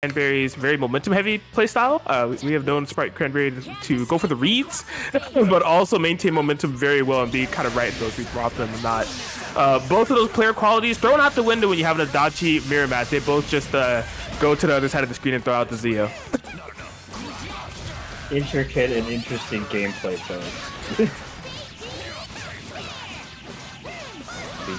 Cranberry's very momentum-heavy playstyle. We have known Sprite Cranberry to go for the reads, but also maintain momentum very well and be kind of right in those reads more often than not. Both of those player qualities thrown out the window when you have an Adachi mirror match. They both just go to the other side of the screen and throw out the Zio. Intricate and interesting gameplay, folks.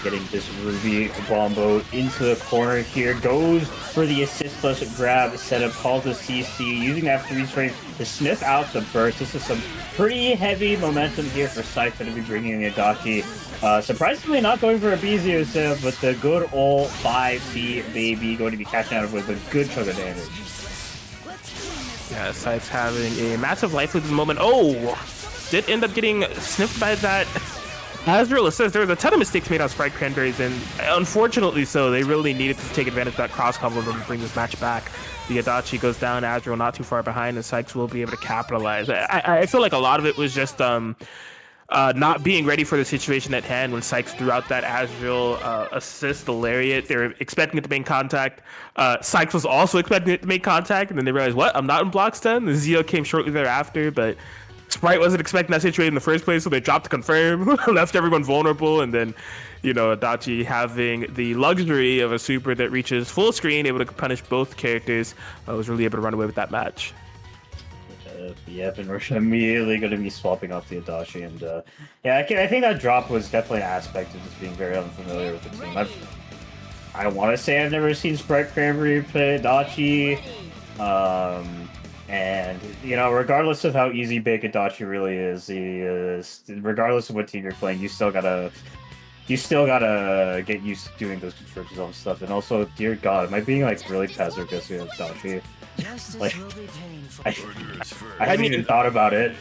Getting this Ruby Bombo into the corner here, goes for the assist plus grab setup, calls the CC, using that freeze frame to sniff out the burst. This is some pretty heavy momentum here for Sykes to be bringing in the Adachi. Surprisingly not going for a BZO setup, but the good old 5C baby going to be catching out with a good chunk of damage. Yeah, Sykes having a massive life lead at the moment. Oh, did end up getting sniffed by that Azrael assist. There was a ton of mistakes made on Sprite Cranberries, and unfortunately so, they really needed to take advantage of that cross combo to bring this match back. The Adachi goes down, Azrael not too far behind, and Sykes will be able to capitalize. I feel like a lot of it was just not being ready for the situation at hand when Sykes threw out that Azrael assist, the lariat. They were expecting it to make contact. Sykes was also expecting it to make contact, and then they realized, what? I'm not in block stun? The Zio came shortly thereafter, but Sprite wasn't expecting that situation in the first place, so they dropped to confirm, left everyone vulnerable, and then, you know, Adachi having the luxury of a super that reaches full screen, able to punish both characters, was really able to run away with that match. Yep, and we're immediately going to be swapping off the Adachi, and yeah, I think that drop was definitely an aspect of just being very unfamiliar with the team. I want to say I've never seen Sprite Cranberry play Adachi, and, you know, regardless of how easy bake Adachi really is, regardless of what team you're playing, you still gotta get used to doing those conversions on stuff. And also, dear God, am I being like really passive aggressive with Adachi? Like, I haven't even thought about it.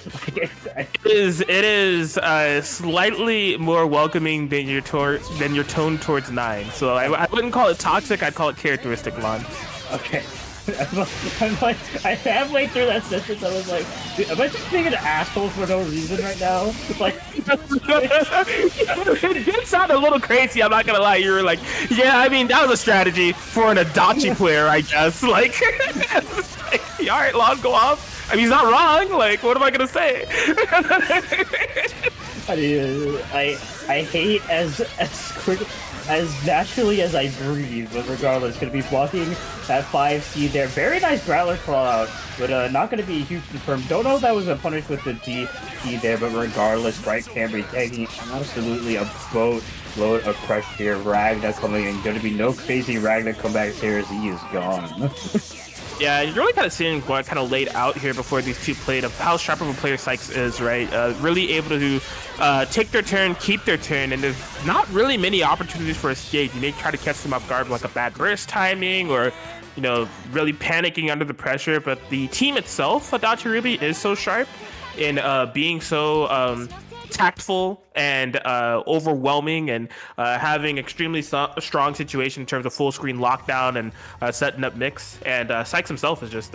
It is slightly more welcoming than your tone towards 9. So I wouldn't call it toxic. I'd call it characteristic, Lon. Okay. I'm like, halfway through that sentence, I was like, dude, am I just being an asshole for no reason right now? Like, it did sound a little crazy, I'm not gonna lie. You were like, yeah, I mean, that was a strategy for an Adachi player, I guess. Like, all right, Lon, go off. I mean, he's not wrong. Like, what am I gonna say? I hate as quick, as naturally as I breathe, but regardless, going to be blocking that 5C there. Very nice Growler call out, but not going to be a huge confirm. Don't know if that was a punish with the DP there, but regardless, Sprite Cranberry taking absolutely a boatload of pressure here. Ragna coming in, going to be no crazy Ragna comebacks here as he is gone. Yeah, you're really kind of seeing what kind of laid out here before these two played of how sharp of a player Sykes is, right? Really able to take their turn, keep their turn, and there's not really many opportunities for escape. You may try to catch them off guard with like a bad burst timing or, you know, really panicking under the pressure, but the team itself, Adachi Ruby, is so sharp in being so tactful and overwhelming, and having extremely strong situation in terms of full screen lockdown and setting up mix. And Sykes himself is just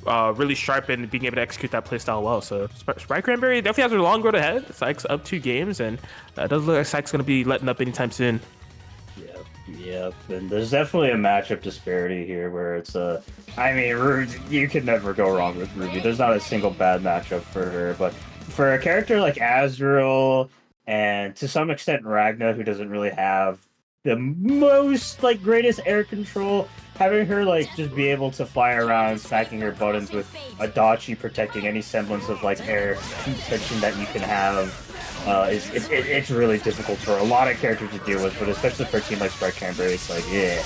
really sharp in being able to execute that playstyle well. So Sprite Cranberry definitely has a long road ahead. Sykes up 2 games, and it doesn't look like Sykes going to be letting up anytime soon. Yep, and there's definitely a matchup disparity here where it's I mean, you can never go wrong with Ruby. There's not a single bad matchup for her, but for a character like Azrael, and to some extent Ragna, who doesn't really have the most, like, greatest air control, having her, like, just be able to fly around, stacking her buttons with Adachi protecting any semblance of, like, air tension that you can have, it's really difficult for a lot of characters to deal with, but especially for a team like Sprite Cranberry, it's like, yeah.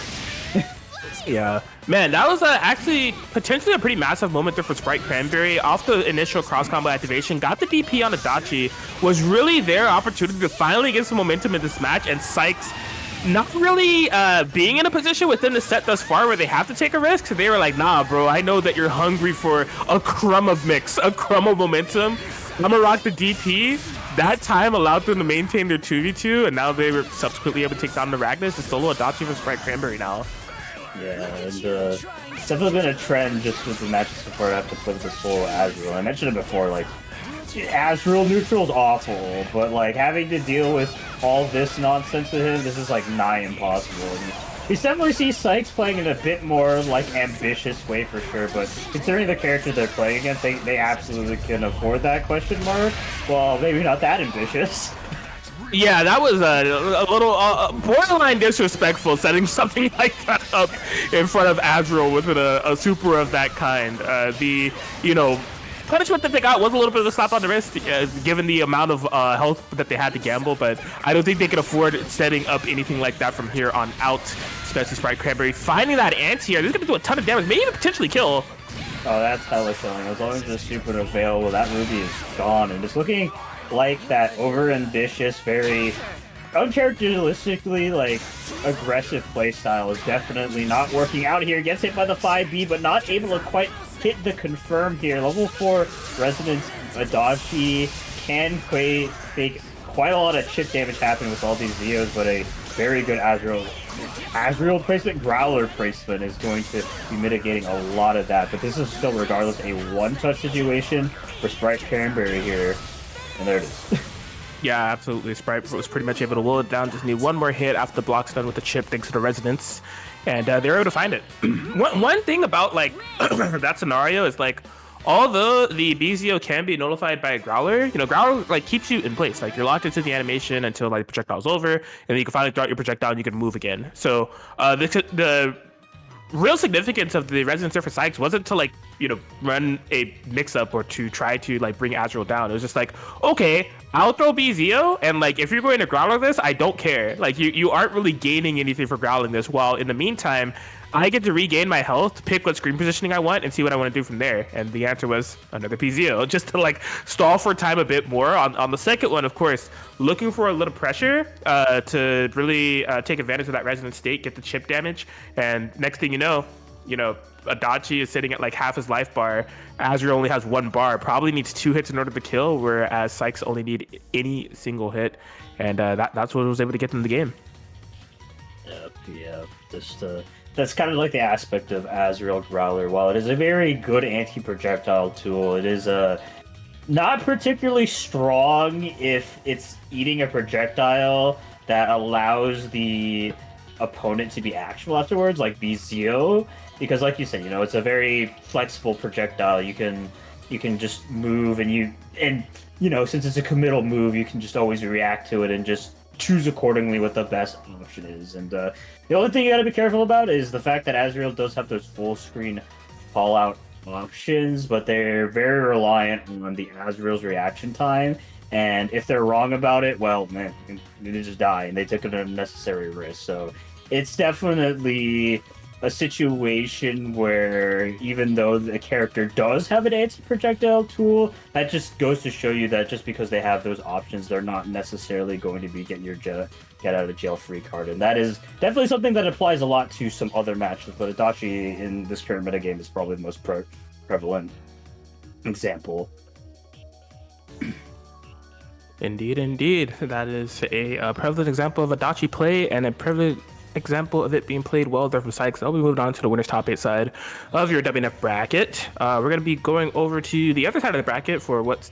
Yeah, man, that was actually potentially a pretty massive moment there for Sprite Cranberry. Off the initial cross combo activation, got the DP on Adachi, was really their opportunity to finally get some momentum in this match, and Sykes not really being in a position within the set thus far where they have to take a risk. So they were like, nah, bro, I know that you're hungry for a crumb of mix, a crumb of momentum. I'm gonna rock the DP. That time allowed them to maintain their 2v2, and now they were subsequently able to take down the Ragnas to solo Adachi from Sprite Cranberry now. Yeah, and it's definitely been a trend just with the matches before I have to play with the solo Azrael. I mentioned it before, like, Azrael neutral is awful, but like having to deal with all this nonsense with him, this is like nigh impossible. And definitely see Sykes playing in a bit more like ambitious way for sure, but considering the character they're playing against, they absolutely can afford that question mark. Well, maybe not that ambitious. Yeah, that was a little borderline disrespectful, setting something like that up in front of Azrael with a super of that kind. The punishment that they got was a little bit of a slap on the wrist, given the amount of health that they had to gamble, but I don't think they could afford setting up anything like that from here on out, especially Sprite Cranberry. Finding that anti-air, this is going to do a ton of damage, maybe even potentially kill. Oh, that's hella killing. As long as the super available, that Ruby is gone, and it's looking like that over-ambitious, very uncharacteristically, like, aggressive playstyle is definitely not working out here. Gets hit by the 5B, but not able to quite hit the confirm here. Level 4 Resonance Adachi can make quite a lot of chip damage happen with all these Zeos, but a very good Azrael placement, Growler placement is going to be mitigating a lot of that. But this is still, regardless, a one-touch situation for Sprite Cranberry here. And there it is. Yeah, absolutely. Sprite was pretty much able to will it down. Just need one more hit after the block's done with the chip, thanks to the Resonance. And they were able to find it. One thing about, like, that scenario is, like, although the BZO can be nullified by a Growler, Growler, like, keeps you in place. Like, you're locked into the animation until, like, the projectile's over, and then you can finally throw out your projectile and you can move again. So, the real significance of the Resonance there for Sykes wasn't to, like, run a mix-up or to try to, like, bring Azrael down. It was just like, okay, I'll throw BZO, and, like, if you're going to Growler this, I don't care. Like, you aren't really gaining anything for Growling this, while in the meantime, I get to regain my health, pick what screen positioning I want, and see what I want to do from there. And the answer was another PZO, just to, like, stall for time a bit more. On the second one, of course, looking for a little pressure to really take advantage of that Resonance state, get the chip damage, and next thing you know, Adachi is sitting at like half his life bar. Azrael only has 1 bar, probably needs 2 hits in order to kill, whereas Sykes only need any single hit, and that's what was able to get them in the game. Yep. That's kind of like the aspect of Azrael Growler. While it is a very good anti-projectile tool, it is not particularly strong if it's eating a projectile that allows the opponent to be actual afterwards, like BZO. Because, like you said, it's a very flexible projectile. You can just move, and since it's a committal move, you can just always react to it and just choose accordingly what the best option is. And the only thing you got to be careful about is the fact that Azrael does have those full screen fallout options, but they're very reliant on the Azrael's reaction time. And if they're wrong about it, well, man, they just die, and they took an unnecessary risk. So it's definitely a situation where even though the character does have an anti-projectile tool, that just goes to show you that just because they have those options, they're not necessarily going to be getting your get out of jail free card. And that is definitely something that applies a lot to some other matches, but Adachi in this current metagame is probably the most prevalent example. Indeed. That is a prevalent example of Adachi play, and a prevalent example of it being played well there from Sykes. I'll be moving on to the winner's top 8 side of your WNF bracket. We're going to be going over to the other side of the bracket for what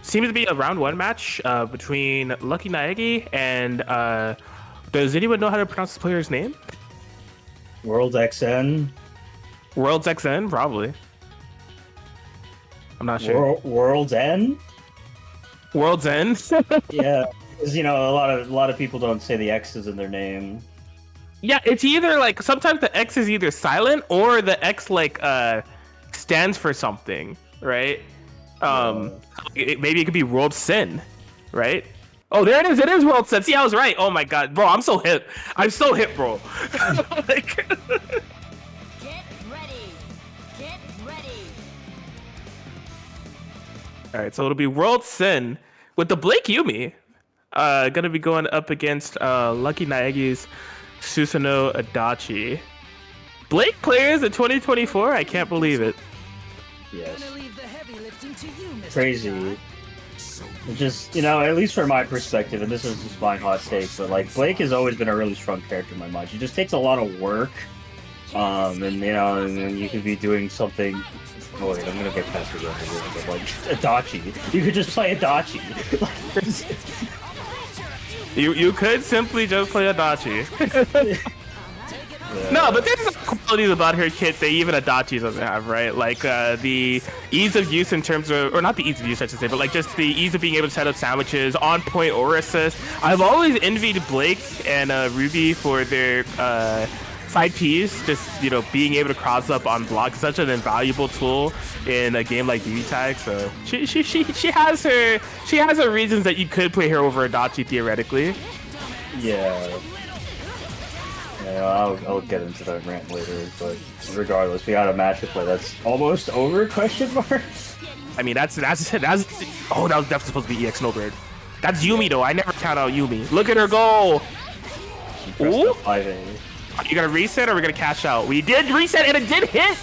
seems to be a round 1 match between Lucky Naegi and does anyone know how to pronounce this player's name? World's XN, probably. I'm not sure. World's End? World's End? Yeah. Because, a lot of people don't say the X's in their name. Yeah, it's either like sometimes the X is either silent or the X like stands for something, right? Maybe it could be World Sin, right? Oh, there it is. It is World Sin. See, I was right. Oh my god, bro, I'm so hip, bro. Like... Get ready. All right, so it'll be World Sin with the Blake Yumi. Gonna be going up against Lucky Naegi's Susanoo Adachi. Blake players in 2024? I can't believe it. Yes. Crazy. It just, at least from my perspective, and this is just my hot take, but like Blake has always been a really strong character in my mind. She just takes a lot of work. And then you could be doing something. Oh wait, I'm gonna get past the rest of it, but like Adachi. You could just play Adachi. You could simply just play Adachi. No, but there's qualities about her kit that even Adachi doesn't have, right? Like the ease of use in terms of, or not the ease of use, I should say, but like just the ease of being able to set up sandwiches, on point or assist. I've always envied Blake and Ruby for their side Ps, just, you know, being able to cross up on block, such an invaluable tool in a game like BBTAG. So she has her reasons that you could play her over Adachi theoretically. Yeah. Yeah, I'll get into that rant later, but regardless, we got a match to play that's almost over, question mark? I mean, that's oh, that was definitely supposed to be EX Snowbird. That's Yumi, though. I never count out Yumi. Look at her go! Ooh! Are you gonna reset or are we gonna cash out? We did reset and it did hit!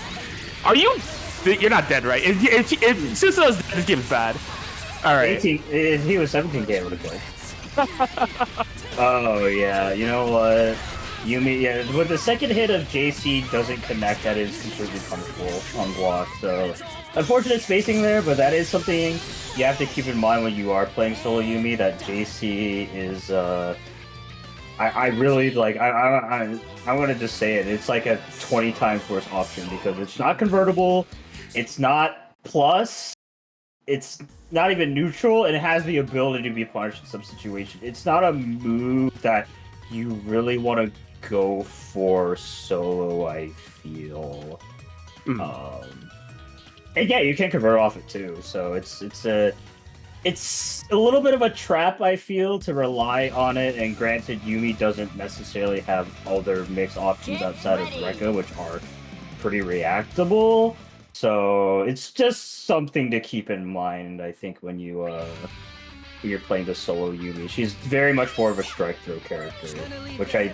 Are you... You're not dead, right? If Susuno's dead, this game's bad. Alright. If he was 17, game would have played. Oh, yeah, you know what? Yumi, yeah, with the second hit of JC doesn't connect, that is completely punishable on block, so unfortunate spacing there, but that is something you have to keep in mind when you are playing solo Yumi, that JC is, I really, like, I want to just say it, it's like a 20 times worse option, because it's not convertible, it's not plus, it's not even neutral, and it has the ability to be punished in some situation. It's not a move that you really want to go for solo, I feel. And yeah, you can convert off it too, so it's a little bit of a trap, I feel, to rely on it, and granted, Yumi doesn't necessarily have other mixed options outside of Rekka, which are pretty reactable, so it's just something to keep in mind, I think, when you're playing the solo Yumi. She's very much more of a strike throw character, which I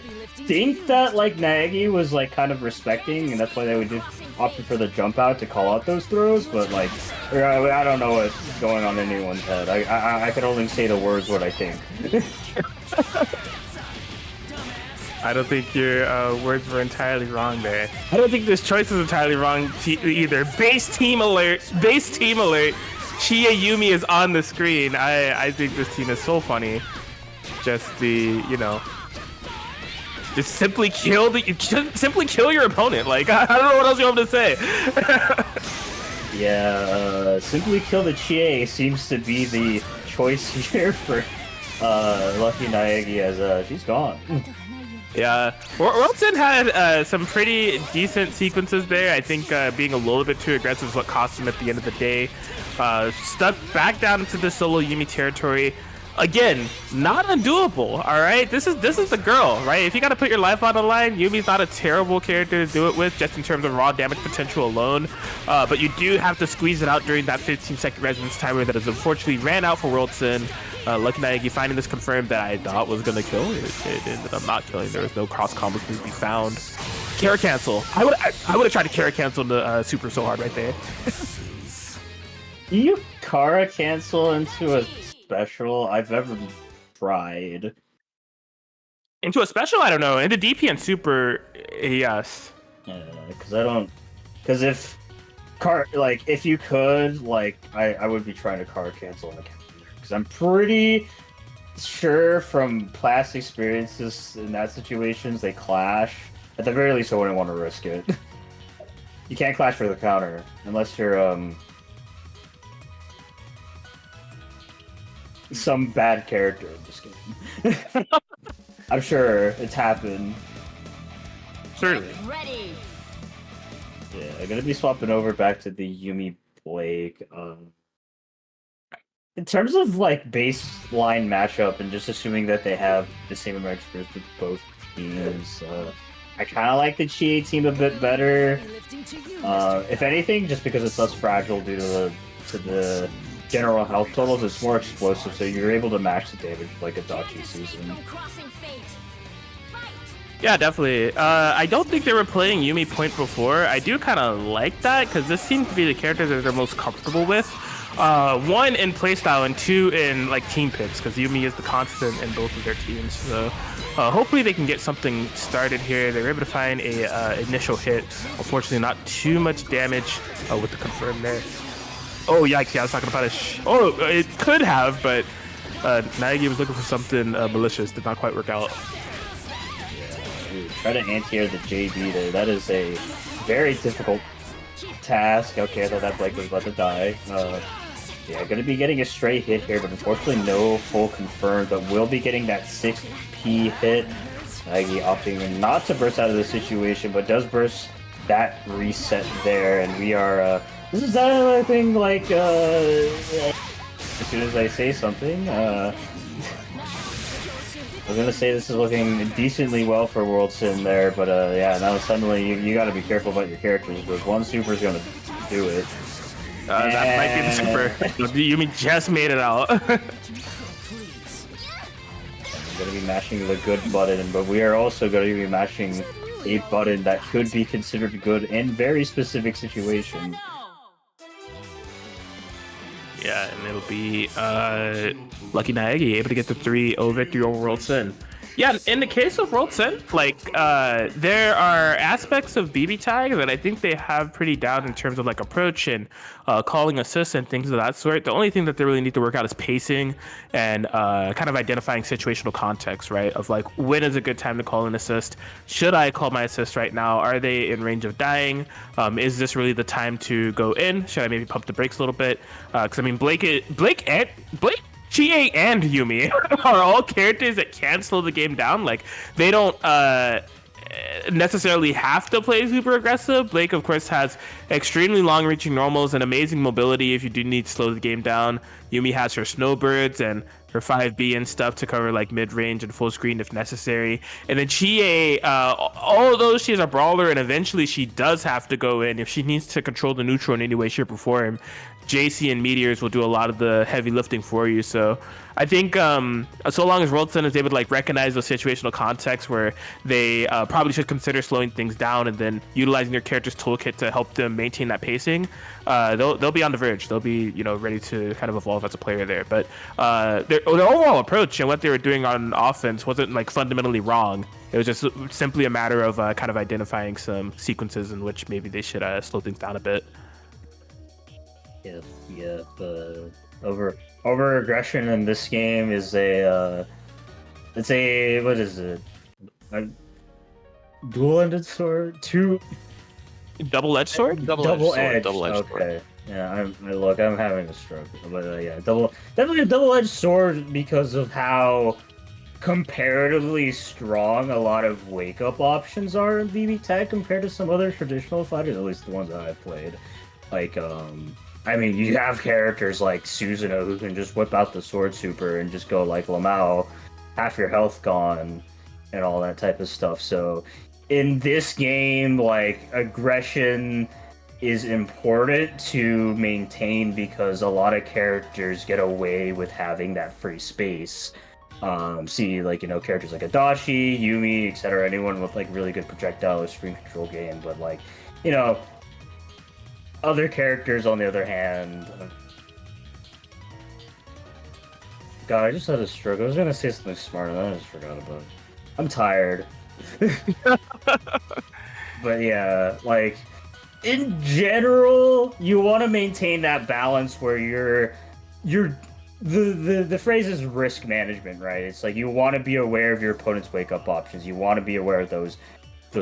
think that like Nagi was like kind of respecting, and that's why they would opt for the jump out to call out those throws. But like, I don't know what's going on in anyone's head. I can only say the words what I think. I don't think your words were entirely wrong there. I don't think this choice is entirely wrong either. Base team alert! Base team alert! Chia Yumi is on the screen. I think this team is so funny. Just the, you know, just simply kill your opponent. Like, I don't know what else you want to say. Yeah, simply kill the Chia seems to be the choice here for Lucky Naegi, as she's gone. Yeah, Worldson had some pretty decent sequences there. I think being a little bit too aggressive is what cost him at the end of the day. Stuck back down into the solo Yumi territory. Again, not undoable, all right? This is the girl, right? If you got to put your life on the line, Yumi's not a terrible character to do it with, just in terms of raw damage potential alone. But you do have to squeeze it out during that 15-second resonance timer that has unfortunately ran out for Worldson. Lucky Naegi finding this confirmed that I thought was going to kill. It ended up not killing. There was no cross combos to be found. Kara cancel. I would have tried to Kara cancel the super so hard right there. You Kara cancel into a special? I've never tried. Into a special? I don't know. Into DP and super, yes. Yeah, because if you could, like, I would be trying to Kara cancel on the counter. Because I'm pretty sure from past experiences in that situations, they clash. At the very least, I wouldn't want to risk it. You can't clash for the counter unless you're some bad character in this game. I'm sure it's happened. Certainly. Ready. Yeah, I'm gonna be swapping over back to the Yumi Blake. In terms of like baseline matchup, and just assuming that they have the same amount of experience with both teams, I kind of like the Chie team a bit better. If anything, just because it's less fragile due to the general health totals, it's more explosive, so you're able to match the damage like a Dachi season. Yeah, definitely. I don't think they were playing Yumi point before. I do kind of like that, because this seems to be the character that they're most comfortable with. One in playstyle, and two in like team picks, because Yumi is the constant in both of their teams. So hopefully they can get something started here. They were able to find a initial hit. Unfortunately, not too much damage with the confirm there. Oh, yikes, yeah, I was talking about it could have, but Naegi was looking for something malicious. Did not quite work out. Ooh, try to anti-air the JB there. That is a very difficult task. Okay, I thought that Blake was about to die. Yeah, gonna be getting a straight hit here, but unfortunately no full confirmed, but will be getting that 6P hit. Nagi opting not to burst out of the situation, but does burst that reset there, and we are, this is another thing, like, as soon as I say something, I was gonna say this is looking decently well for World Sim there, but yeah, now suddenly you gotta be careful about your characters, because one super is gonna do it. That might be the super. Yumi just made it out. I'm gonna be mashing the good button, but we are also gonna be mashing a button that could be considered good in very specific situations. Yeah, and it'll be Lucky Naegi able to get the 3-0 victory over World Sin. Yeah, in the case of World Sin, like, there are aspects of BBTAG that I think they have pretty down in terms of like approach and calling assists and things of that sort. The only thing that they really need to work out is pacing and kind of identifying situational context, right? Of like, when is a good time to call an assist? Should I call my assist right now? Are they in range of dying? Is this really the time to go in? Should I maybe pump the brakes a little bit? Because I mean, Blake, Chie and Yumi are all characters that can slow the game down. Like, they don't necessarily have to play super aggressive. Blake, of course, has extremely long-reaching normals and amazing mobility if you do need to slow the game down. Yumi has her snowbirds and her 5B and stuff to cover like mid-range and full screen if necessary. And then Chie, although she is a brawler and eventually she does have to go in if she needs to control the neutral in any way, shape, or form, JC and Meteors will do a lot of the heavy lifting for you. So I think so long as World Sun is able to like recognize those situational contexts where they probably should consider slowing things down and then utilizing their character's toolkit to help them maintain that pacing, they'll be on the verge. They'll be, you know, ready to kind of evolve as a player there. But their overall approach and what they were doing on offense wasn't like fundamentally wrong. It was just simply a matter of kind of identifying some sequences in which maybe they should slow things down a bit. Yeah, over aggression in this game is a it's a, what is it? A dual-ended sword? Double-edged sword? Double-edged. Double-edged sword. Okay. Yeah, I'm having a stroke, but yeah, definitely a double-edged sword because of how comparatively strong a lot of wake-up options are in BBTAG compared to some other traditional fighters, at least the ones that I've played. Like, I mean, you have characters like Susanoo who can just whip out the sword super and just go like Lamau, half your health gone, and all that type of stuff. So in this game, like, aggression is important to maintain because a lot of characters get away with having that free space. See, like, you know, characters like Adachi, Yumi, etc., anyone with like really good projectile or screen control game, but like, you know, other characters, on the other hand... God, I just had a stroke. I was gonna say something smart, and I just forgot about it. I'm tired. But yeah, like, in general, you want to maintain that balance where the phrase is risk management, right? It's like you want to be aware of your opponent's wake-up options. You want to be aware of those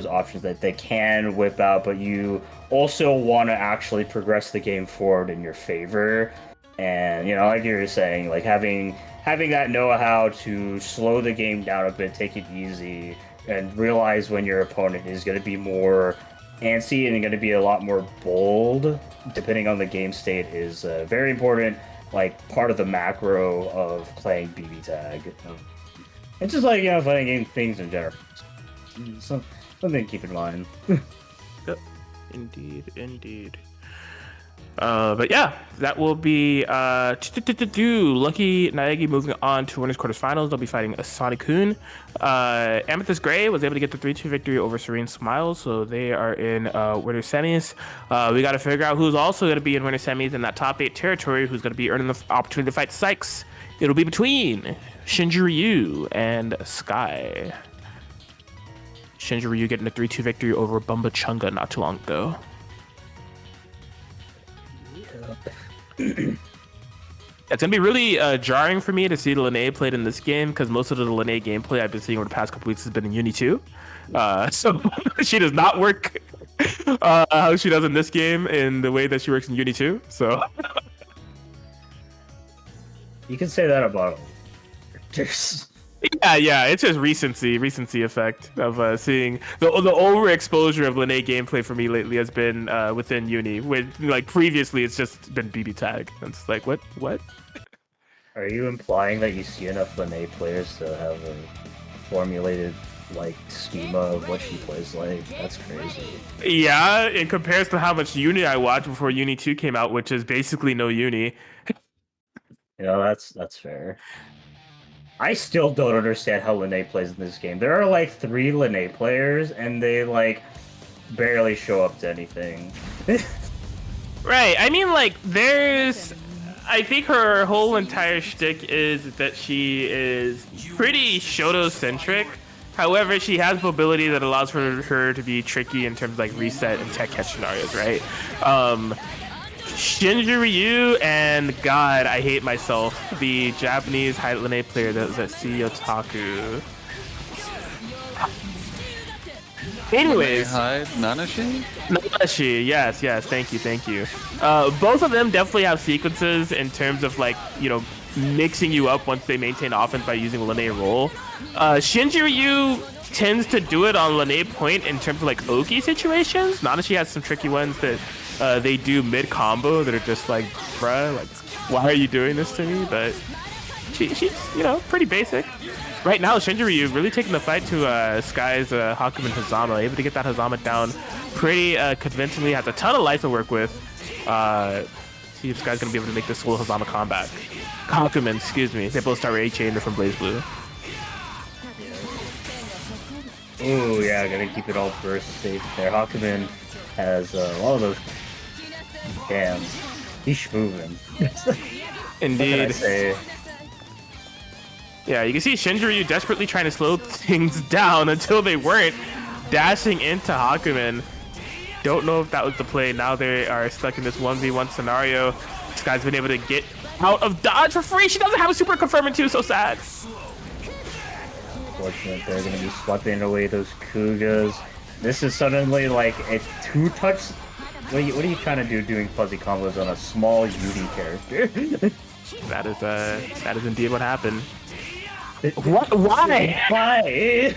options that they can whip out, but you also want to actually progress the game forward in your favor. And, you know, like you were saying, like having that know-how to slow the game down a bit, take it easy, and realize when your opponent is going to be more antsy and going to be a lot more bold, depending on the game state, is very important, like, part of the macro of playing BBTAG. It's just like, you know, fighting game things in general. Something to keep in mind. Yep. Indeed. But yeah, that will be Lucky Naegi moving on to winners quarterfinals. They'll be fighting Asani-kun. Amethyst Gray was able to get the 3-2 victory over Serene Smiles, so they are in winner semis. We got to figure out who's also going to be in winner semis in that top 8 territory, who's going to be earning the opportunity to fight Sykes. It'll be between Shinji Ryu and Sky. Shinji Ryu getting a 3-2 victory over Bumba Chunga not too long ago. It's gonna be really jarring for me to see Lene played in this game because most of the Lene gameplay I've been seeing over the past couple weeks has been in Uni 2. So she does not work how she does in this game in the way that she works in Uni 2. So You can say that about all characters. yeah, it's just recency effect of seeing the overexposure of Lene gameplay for me lately has been within Uni. When like previously it's just been BBTAG. It's like what? Are you implying that you see enough Lene players to have a formulated like schema of what she plays like? That's crazy. Yeah, in comparison to how much Uni I watched before Uni 2 came out, which is basically no Uni. You know, that's fair. I still don't understand how Lene plays in this game. There are like 3 Lene players, and they like barely show up to anything. Right. I mean, like, I think her whole entire shtick is that she is pretty Shoto-centric. However, she has mobility that allows for her to be tricky in terms of like reset and tech catch scenarios, right? Shinji Ryu and God, I hate myself, the Japanese high Lene player that was at C Otaku. Anyways, Hi, Nanashi? Nanashi, yes, thank you. Both of them definitely have sequences in terms of like, you know, mixing you up once they maintain offense by using Lene roll. Shinji Ryu tends to do it on Lene point in terms of like Oki situations. Nanashi has some tricky ones that they do mid combo that are just like, bruh, like, why are you doing this to me? But she's, you know, pretty basic. Right now, Shinji Ryu really taking the fight to Sky's Hakumen Hazama, able to get that Hazama down pretty convincingly, has a ton of life to work with. See if Sky's gonna be able to make this full Hazama combat. Hakumen, excuse me. They both start with A-Chain, they're from Blaze Blue. Ooh, yeah, gotta keep it all burst safe there. Hakumen has a lot of those. Damn, he's moving. Indeed. Yeah, you can see Shinji Ryu desperately trying to slow things down until they weren't, dashing into Hakumen. Don't know if that was the play. Now they are stuck in this 1v1 scenario. This guy's been able to get out of dodge for free. She doesn't have a super confirming too, so sad. Unfortunate, they're going to be swiping away those Kugas. This is suddenly like a 2-touch. What are you trying to do doing fuzzy combos on a small Yuri character? That is indeed what happened. What? Why? Why?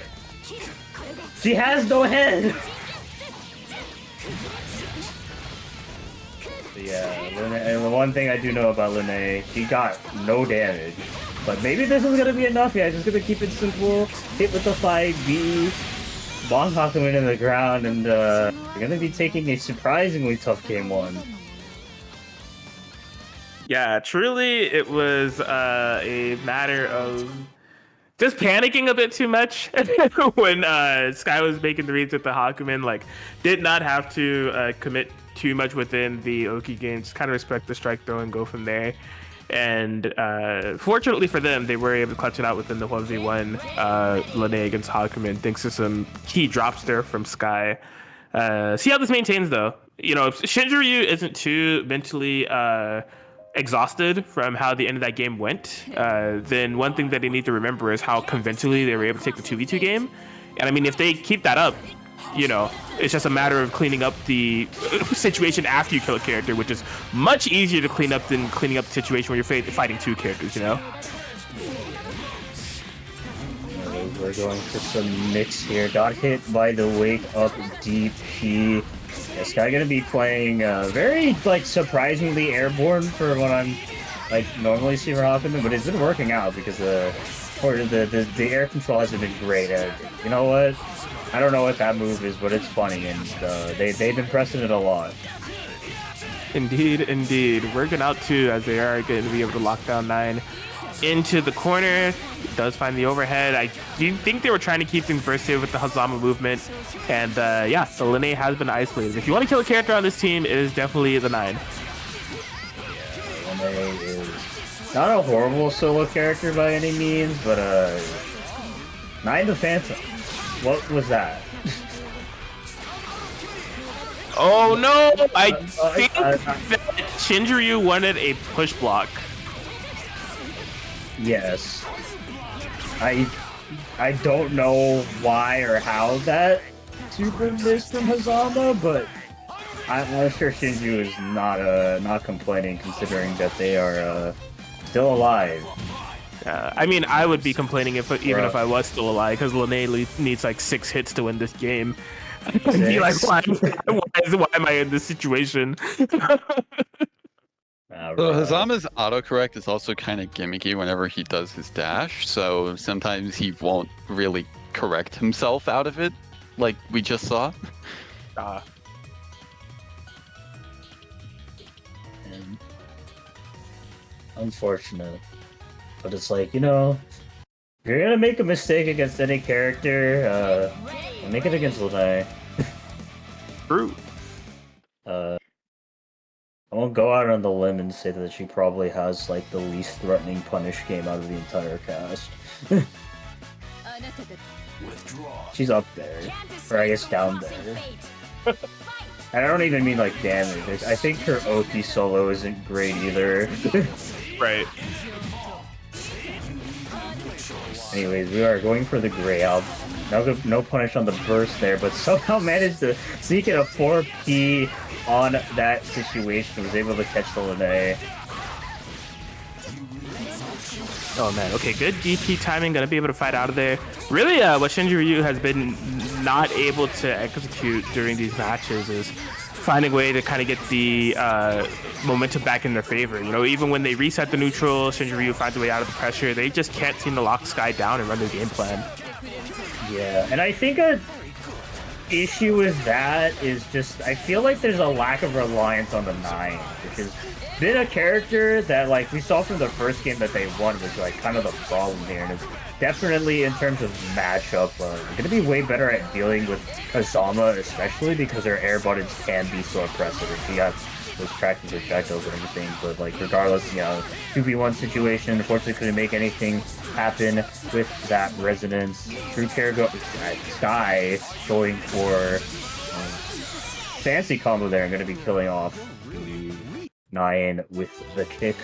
She has no head. Yeah, Lene, and the one thing I do know about Lene, she got no damage. But maybe this is gonna be enough. Yeah, just gonna keep it simple. Hit with the 5B, bonk Hakumen in the ground, and you're gonna be taking a surprisingly tough game 1. Yeah, truly, it was a matter of just panicking a bit too much when Sky was making the reads with the Hakumen. Like, did not have to commit too much within the Oki game. Just kind of respect the strike throw and go from there. And fortunately for them, they were able to clutch it out within the 1v1 Lene against Hakumen, thanks to some key drops there from Sky. See how this maintains, though. You know, if Shinji Ryu isn't too mentally exhausted from how the end of that game went, then one thing that they need to remember is how convincingly they were able to take the 2v2 game. And I mean, if they keep that up, you know, it's just a matter of cleaning up the situation after you kill a character, which is much easier to clean up than cleaning up the situation where you're fighting 2 characters, you know? We're going for some mix here. Got hit by the wake up DP. This guy gonna be playing very like surprisingly airborne for what I'm like normally see for Hakumen, but it's been working out because the air control hasn't been great. You know what? I don't know what that move is, but it's funny, and they've been pressing it a lot. Indeed. Working out too, as they are going to be able to lock down 9 into the corner. Does find the overhead. I do think they were trying to keep things versatile with the Hazama movement, and yeah, the Lene has been isolated. If you want to kill a character on this team, it is definitely the 9. Yeah, Lene is not a horrible solo character by any means, but 9 the Phantom. What was that? Oh no! I think that Shinji Ryu wanted a push block. Yes. I don't know why or how that super missed from Hazama, but I'm sure Shinju is not complaining considering that they are still alive. I mean, I would be complaining even if I was still alive, because Lene needs like 6 hits to win this game. I'd be like, why am I in this situation? So Hazama's autocorrect is also kind of gimmicky whenever he does his dash, so sometimes he won't really correct himself out of it, like we just saw. And unfortunate. But it's like, you know, if you're gonna make a mistake against any character, make it against Lene. True. I won't go out on the limb and say that she probably has like the least threatening punish game out of the entire cast. She's up there, or I guess down there. And I don't even mean like damage. I think her Oki solo isn't great either. Right. Anyways, we are going for the Grail. No punish on the burst there, but somehow managed to sneak in a 4P on that situation. Was able to catch the Lene. Oh man, okay, good DP timing, gonna be able to fight out of there. Really, what Shinji Ryu has been not able to execute during these matches is finding a way to kind of get the momentum back in their favor. You know, even when they reset the neutral, Shinji Ryu finds a way out of the pressure. They just can't seem to lock Sky down and run their game plan. Yeah, and I think a issue with that is just, I feel like there's a lack of reliance on the 9, because been a character that, like, we saw from the first game that they won was, like, kind of the problem here, and it's definitely, in terms of matchup, gonna be way better at dealing with Hazama, especially because her air buttons can be so oppressive, and she got those tracking projectiles and everything, but, like, regardless, you know, 2v1 situation, unfortunately couldn't make anything happen with that resonance. True Care Sky going for fancy combo there, and gonna be killing off the 9 with the kick.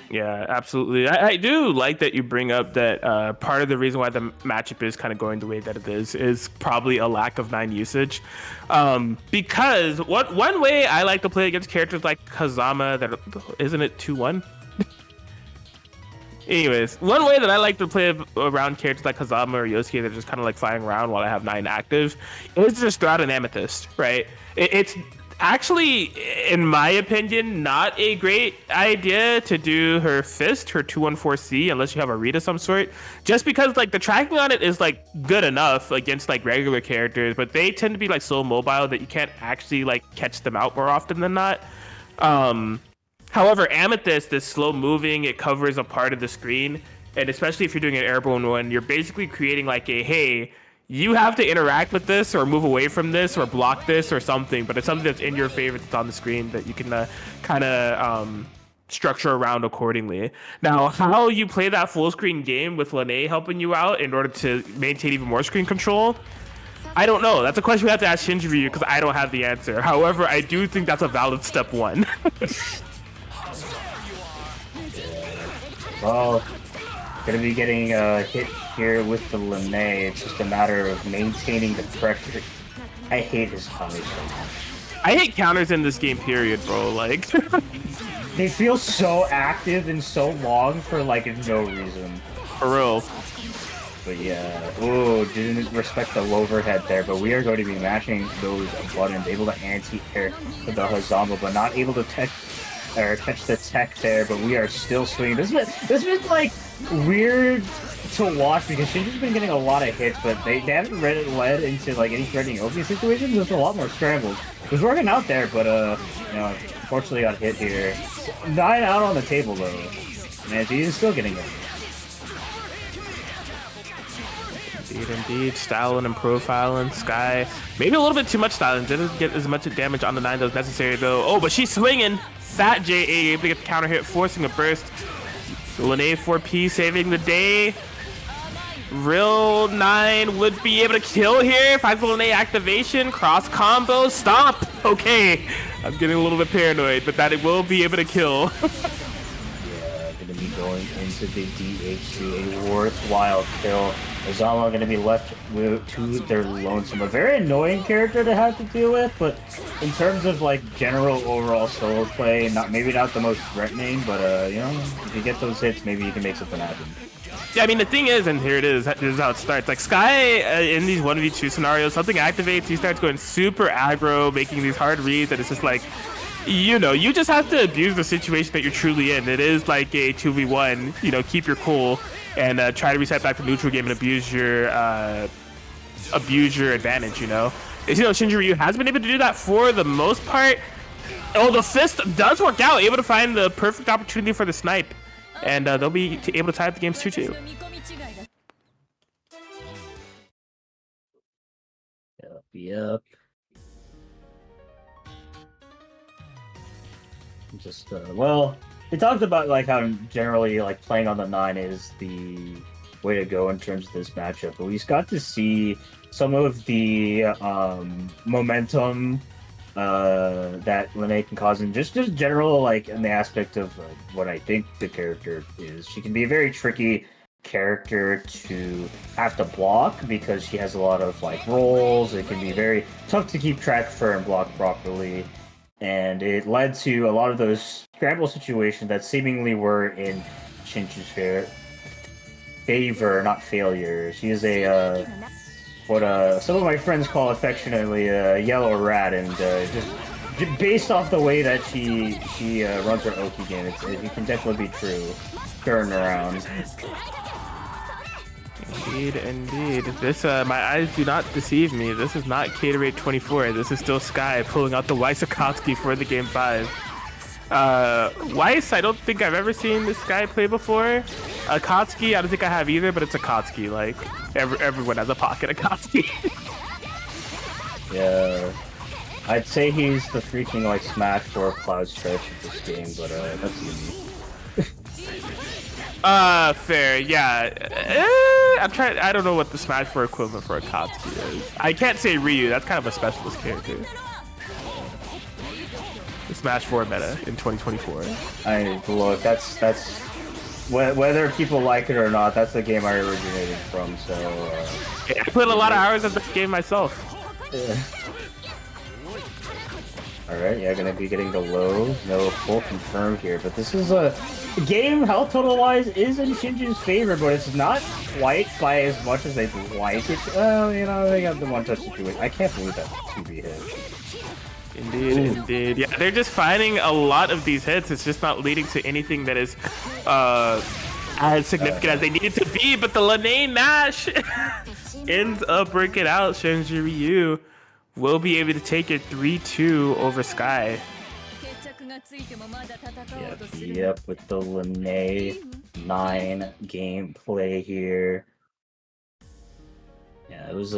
Yeah, absolutely. I do like that you bring up that part of the reason why the matchup is kind of going the way that it is probably a lack of 9 usage. Because one way I like to play against characters like Hazama, that isn't it 2-1? Anyways, one way that I like to play around characters like Hazama or Yosuke that are just kind of like flying around while I have 9 active is just throw out an Amethyst, right? It's actually, in my opinion, not a great idea to do her fist, her 214C, unless you have a read of some sort, just because like the tracking on it is like good enough against like regular characters, but they tend to be like so mobile that you can't actually like catch them out more often than not. However, Amethyst is slow moving, it covers a part of the screen, and especially if you're doing an airborne one, you're basically creating like a, hey, you have to interact with this or move away from this or block this or something, but it's something that's in your favor that's on the screen that you can kind of structure around accordingly. Now, how you play that full screen game with Lene helping you out in order to maintain even more screen control, I don't know. That's a question we have to ask Shinji Ryu because I don't have the answer. However, I do think that's a valid step 1. Well, gonna be getting hit here with the Lene. It's just a matter of maintaining the pressure. I hate his counters so much. I hate counters in this game, period, bro. Like, they feel so active and so long for like no reason. For real. But yeah, ooh, didn't respect the overhead there, but we are going to be matching those buttons, able to anti-air the Hazama, but not able to catch the tech there, but we are still swinging. This has been like weird to watch because Shinji's been getting a lot of hits, but they haven't led into like any threatening opening situations. There's a lot more scrambles. It was working out there, but you know, unfortunately got hit here. 9 out on the table though. Man, he's still getting it. Indeed. Styling and profiling. Sky. Maybe a little bit too much styling. Didn't get as much damage on the 9 that was necessary though. Oh, but she's swinging. Fat JA able to get the counter hit, forcing a burst. Lene 4P saving the day. Real 9 would be able to kill here. 5 Lene activation. Cross combo. Stop. Okay. I'm getting a little bit paranoid, but that it will be able to kill. Yeah, gonna Ruby going into the DHC, a worthwhile kill. Azama going to be left to their lonesome. A very annoying character to have to deal with, but in terms of like general overall solo play, maybe not the most threatening, but you know, if you get those hits, maybe you can make something happen. Yeah, I mean, the thing is, and here it is, this is how it starts. Like, Sky, in these 1v2 scenarios, something activates, he starts going super aggro, making these hard reads, and it's just like, you know, you just have to abuse the situation that you're truly in. It is like a 2v1, you know, keep your cool, and try to reset back to neutral game and abuse your advantage, you know? You know, Shinji Ryu has been able to do that for the most part. Oh, the fist does work out, able to find the perfect opportunity for the snipe. And they'll be able to tie up the games 2-2. Yep. Just well, they talked about like how generally like playing on the 9 is the way to go in terms of this matchup, but we got to see some of the momentum that Lene can cause, and just general like in the aspect of what I think the character is. She can be a very tricky character to have to block because she has a lot of like rolls. It can be very tough to keep track of her and block properly, and it led to a lot of those scramble situations that seemingly were in Shinju's favor, not failure. She is a what some of my friends call affectionately a yellow rat, and just based off the way that she runs her Oki game, it can definitely be true. Turn around. Indeed. This my eyes do not deceive me. This is not WNF2024. This is still Sky pulling out the Weiss-Akatsuki for the game 5. Weiss, I don't think I've ever seen this guy play before. Akatsuki, I don't think I have either, but it's Akatsuki. Like, everyone has a pocket Akatsuki. Yeah. I'd say he's the freaking, like, Smash 4 Cloud Stretch of this game, but, that's easy. Fair, yeah. I don't know what the Smash 4 equivalent for Akatsuki is. I can't say Ryu, that's kind of a specialist character. The Smash 4 meta in 2024. Look, that's whether people like it or not, that's the game I originated from, so... Yeah, I played a lot of hours of this game myself. Yeah. Alright, yeah, gonna be getting the low. No full confirmed here, but this is a game, health total-wise, is in Shinju's favor, but it's not quite by as much as they'd like it. Well, you know, they got the one-touch situation. I can't believe that 2B hit. Indeed. Yeah, they're just finding a lot of these hits. It's just not leading to anything that is as significant as they need it to be. But the Lene Nash ends up breaking out. Shinji Ryu will be able to take it 3-2 over Sky. Yep, with the Lene 9 gameplay here. Yeah, it was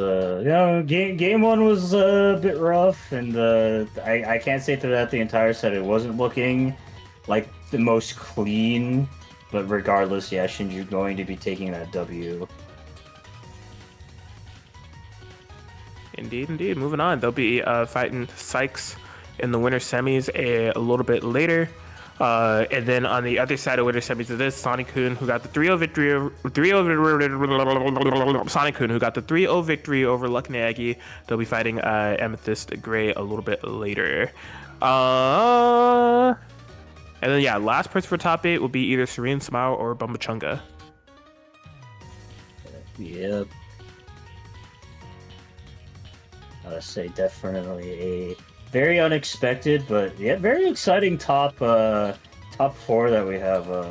game 1 was a bit rough, and I can't say throughout the entire set it wasn't looking like the most clean, but regardless, yeah, Shinju going to be taking that W. Indeed. Moving on, they'll be fighting Sykes in the winter semis a little bit later. And then on the other side of winter semis of this, Sonic-kun, who got the 3-0 victory over Luck Nagi. They'll be fighting Amethyst Gray a little bit later. And then yeah, last person for top 8 will be either Serene Smile or Bumbachunga. Yep. I'd say definitely a very unexpected, but yeah, very exciting top 4 that we have. Or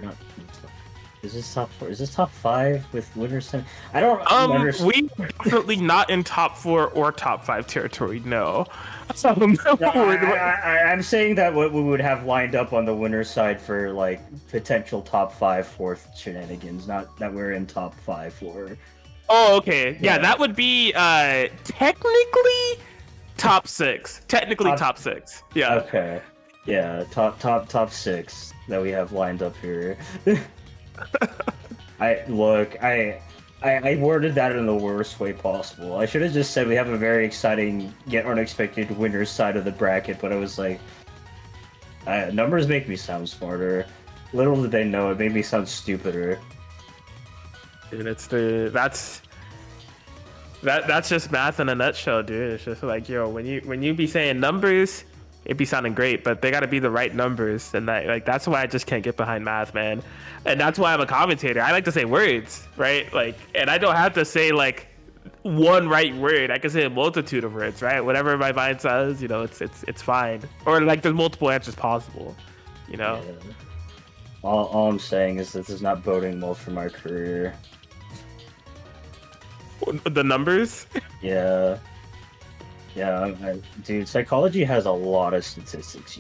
not? Is this top 4? Is this top 5 with Winter Sem? I don't understand. We definitely not in top 4 or top 5 territory. No. I'm saying that what we would have lined up on the winner side for like potential top 5 fourth shenanigans, not that we're in top 5 for. Oh, okay. Yeah, that would be technically top 6. Top 6. Yeah. Okay. Yeah, top 6 that we have lined up here. I worded that in the worst way possible. I should have just said we have a very exciting yet unexpected winner's side of the bracket, but I was like, Numbers make me sound smarter. Little did they know, it made me sound stupider. Dude, that's just math in a nutshell, dude. It's just like, yo, when you be saying numbers, it be sounding great, but they got to be the right numbers, and that's why I just can't get behind math, man. And that's why I'm a commentator. I like to say words, right? Like, and I don't have to say like one right word. I can say a multitude of words, right? Whatever my mind says, it's fine. Or like there's multiple answers possible, Yeah. All I'm saying is this is not boding well for my career. The numbers? Yeah. Yeah, dude, psychology has a lot of statistics.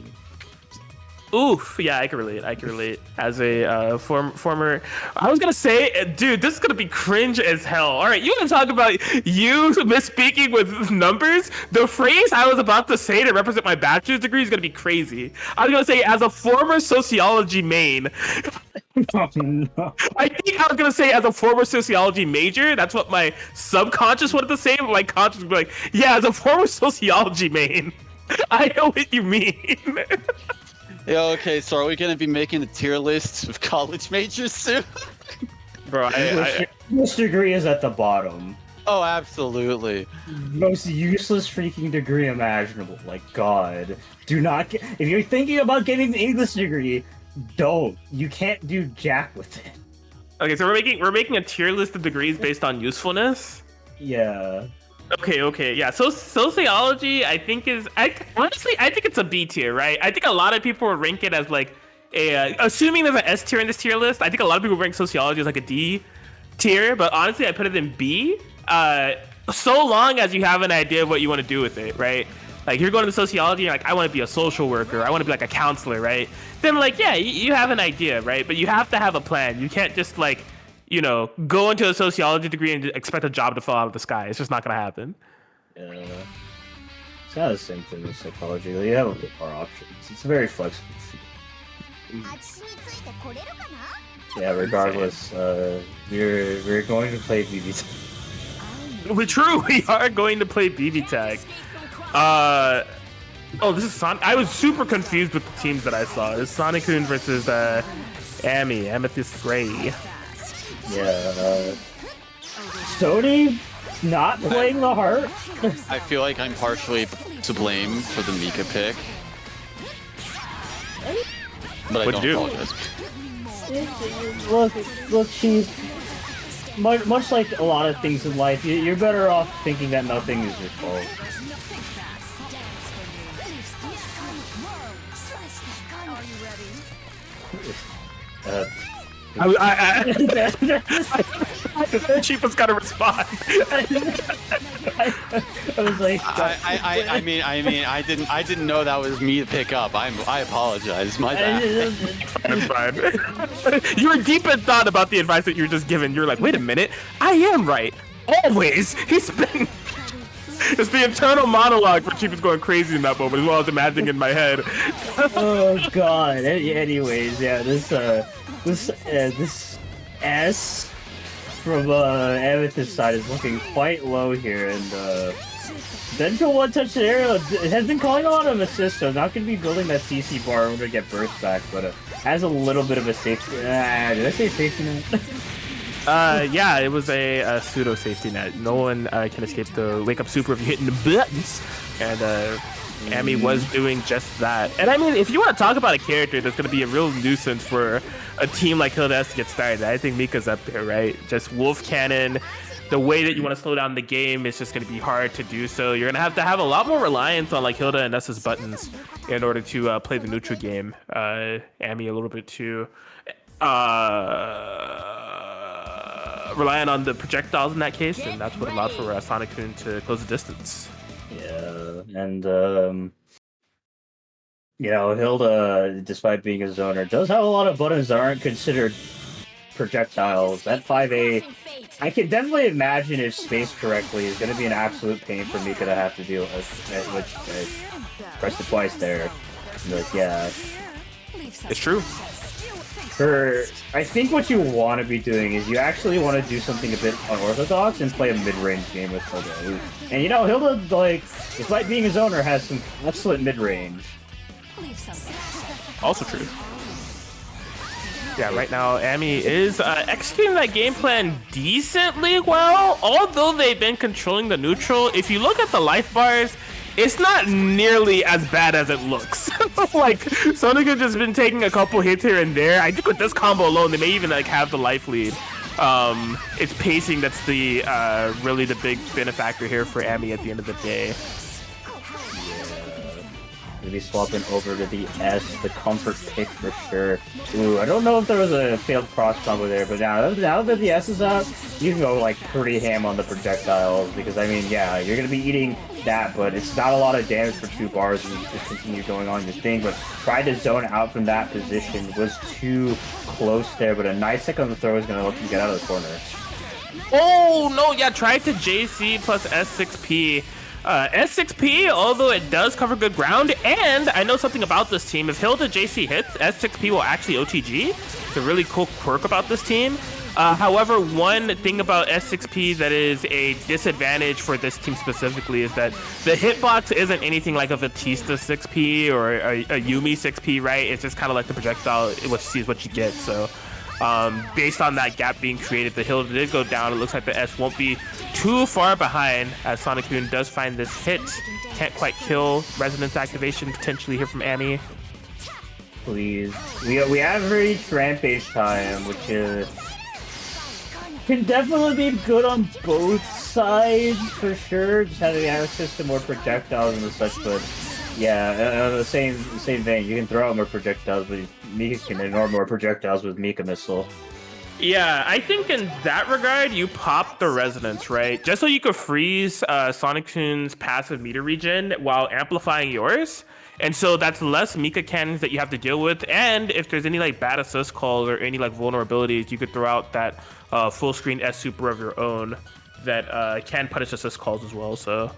Oof, yeah, I can relate. As a former, I was gonna say, dude, this is gonna be cringe as hell. All right, you want to talk about you misspeaking with numbers? The phrase I was about to say to represent my bachelor's degree is gonna be crazy. I was gonna say, as a former sociology main. Oh, no. I think I was gonna say as a former sociology major. That's what my subconscious wanted to say, but my conscious would be like, yeah, as a former sociology main. I know what you mean. Yeah, okay, so are we gonna be making a tier list of college majors soon? Bro, English degree is at the bottom. Oh, absolutely. Most useless freaking degree imaginable. Like, God. Do not get... If you're thinking about getting the English degree, don't. You can't do jack with it. Okay, so we're making a tier list of degrees based on usefulness. Yeah. Okay, yeah. So sociology, I think honestly, I think it's a B tier, right? I think a lot of people would rank it as like assuming there's an S tier in this tier list. I think a lot of people rank sociology as like a D tier, but honestly, I put it in B. So long as you have an idea of what you want to do with it, right? Like you're going to sociology, you're like, I want to be a social worker, I want to be like a counselor, right? Then like, yeah, you have an idea, right? But you have to have a plan. You can't just like, go into a sociology degree and expect a job to fall out of the sky. It's just not gonna happen. Yeah. It's not the same thing with psychology. You have a bit more options. It's very flexible. Yeah, regardless, we're going to play BBTAG. We are going to play BBTAG. Oh, this is Sonic. I was super confused with the teams that I saw. It's Sonic-kun versus Amethyst Gray. Yeah, Sony not playing the heart. I feel like I'm partially to blame for the Mika pick. But What'd I you don't do? apologize. Look, Chief. Much like a lot of things in life, you're better off thinking that nothing is your fault. Chief has got to respond. I was like, I mean, I didn't know that was me to pick up. I apologize. My bad. It's fine. You were deep in thought about the advice that you were just given. You were like, wait a minute, I am right. Always. He's been... It's the internal monologue where Chief is going crazy in that moment, as well as imagining in my head. Oh God. Anyways, yeah, this S from Amethyst side is looking quite low here, and Vengeful one-touch scenario has been calling a lot of assists, so not going to be building that CC bar when we get burst back, but has a little bit of a safety. Did I say safety net? Yeah, it was a pseudo safety net. No one can escape the wake up super if you're hitting the buttons, and Amy was doing just that. And I mean, if you want to talk about a character that's going to be a real nuisance for a team like Hilda S to get started, I think Mika's up there, right? Just Wolf Cannon. The way that you want to slow down the game is just going to be hard to do so. You're going to have a lot more reliance on like Hilda and Nessa's buttons in order to play the neutral game. Amy a little bit too. Relying on the projectiles in that case, and that's what allowed for Sonic-kun to close the distance. Yeah, and Hilda, despite being a zoner, does have a lot of buttons that aren't considered projectiles. That 5A, I can definitely imagine if spaced correctly, is going to be an absolute pain for Mika to have to deal with, which I pressed it twice there. But yeah. It's true. I think what you want to be doing is you actually want to do something a bit unorthodox and play a mid-range game with Hilda. And Hilda, like, despite being a zoner, has some excellent mid-range. Also true. Yeah, right now, Amy is executing that game plan decently well, although they've been controlling the neutral. If you look at the life bars, it's not nearly as bad as it looks. Like, Sonic has just been taking a couple hits here and there. I think with this combo alone, they may even like have the life lead. It's pacing that's the really the big benefactor here for Amy at the end of the day. Gonna be swapping over to the S, the comfort pick for sure. Ooh, I don't know if there was a failed cross combo there, but now that the S is up, you can go like pretty ham on the projectiles because I mean, yeah, you're gonna be eating that, but it's not a lot of damage for 2 bars and you just continue going on your thing. But trying to zone out from that position was too close there, but a nice second on the throw is gonna let you get out of the corner. Oh no, yeah, tried to JC plus S6P. S6P, although it does cover good ground, and I know something about this team. If Hilda JC hits, S6P will actually OTG. It's a really cool quirk about this team. However, one thing about S6P that is a disadvantage for this team specifically is that the hitbox isn't anything like a Batista 6P or a Yumi 6P, right? It's just kind of like the projectile, what you see is what you get. So based on that gap being created, the Hilda did go down. It looks like the S won't be too far behind as Sonic-kun does find this hit. Can't quite kill. Resonance activation potentially here from Amy. Please. We have reached Rampage time, which can definitely be good on both sides for sure. Just having access to more projectiles and such, but yeah, the same vein. You can throw out more projectiles, but Mika can ignore more projectiles with Mika Missile. Yeah, I think in that regard, you pop the resonance, right? Just so you could freeze Sonic-kun's passive meter regen while amplifying yours. And so that's less Mika cannons that you have to deal with. And if there's any like bad assist calls or any like vulnerabilities, you could throw out that full screen S super of your own that can punish assist calls as well. So,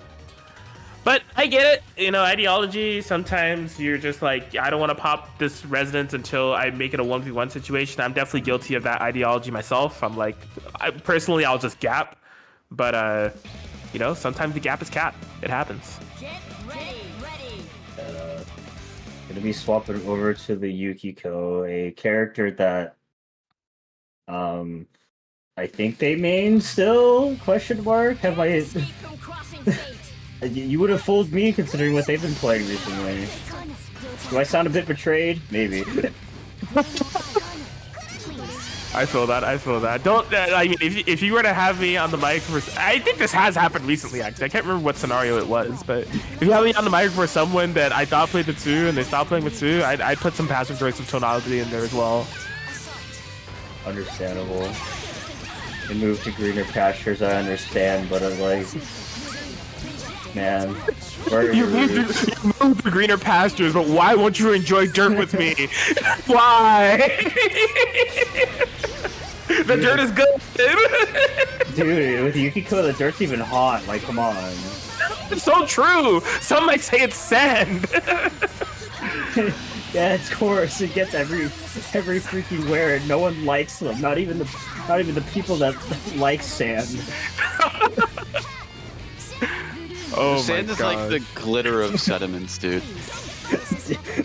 but I get it, you know, ideology. Sometimes you're just like, I don't want to pop this resonance until I make it a 1v1 situation. I'm definitely guilty of that ideology myself. I'm like, personally, I'll just gap. But, you know, sometimes the gap is cap. It happens. Get ready. Gonna be swapping over to the Yukiko, a character that I think they main still? Question mark? Have I? You would have fooled me considering what they've been playing recently. Do I sound a bit betrayed? Maybe. I feel that. Don't. I mean, if you were to have me on the mic for, I think this has happened recently. Actually, I can't remember what scenario it was, but if you have me on the mic for someone that I thought played Mitsu and they stopped playing Mitsu, I'd put some passive aggressive tonality in there as well. Understandable. They moved to greener pastures. I understand, but I'm like, man. You moved to greener pastures, but why won't you enjoy dirt with me? Why? The dirt is good, dude. With Yukiko, the dirt's even hot. Like, come on. It's so true. Some might say it's sand. Yeah, of course. It gets every freaking wear, and no one likes them. Not even the people that like sand. Oh sand my is God. like the glitter of sediments, dude.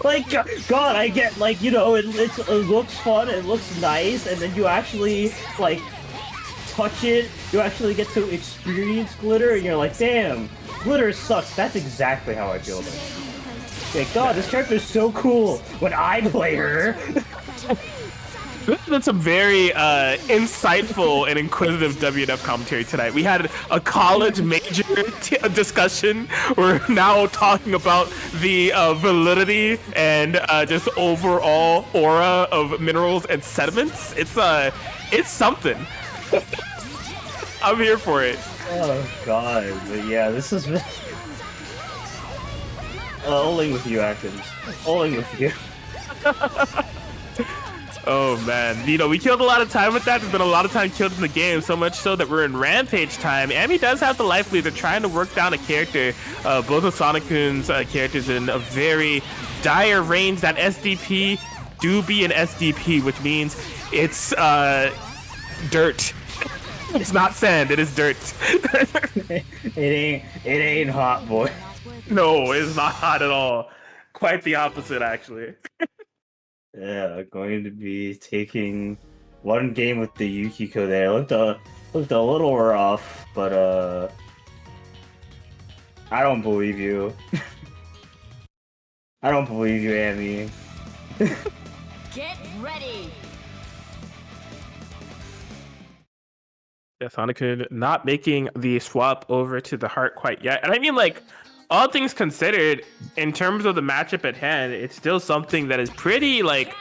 Like, God, I get, like, you know, it looks fun, it looks nice, and then you actually, like, touch it, you actually get to experience glitter, and you're like, damn, glitter sucks. That's exactly how I feel about it. Like, God, this character's so cool when I play her. That's some very insightful and inquisitive WNF commentary tonight. We had a college major discussion. We're now talking about the validity and just overall aura of minerals and sediments. It's something. I'm here for it. Oh God, but yeah, this is only with you, Atkins. Only with you. Oh man, you know, we killed a lot of time with that. There's been a lot of time killed in the game, so much so that we're in Rampage time. Amy does have the life lead. They're trying to work down a character. Both of Sonic-kun's characters in a very dire range. That SDP do be an SDP, which means it's dirt. It's not sand, it is dirt. It ain't hot, boy. No, it's not hot at all. Quite the opposite, actually. Yeah, going to be taking one game with the Yukiko there. Looked a little rough, but I don't believe you. I don't believe you, Amy. Get ready. Yeah, Sonic not making the swap over to the heart quite yet. And I mean, like, all things considered, in terms of the matchup at hand, it's still something that is pretty, like,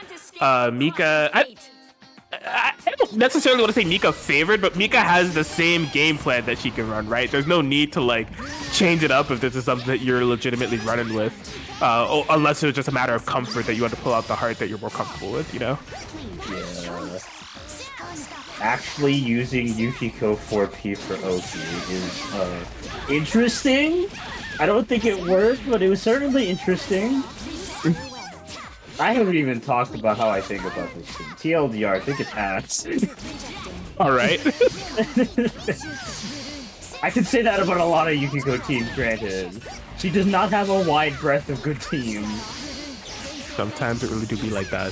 Mika... I don't necessarily want to say Mika favored, but Mika has the same game plan that she can run, right? There's no need to, like, change it up if this is something that you're legitimately running with. Unless it's just a matter of comfort that you want to pull out the heart that you're more comfortable with, you know? Yeah. Actually using Yukiko 4P for Oki is interesting. I don't think it worked, but it was certainly interesting. I haven't even talked about how I think about this thing. TLDR, I think it's ass. All right. I can say that about a lot of Yukiko teams, granted. She does not have a wide breadth of good teams. Sometimes it really do be like that.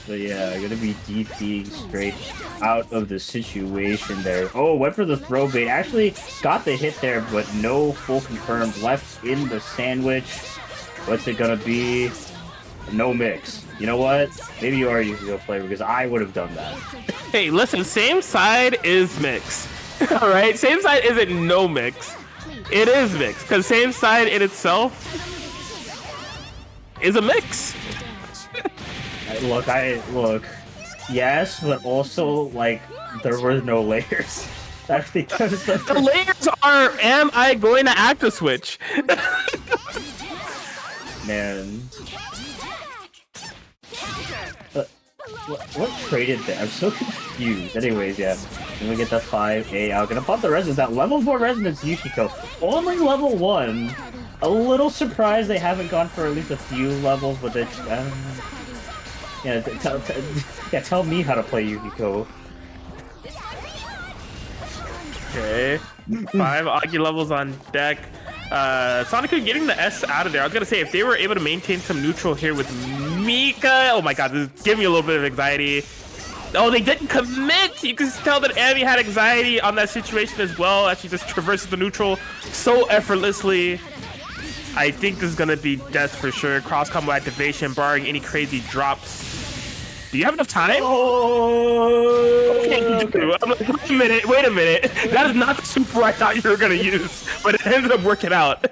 But yeah, gonna be DPing straight out of the situation there. Oh, went for the throw bait. Actually got the hit there, but no full confirmed. Left in the sandwich. What's it gonna be? No mix. You know what? Maybe you are a Yukiko player because I would have done that. Hey, listen, same side is mix. All right, same side isn't no mix. It is mix because same side in itself is a mix. Look. Yes, but also like there were no layers. That's because The layers are, am I going to act a switch? Man. What traded there? I'm so confused. Anyways, yeah. Then we get the 5A out. Gonna pop the resonance out. Level 4 resonance Yukiko. Only level 1. A little surprised they haven't gone for at least a few levels, but they... tell me how to play Yukiko. Okay. 5 Aki levels on deck. Sonic getting the S out of there. I was gonna say, if they were able to maintain some neutral here with Mika, oh my god, this is giving me a little bit of anxiety. Oh, they didn't commit! You can tell that Abby had anxiety on that situation as well, as she just traverses the neutral so effortlessly. I think this is gonna be death for sure. Cross combo activation, barring any crazy drops. Do you have enough time? Oh, Okay. I'm like, wait a minute. That is not the super I thought you were gonna use, but it ended up working out.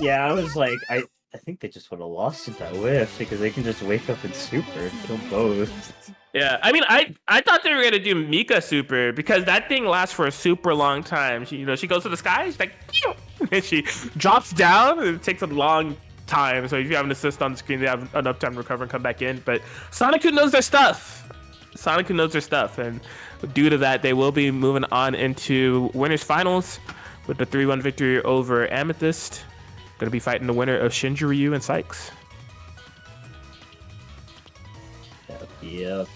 yeah, I was like, I think they just would have lost it that whiff because they can just wake up and super and kill both. Yeah, I mean, I thought they were gonna do Mika super because that thing lasts for a super long time. She, she goes to the sky, she's like, pew! And she drops down, and it takes a long time. So if you have an assist on the screen, they have enough time to recover and come back in. But Sonic knows their stuff. And due to that, they will be moving on into winners finals with the 3-1 victory over Amethyst. Gonna be fighting the winner of Shinji Ryu and Sykes. Yep.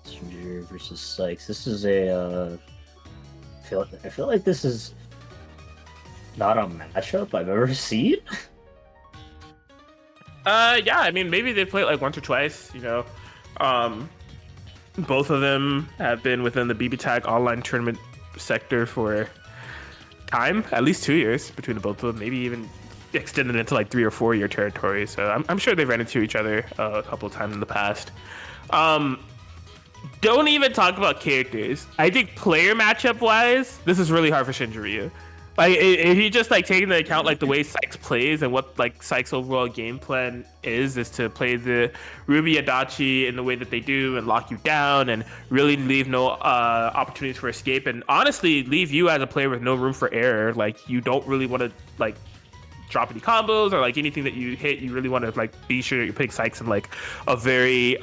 Shinji versus Sykes. This is a I feel like this is not a matchup I've ever seen. Yeah, I mean, maybe they played like once or twice, both of them have been within the BBTAG online tournament sector for time, at least 2 years between the both of them, maybe even extended into like 3 or 4 year territory. So I'm sure they've ran into each other a couple of times in the past. Don't even talk about characters. I think player matchup wise, this is really hard for Shinji Ryu. Like, if you just like take into account like the way Sykes plays and what like Sykes' overall game plan is to play the Ruby Adachi in the way that they do and lock you down and really leave no opportunities for escape, and honestly leave you as a player with no room for error. Like, you don't really want to like drop any combos or like anything that you hit. You really want to like be sure you're putting Sykes in like a very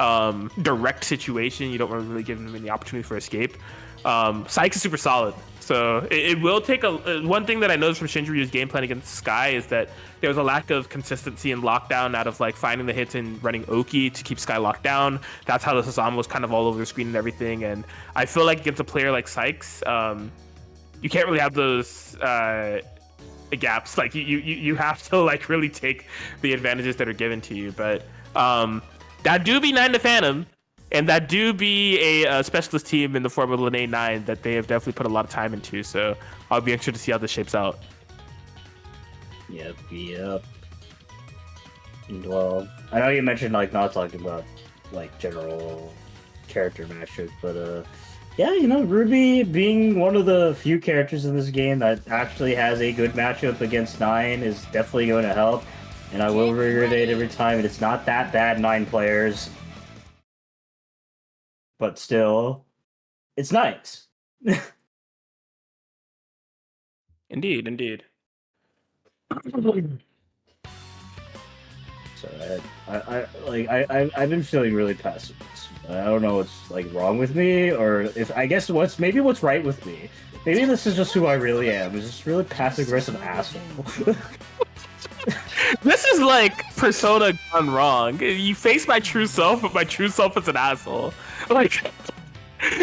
direct situation. You don't want to really give him any opportunity for escape. Sykes is super solid. So it will take one thing that I noticed from Shinji Ryu's game plan against Sky is that there was a lack of consistency and lockdown out of like finding the hits and running Oki to keep Sky locked down. That's how the Sazama was kind of all over the screen and everything. And I feel like against a player like Sykes, you can't really have those gaps. Like you have to like really take the advantages that are given to you. But that do be 9 to Phantom, and that do be a specialist team in the form of Lane 9 that they have definitely put a lot of time into. So I'll be interested to see how this shapes out. Yep. Well, I know you mentioned like not talking about like general character matchups, but yeah, you know, Ruby being one of the few characters in this game that actually has a good matchup against 9 is definitely going to help. And I will reiterate every time, it's not that bad 9 players, but still, it's nice. Indeed. So I've been feeling really passive. I don't know what's like wrong with me, or if I guess what's right with me. Maybe this is just who I really am. It's just really passive aggressive asshole. This is like Persona gone wrong. You face my true self, but my true self is an asshole. Like I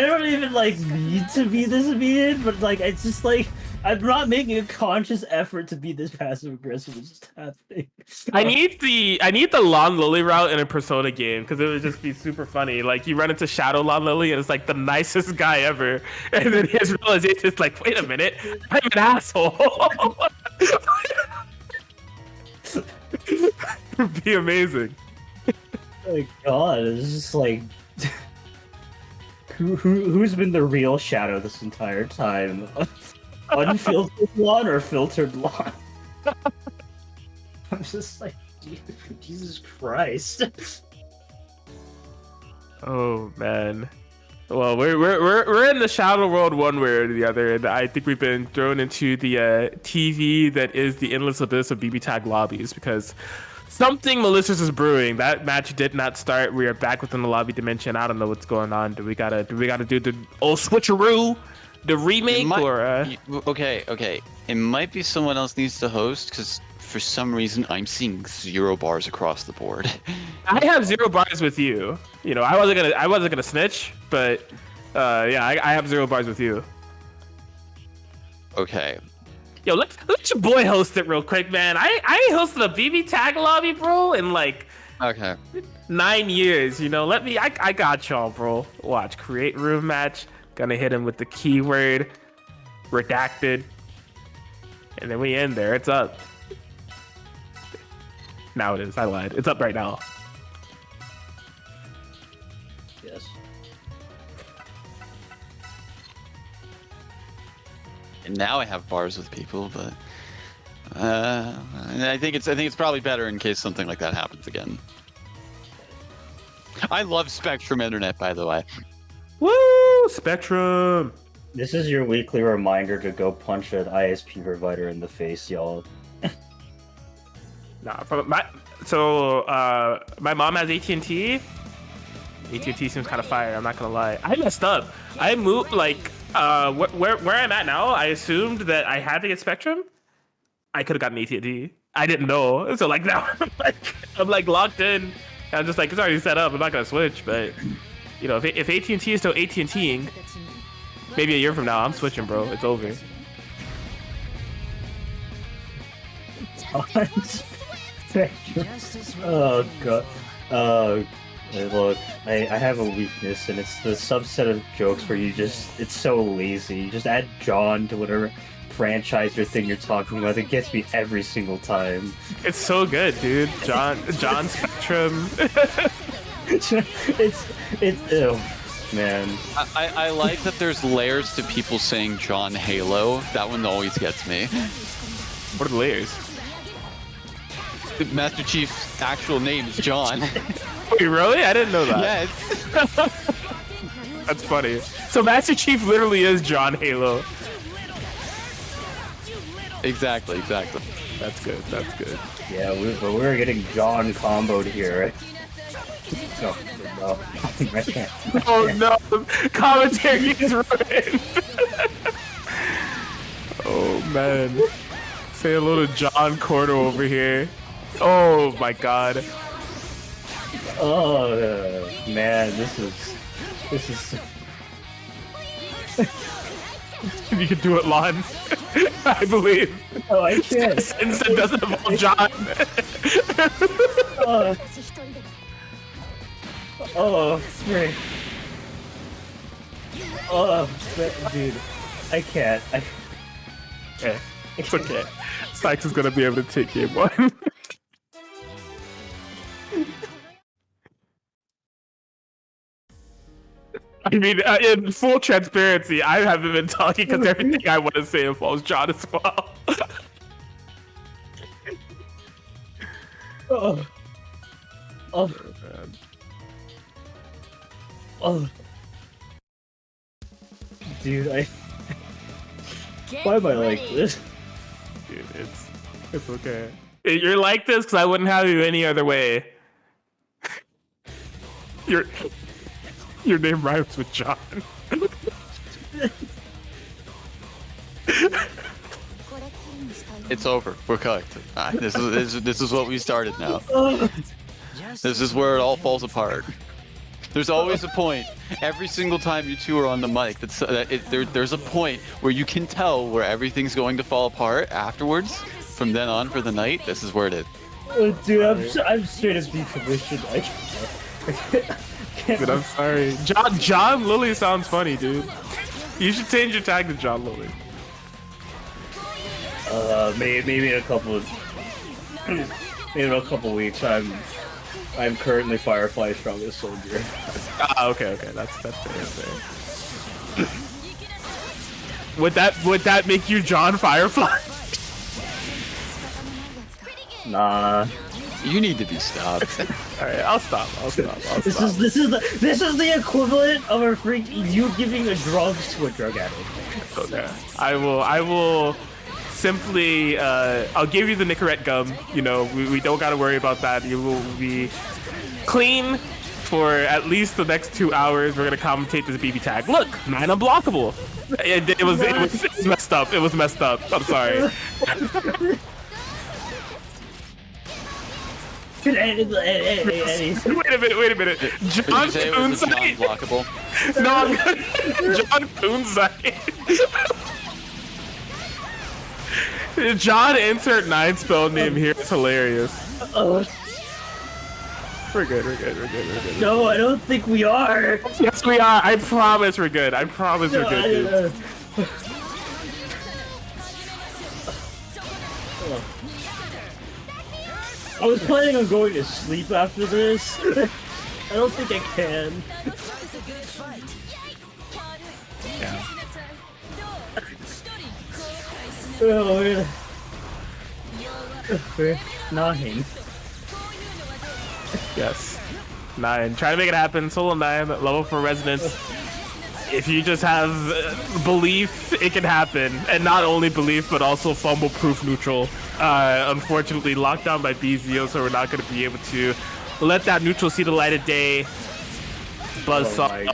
don't even like need to be this mean, but like it's just like I'm not making a conscious effort to be this passive aggressive. It's just happening. I need the Lon Lily route in a Persona game because it would just be super funny. Like you run into Shadow Lon Lily and it's like the nicest guy ever, and then his realization is like, wait a minute, I'm an asshole. It would be amazing. Oh my god, it's just like who's been the real Shadow this entire time? Unfiltered Lon or filtered Lon? I'm just like, Jesus Christ. Oh man. Well, we're in the Shadow World one way or the other, and I think we've been thrown into the TV that is the endless abyss of BBTAG lobbies because something malicious is brewing. That match did not start. We are back within the lobby dimension. I don't know what's going on. Do we gotta do the old switcheroo? The remake Okay. It might be someone else needs to host because for some reason I'm seeing 0 bars across the board. I have 0 bars with you. You know, I wasn't gonna snitch, but yeah, I have 0 bars with you. Okay. Yo, let your boy host it real quick, man. I ain't hosted a BB tag lobby, bro, in like 9 years. You know, I got y'all, bro. Watch, create room match. Gonna hit him with the keyword redacted, and then we end there. It's up. Now it is. I lied. It's up right now. Yes. And now I have bars with people, but I think it's probably better in case something like that happens again. I love Spectrum Internet, by the way. Woo! Spectrum! This is your weekly reminder to go punch an ISP provider in the face, y'all. Nah, my mom has AT&T. AT&T seems kind of fire. I'm not gonna lie. I messed up. I moved like where I'm at now. I assumed that I had to get Spectrum. I could have gotten AT&T. I didn't know. So like now I'm like locked in. I'm just like it's already set up. I'm not gonna switch, but. You know, if AT&T is still AT&Ting, maybe a year from now, I'm switching, bro. It's over. Oh god. Look, I have a weakness, and it's the subset of jokes where it's so lazy. You just add John to whatever franchise or thing you're talking about. It gets me every single time. It's so good, dude. John Spectrum. it's ew, man. I like that there's layers to people saying John Halo. That one always gets me. What are the layers? Master Chief's actual name is John. Wait, really? I didn't know that. Yes. That's funny. So Master Chief literally is John Halo. Exactly. That's good. Yeah, we're getting John comboed here. No. Oh no, commentary is ruined. Oh man. Say hello to John Cordo over here. Oh my god. Oh man, this is You can do it, Lon. I believe. Oh, I can't. Since it doesn't involve John. Frick. Dude, I can't. Okay, it's okay. Sykes is gonna be able to take game 1. I mean, in full transparency, I haven't been talking because everything I want to say involves John as well. Oh. Dude, why am I like this? Dude, it's okay. You're like this because I wouldn't have you any other way. Your name rhymes with John. It's over. We're cooked. This is what we started now. This is where it all falls apart. There's always a point. Every single time you two are on the mic, there's a point where you can tell where everything's going to fall apart afterwards. From then on for the night, this is where it is. Dude, I'm straight up decommissioned. I can't. Dude, I'm sorry. John Lilly sounds funny, dude. You should change your tag to John Lilly. Maybe in a couple weeks. I'm currently Firefly's strongest soldier. Okay, that's fair. Would that make you John Firefly? Nah. You need to be stopped. All right, I'll stop. This is the equivalent of you giving a drugs to a drug addict. Okay. I will simply I'll give you the Nicorette gum. You know, we don't gotta worry about that. You will be clean for at least the next 2 hours. We're gonna commentate this BB tag. Look, 9 unblockable. It was messed up. It was messed up. I'm sorry. Wait a minute. John Coonside. Non-blockable. No, John Coonside. John insert 9 spell name here. It's hilarious. We're good. No, I don't think we are. Yes, we are. I promise we're good. I promise we're good, dude. I was planning on going to sleep after this. I don't think I can. Yeah. Oh, we're 9. Yes. 9. Try to make it happen. Solo 9. Level 4 resonance. If you just have belief, it can happen. And not only belief, but also fumble-proof neutral. Unfortunately, locked down by BZO, so we're not going to be able to let that neutral see the light of day. Buzzsaw.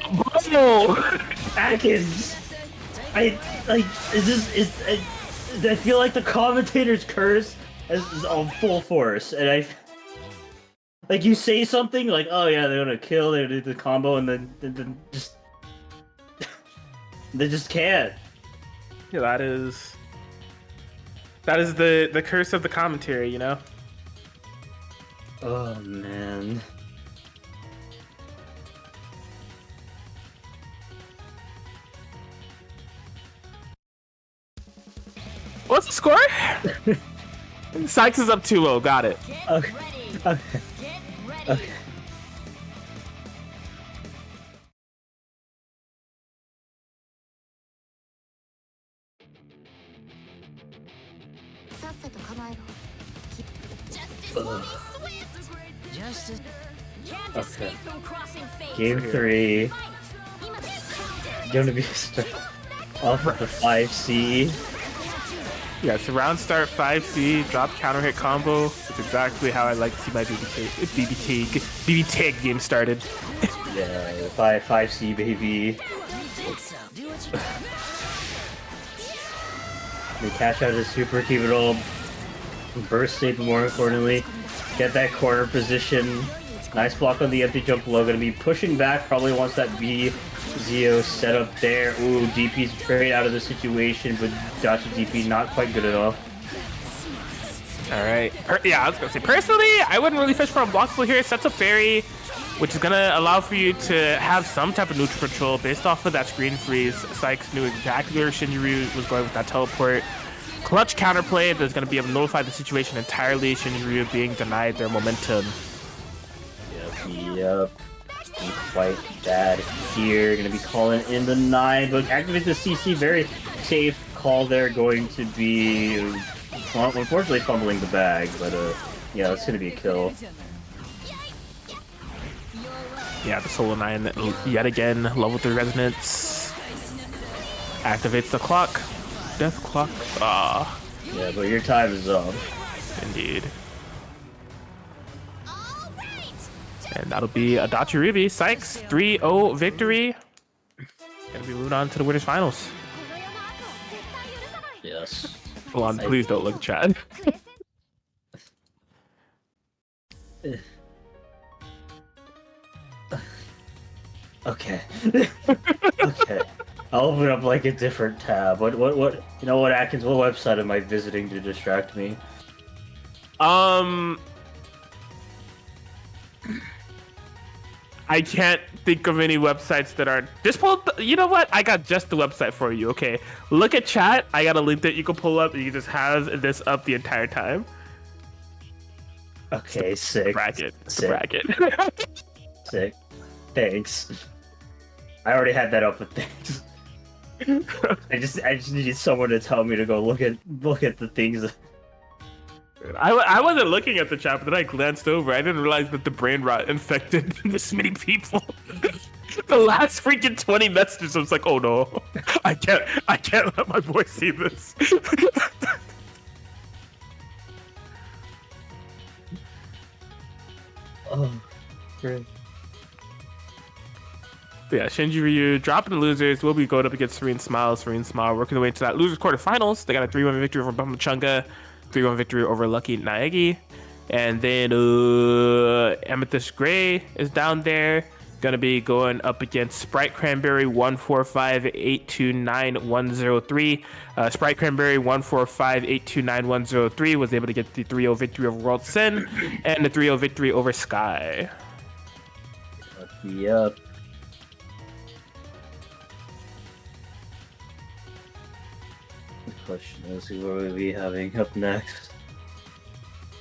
Atkins! I feel like the commentator's curse is on full force, and like you say something like, "Oh yeah, they're gonna kill," they do the combo, and then just they just can't. Yeah, that is the curse of the commentary, you know. Oh man. What's the score? Sykes is up 2-0. Got it. Okay. Okay. Okay. Game 3. Gonna be off with the 5C. Yeah, so round start 5C, drop counter hit combo. It's exactly how I like to see my BB tag game started. Yeah, 5C baby. We cash out his super, keep it all burst safe, more importantly. Get that corner position. Nice block on the empty jump low. Gonna be pushing back, probably wants that B Zio set up there. Ooh, DP's straight out of the situation, but Dachi DP not quite good enough. All right. Yeah, I was gonna say personally, I wouldn't really fish for unblockable here. Sets up fairy, which is gonna allow for you to have some type of neutral control based off of that screen freeze. Sykes knew exactly where Shinryu was going with that teleport. Clutch counterplay that's gonna be able to nullify the situation entirely. Shinryu being denied their momentum. Yep. Quite bad here. Gonna be calling in the 9, but activate the CC. Very safe call there. Going to be unfortunately fumbling the bag, but yeah, that's gonna be a kill. Yeah, the solo 9 yet again. Level 3 resonance activates the clock. Death clock. Ah. Yeah, but your time is up. Indeed. And that'll be Adachi Ruby. Sykes 3-0 victory. Gonna be moving on to the winners finals. Yes. Hold on, please don't look at chat. Okay. Okay. I'll open up like a different tab. What you know what, Atkins, what website am I visiting to distract me? I can't think of any websites that are just pull. You know what? I got just the website for you. Okay, look at chat. I got a link that you can pull up, and you just have this up the entire time. Okay, sick. Bracket. Sick. Bracket. Sick. Thanks. I already had that up with things. I just needed someone to tell me to go look at the things. I wasn't looking at the chat, but then I glanced over. I didn't realize that the brain rot infected this many people. The last freaking 20 messages, I was like, oh no, I can't let my boy see this. Oh, great. Yeah, Shinji Ryu dropping the losers. Will be going up against Serene Smile. Serene Smile working their way to that losers quarterfinals. They got a 3-1 victory over Bumachunga, 3-1 victory over Lucky Naegi. And then Amethyst Gray is down there. Gonna be going up against Sprite Cranberry 145829103. Sprite Cranberry 145829103 was able to get the 3-0 victory over World Sin and the 3-0 victory over Sky. Yep. The question is, who will we be having up next?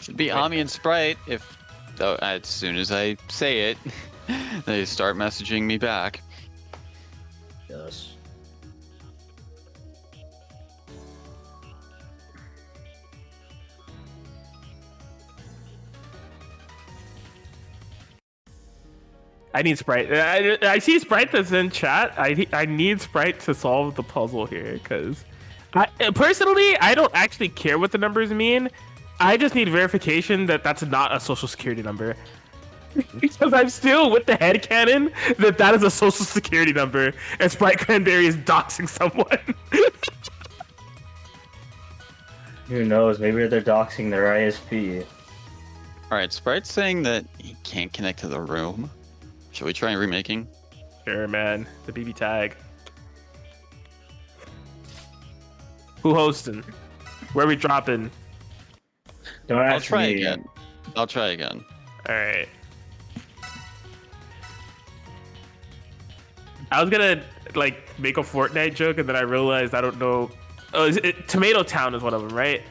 Should be Ami and Sprite if, as soon as I say it, they start messaging me back. Yes. I need Sprite. I see Sprite that's in chat. I need Sprite to solve the puzzle here because personally, I don't actually care what the numbers mean. I just need verification that that's not a social security number. Because I'm still with the headcanon that is a social security number and Sprite Cranberry is doxing someone. Who knows? Maybe they're doxing their ISP. Alright, Sprite's saying that he can't connect to the room. Should we try remaking? Sure, man. The BB tag. Who hosting? Where we dropping? Don't I'll ask try me. again. I'll try again. All right. I was gonna like make a Fortnite joke, and then I realized I don't know. Oh, Tomato Town is one of them, right?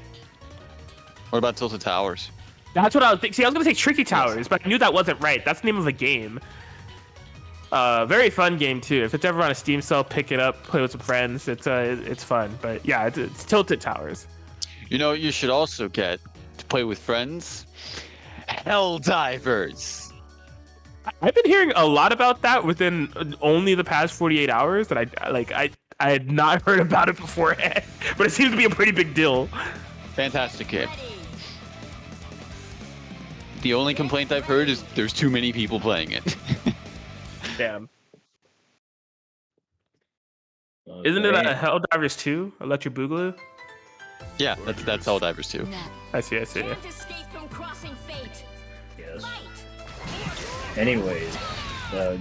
What about Tilted Towers? That's what I was thinking. See, I was gonna say Tricky Towers, but I knew that wasn't right. That's the name of a game. Very fun game too. If it's ever on a Steam sale, pick it up, play with some friends. It's fun. But yeah, it's Tilted Towers. You know, you should also get to play with friends. Helldivers. I've been hearing a lot about that within only the past 48 hours. That I had not heard about it beforehand, but it seems to be a pretty big deal. Fantastic game. The only complaint I've heard is there's too many people playing it. Damn. Okay. Isn't it a Helldivers 2? Electric Boogaloo? Yeah, that's Helldivers too. I see. Can't escape from crossing fate. Yes. Fight. Anyways,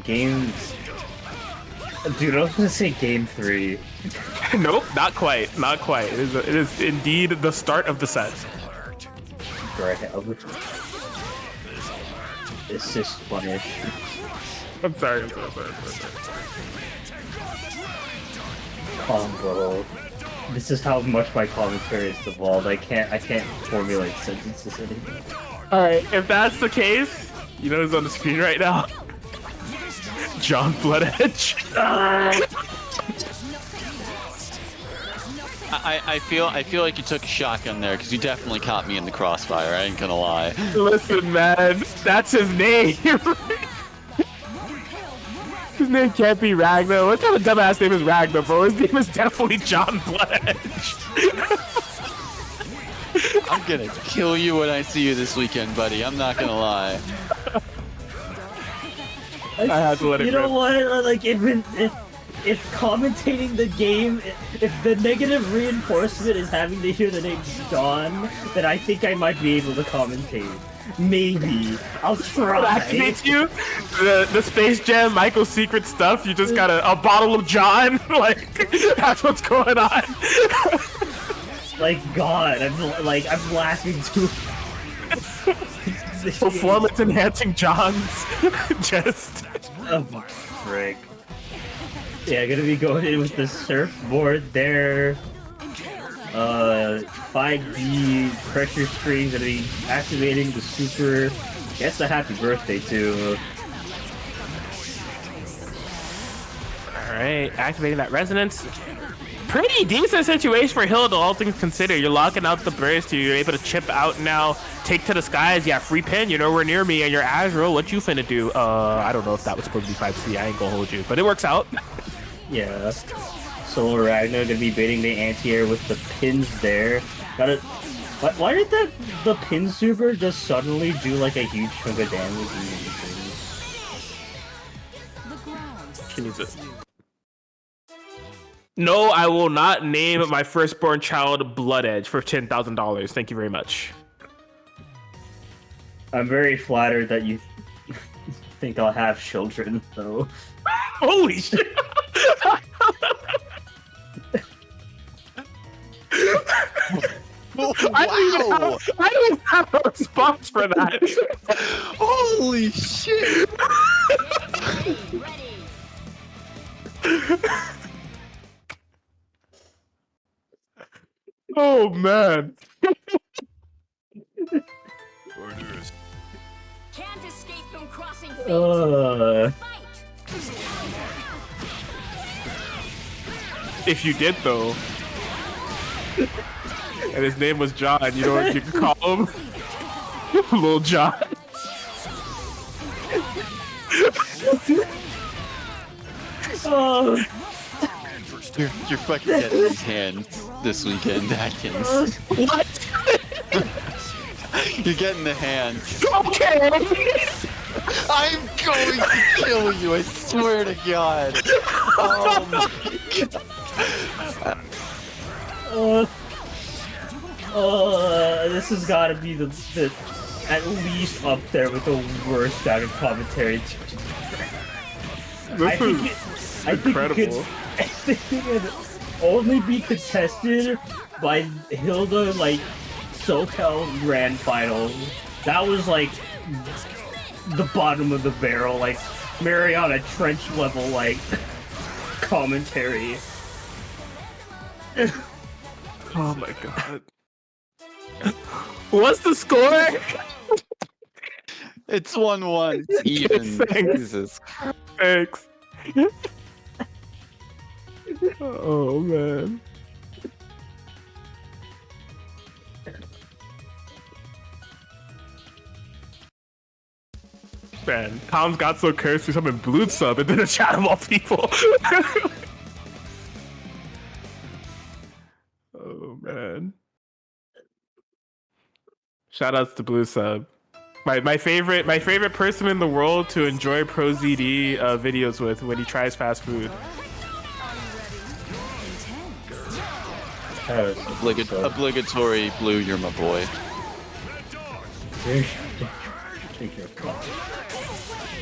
game Dude, I was gonna say game 3. Nope, not quite. Not quite. It is indeed the start of the set. Grab. Assist punish. I'm sorry. Combo. This is how much my commentary is devolved. I can't formulate sentences anymore. Alright, if that's the case, you know who's on the screen right now? John Bloodedge. I feel like you took a shotgun there because you definitely caught me in the crossfire. I ain't gonna lie. Listen, man, that's his name. His name can't be Ragnar. What kind of dumbass name is Ragnar, bro? His name is definitely John Bloodedge. I'm gonna kill you when I see you this weekend, buddy. I'm not gonna lie. I had to let it You know rip. what? Like, if commentating the game, if the negative reinforcement is having to hear the name John, then I think I might be able to commentate. Maybe. I'll try. Activates you, the Space Jam Michael Secret stuff. You just got a bottle of John. Like, that's what's going on. Like, God, I'm laughing too. Performance enhancing Johns. Just. Oh, frick. Yeah, gonna be going in with the surfboard there. 5D pressure string, gonna be activating the super. Guess a happy birthday too. Alright, activating that resonance. Pretty decent situation for Hilda, all things considered. You're locking out the burst, you're able to chip out now, take to the skies, yeah, free pin, you're nowhere near me, and you're Azrael, what you finna do? I don't know if that was supposed to be 5C, I ain't gonna hold you, but it works out. Yeah. Solar Ragnar gonna be baiting the anti-air with the pins there. Gotta. Why did the pin super just suddenly do like a huge chunk of damage? Can you just... No, I will not name my firstborn child Bloodedge for $10,000. Thank you very much. I'm very flattered that you think I'll have children, though. Holy shit! Wow! I don't even have a response for that. Holy shit! Oh man. Can't escape from crossing fate. Fight. If you did though, and his name was John, you know what you could call him? Little John. Oh, You're fucking getting his hand this weekend, Atkins. What? You're getting the hand. Okay. I'm going to kill you, I swear to God. Oh my God. this has got to be the at least up there with the worst kind of commentary. This is incredible. I think it could only be contested by Hilda, like, SoCal Grand Finals. That was, like, the bottom of the barrel, like, Mariana Trench level, like, commentary. Oh my god. What's the score? It's 1-1. It's even. Thanks. Jesus. Thanks. Oh man. Man, Tom's got so cursed to summon Blue Sub into the chat of all people. Oh man. Shoutouts to Blue Sub. My favorite person in the world to enjoy Pro ZD videos with when he tries fast food. Obligatory Blue, you're my boy. Take your cup.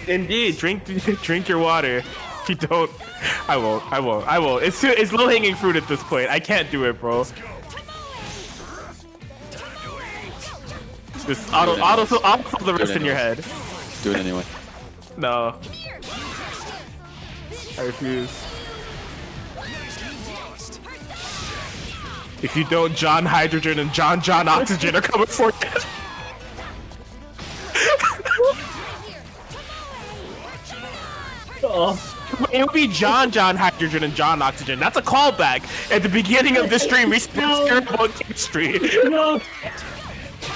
Indeed, drink your water. If you don't, I won't. It's low hanging fruit at this point. I can't do it, bro. Just auto the rest in your head. Do it anyway. No. I refuse. If you don't, John Hydrogen and John Oxygen are coming for you. It would be John Hydrogen and John Oxygen. That's a callback. At the beginning of the stream, we spoke about chemistry. No.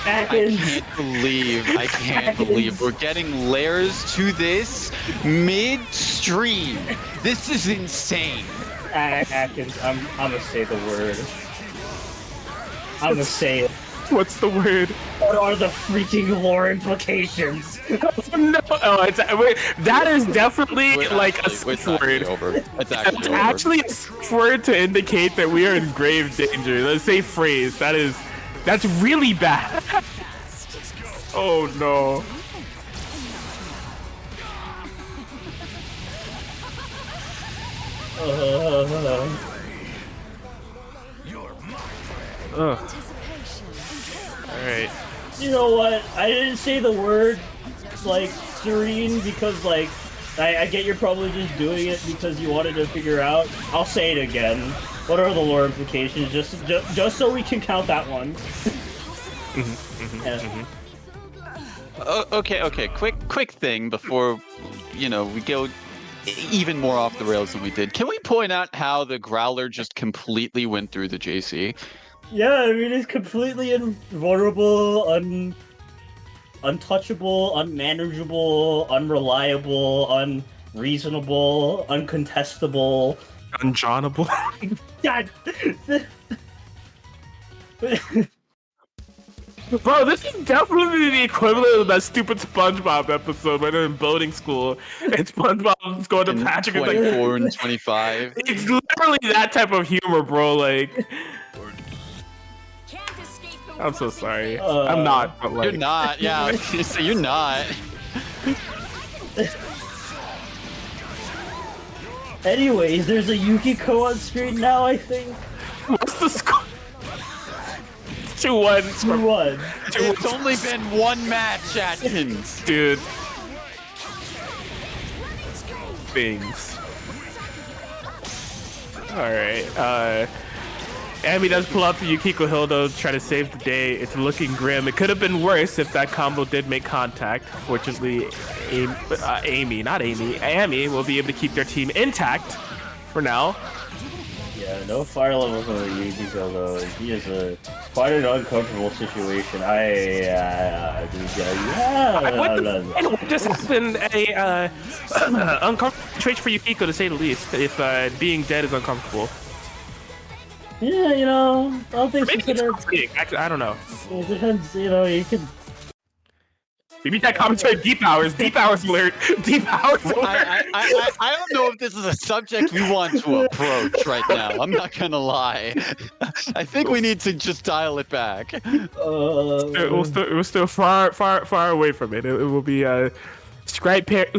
I can't believe we're getting layers to this mid-stream. This is insane. Atkins, I'm gonna say the word. I'm gonna say it. What's the word? What are the freaking lore implications? No, that is definitely like a safe word. It's It's actually a safe word to indicate that we are in grave danger. The safe phrase. That's really bad. Oh no. Ugh. Alright. You know what? I didn't say the word, like, serene because, like, I get you're probably just doing it because you wanted to figure out. I'll say it again. What are the lore implications? Just so we can count that one. Okay. Quick thing before, we go even more off the rails than we did. Can we point out how the Growler just completely went through the JC? Yeah, I mean, it's completely invulnerable, untouchable, unmanageable, unreliable, unreasonable, uncontestable. Unjohnable. God! Bro, this is definitely the equivalent of that stupid SpongeBob episode when they're in boating school and SpongeBob's going to Patrick and 24 and 25. It's literally that type of humor, bro. Like, I'm so sorry. I'm not, but like... You're not, yeah. You're not. Anyways, there's a Yukiko on screen now, I think. What's the score? 2-1. 2-1. It's only been one match, Atkins. Dude. Things. Alright, Amy does pull out the Yukiko Hildo to try to save the day. It's looking grim. It could have been worse if that combo did make contact. Fortunately, Amy will be able to keep their team intact for now. Yeah, no fire levels on the Yukiko though. He is quite an uncomfortable situation. What just happened? A uncomfortable situation for Yukiko, to say the least. If being dead is uncomfortable. Yeah, all things considered. Actually, I don't know. It depends, you could. Maybe that commentary, deep hours alert. Deep hours alert. I don't know if this is a subject we want to approach right now. I'm not gonna lie. I think we need to just dial it back. We're still far away from it. It will be Scripe Cranberry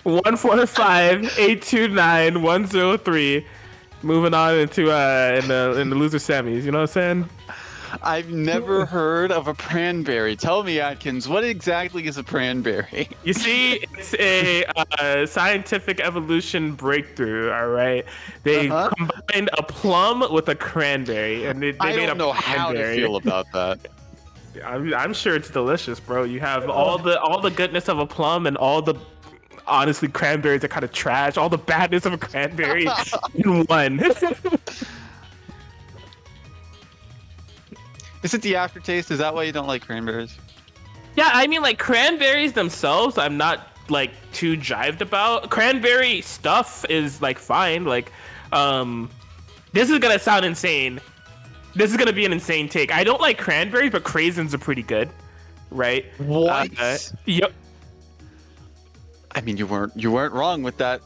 145-829-103. Moving on into in the loser semis. You know what I'm saying? I've never heard of a pranberry. Tell me, Atkins, what exactly is a pranberry? You see, it's a scientific evolution breakthrough. All right, they combined a plum with a cranberry, and they I made don't know how to feel about that. I'm sure it's delicious, bro. You have all the goodness of a plum and all the honestly cranberries are kind of trash. All the badness of a cranberry in one. Is it the aftertaste? Is that why you don't like cranberries? Yeah, I mean, like, cranberries themselves, I'm not, like, too jived about. Cranberry stuff is, like, fine. Like, this is gonna sound insane. This is gonna be an insane take. I don't like cranberries, but craisins are pretty good, right? What? Yep. I mean, you weren't wrong with that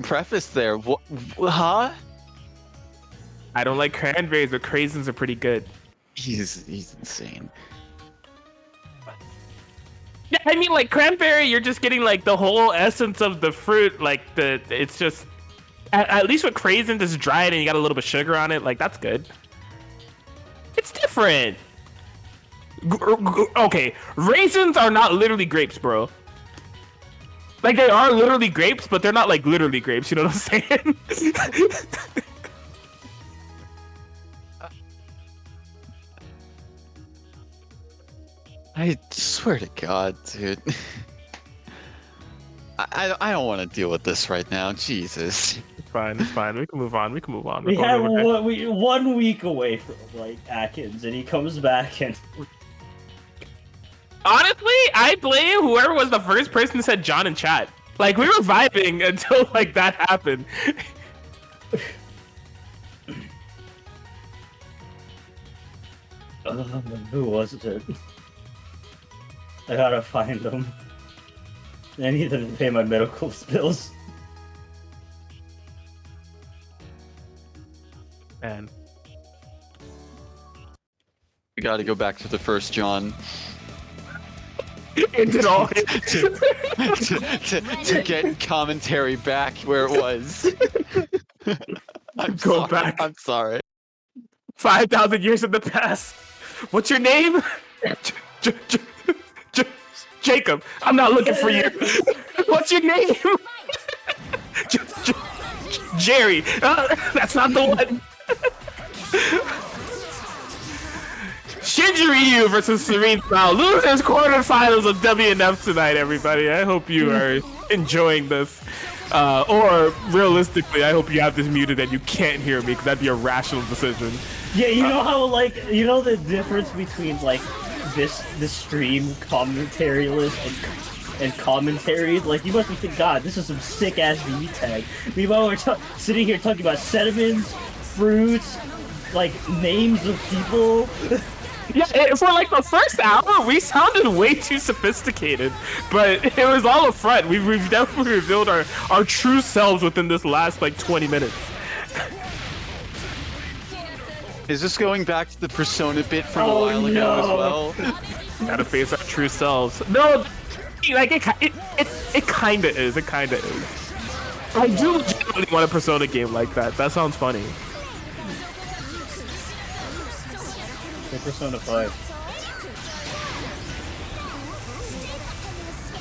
preface there. What? Huh? I don't like cranberries, but craisins are pretty good. He's insane. Yeah, I mean, like cranberry, you're just getting like the whole essence of the fruit. Like it's just at least with craisins, it's dried and you got a little bit of sugar on it. Like that's good. It's different. Okay, raisins are not literally grapes, bro. Like they are literally grapes, but they're not like literally grapes. You know what I'm saying? I swear to God, dude. I don't want to deal with this right now. Jesus. It's fine. It's fine. We can move on. We can move on. We had 1 week away from like Atkins, and he comes back and. Honestly, I blame whoever was the first person who said John in chat. Like we were vibing until like that happened. Who was it? I gotta find them. I need them to pay my medical bills. Man. We got to go back to the first John. It did all. to get commentary back where it was. Go back. I'm sorry. 5,000 years in the past. What's your name? Jacob. I'm not looking for you. What's your name? Jerry. That's not the one. Shinji Ryu versus Serene Smile. Losers quarterfinals of WNF tonight, everybody. I hope you are enjoying this. Or realistically, I hope you have this muted and you can't hear me because that'd be a rational decision. Yeah, you know how like the difference between like this stream commentary list and commentary, like you must be thinking, God, this is some sick ass BBTAG. Meanwhile, we're sitting here talking about sediments, fruits, like names of people. Yeah, for like the first hour, we sounded way too sophisticated, but it was all a front. We've definitely revealed our true selves within this last like 20 minutes. Is this going back to the Persona bit from a while ago as well? Gotta face our true selves. No, like it kinda is. It kinda is. I do legitimately want a Persona game like that. That sounds funny. Persona 5.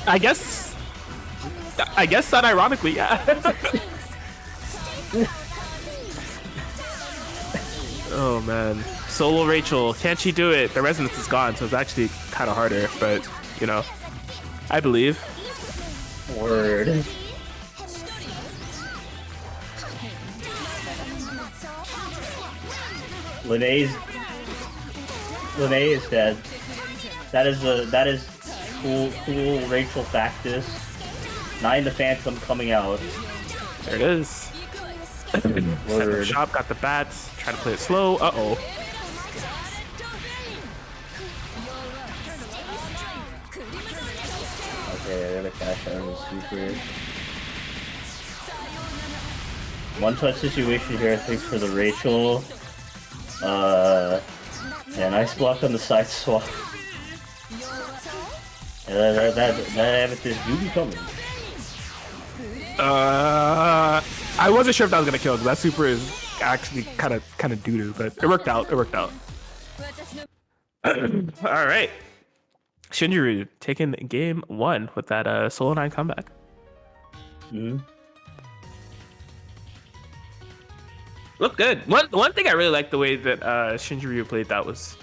I guess that ironically, yeah. Oh man, solo Rachel, can't she do it? The resonance is gone, so it's actually kind of harder. But you know, I believe. Word. Lene is dead. That is cool Rachel Factus. Nine the Phantom coming out. There it is. Set shop, got the bats. Try to play it slow. Uh-oh. Okay, I gotta cash out of the super. One touch situation here, I think, for the Rachel. And ice block on the side swap. And that amethyst do be coming. I wasn't sure if that was gonna kill because that super is actually kind of doo-doo, but it worked out. It worked out. All right, Shinjiru taking game 1 with that solo 9 comeback. Looked good. One thing I really liked the way that Shinjiru played that was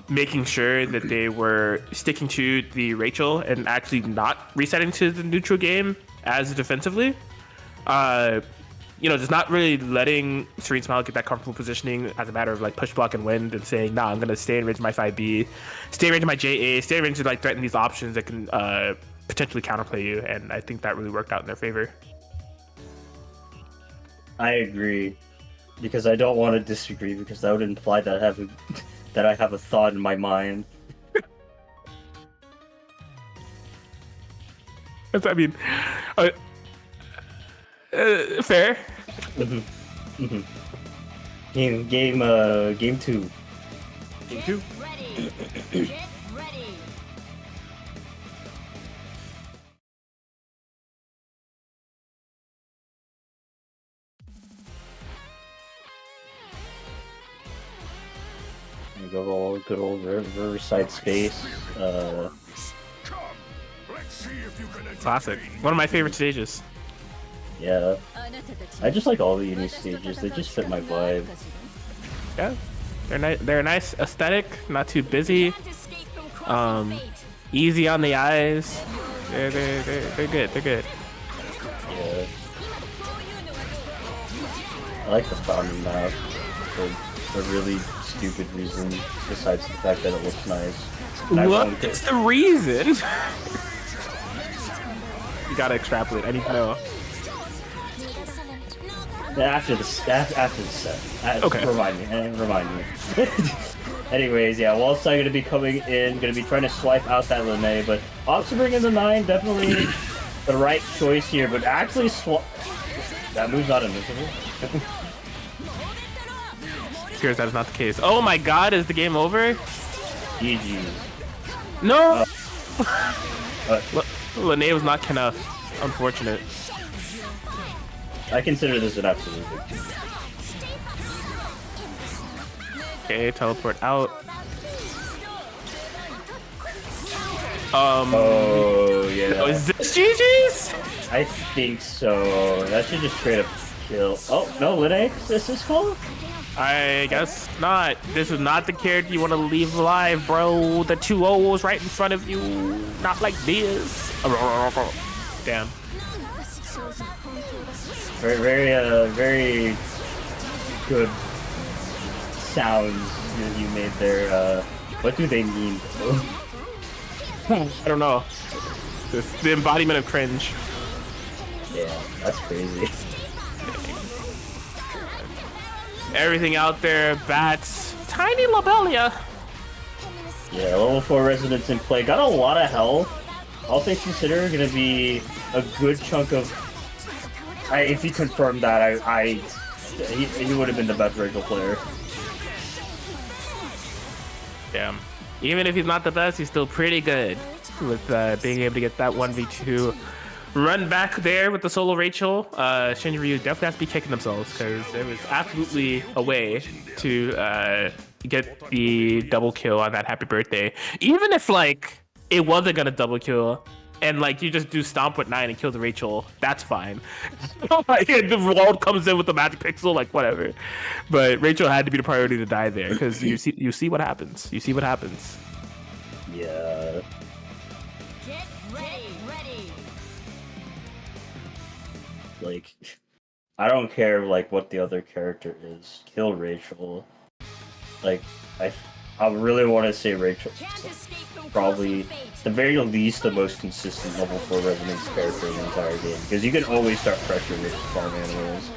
making sure that they were sticking to the Rachel and actually not resetting to the neutral game as defensively. You know, just not really letting Serene Smile get that comfortable positioning as a matter of like push block and wind and saying, nah, I'm gonna stay in range of my 5B, stay in range of my JA, stay in range of like threaten these options that can potentially counterplay you, and I think that really worked out in their favor. I agree, because I don't want to disagree, because that would imply that I have a thought in my mind. I mean, fair. Game 2. Get ready. Get ready. Good old Riverside Space. Classic. One of my favorite stages. Yeah. I just like all the uni stages. They just fit my vibe. Yeah, they're a nice aesthetic, not too busy, easy on the eyes. They're good. They're good. Yeah. I like the fountain map for a really stupid reason, besides the fact that it looks nice. What is the reason? You gotta extrapolate. I need to know. After the set. Okay. Remind me. Anyways, yeah, Wallside gonna be coming in, gonna be trying to swipe out that Lene, but also bringing the 9, definitely the right choice here, but actually that move's not invisible. Appears that is not the case. Oh my god, is the game over? GG. No! Lene was not enough. Unfortunate. I consider this an absolute victory. Okay, teleport out. Oh, yeah. Is this GG's? I think so. That should just straight up kill. Oh, no, Lene? Is this called? I guess not. This is not the character you want to leave alive, bro. The 2 O's right in front of you. Not like this. Damn. Very good sounds you made there. What do they mean? I don't know. It's the embodiment of cringe. Yeah, that's crazy. Everything out there, bats, tiny lobelia. Yeah, level 4 Resonance in play. Got a lot of health. All things considered, gonna be a good chunk of... if he confirmed that, he would have been the best Rachel player. Damn. Even if he's not the best, he's still pretty good with being able to get that 1v2 run back there with the solo Rachel. Shinji Ryu definitely has to be kicking themselves because there was absolutely a way to get the double kill on that happy birthday. Even if like it wasn't gonna double kill and like you just do stomp with 9 and kill the Rachel, that's fine. Like, the world comes in with the magic pixel, like whatever. But Rachel had to be the priority to die there because you see what happens. You see what happens. Yeah. Get ready. Like, I don't care like what the other character is. Kill Rachel. Like, I really want to say Rachel. Probably, the very least, the most consistent level 4 Resonance character in the entire game. Because you can always start pressuring with farm animals.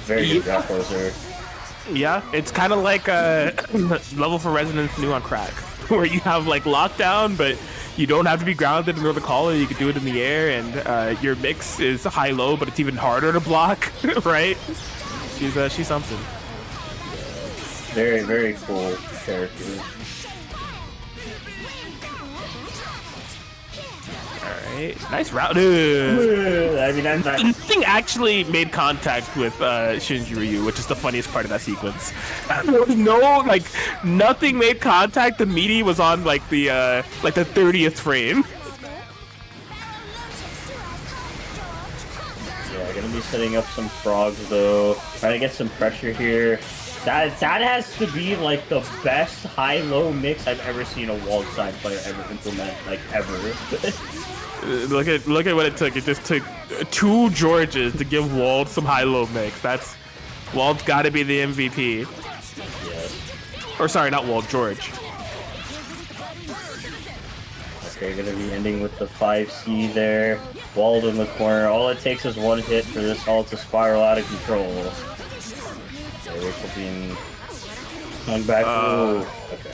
Very good draft closer. Yeah, it's kind of like level 4 Resonance new on crack, where you have like lockdown, but you don't have to be grounded in the collar. You can do it in the air, and your mix is high-low, but it's even harder to block, right? She's something. Very, very cool character. Alright, nice route. I mean, nothing actually made contact with Shinji Ryu, which is the funniest part of that sequence. There was nothing made contact. The meaty was on like the 30th frame. Yeah, gonna be setting up some frogs though. Trying to get some pressure here. That has to be like the best high-low mix I've ever seen a walled side player ever implement, like ever. Look at what it took. It just took 2 Georges to give Wald some high-low mix. Wald's got to be the MVP. Yes. Or sorry, not Wald, George. Okay, gonna be ending with the 5C there. Wald in the corner. All it takes is 1 hit for this all to spiral out of control. Rachel being hung back. Okay.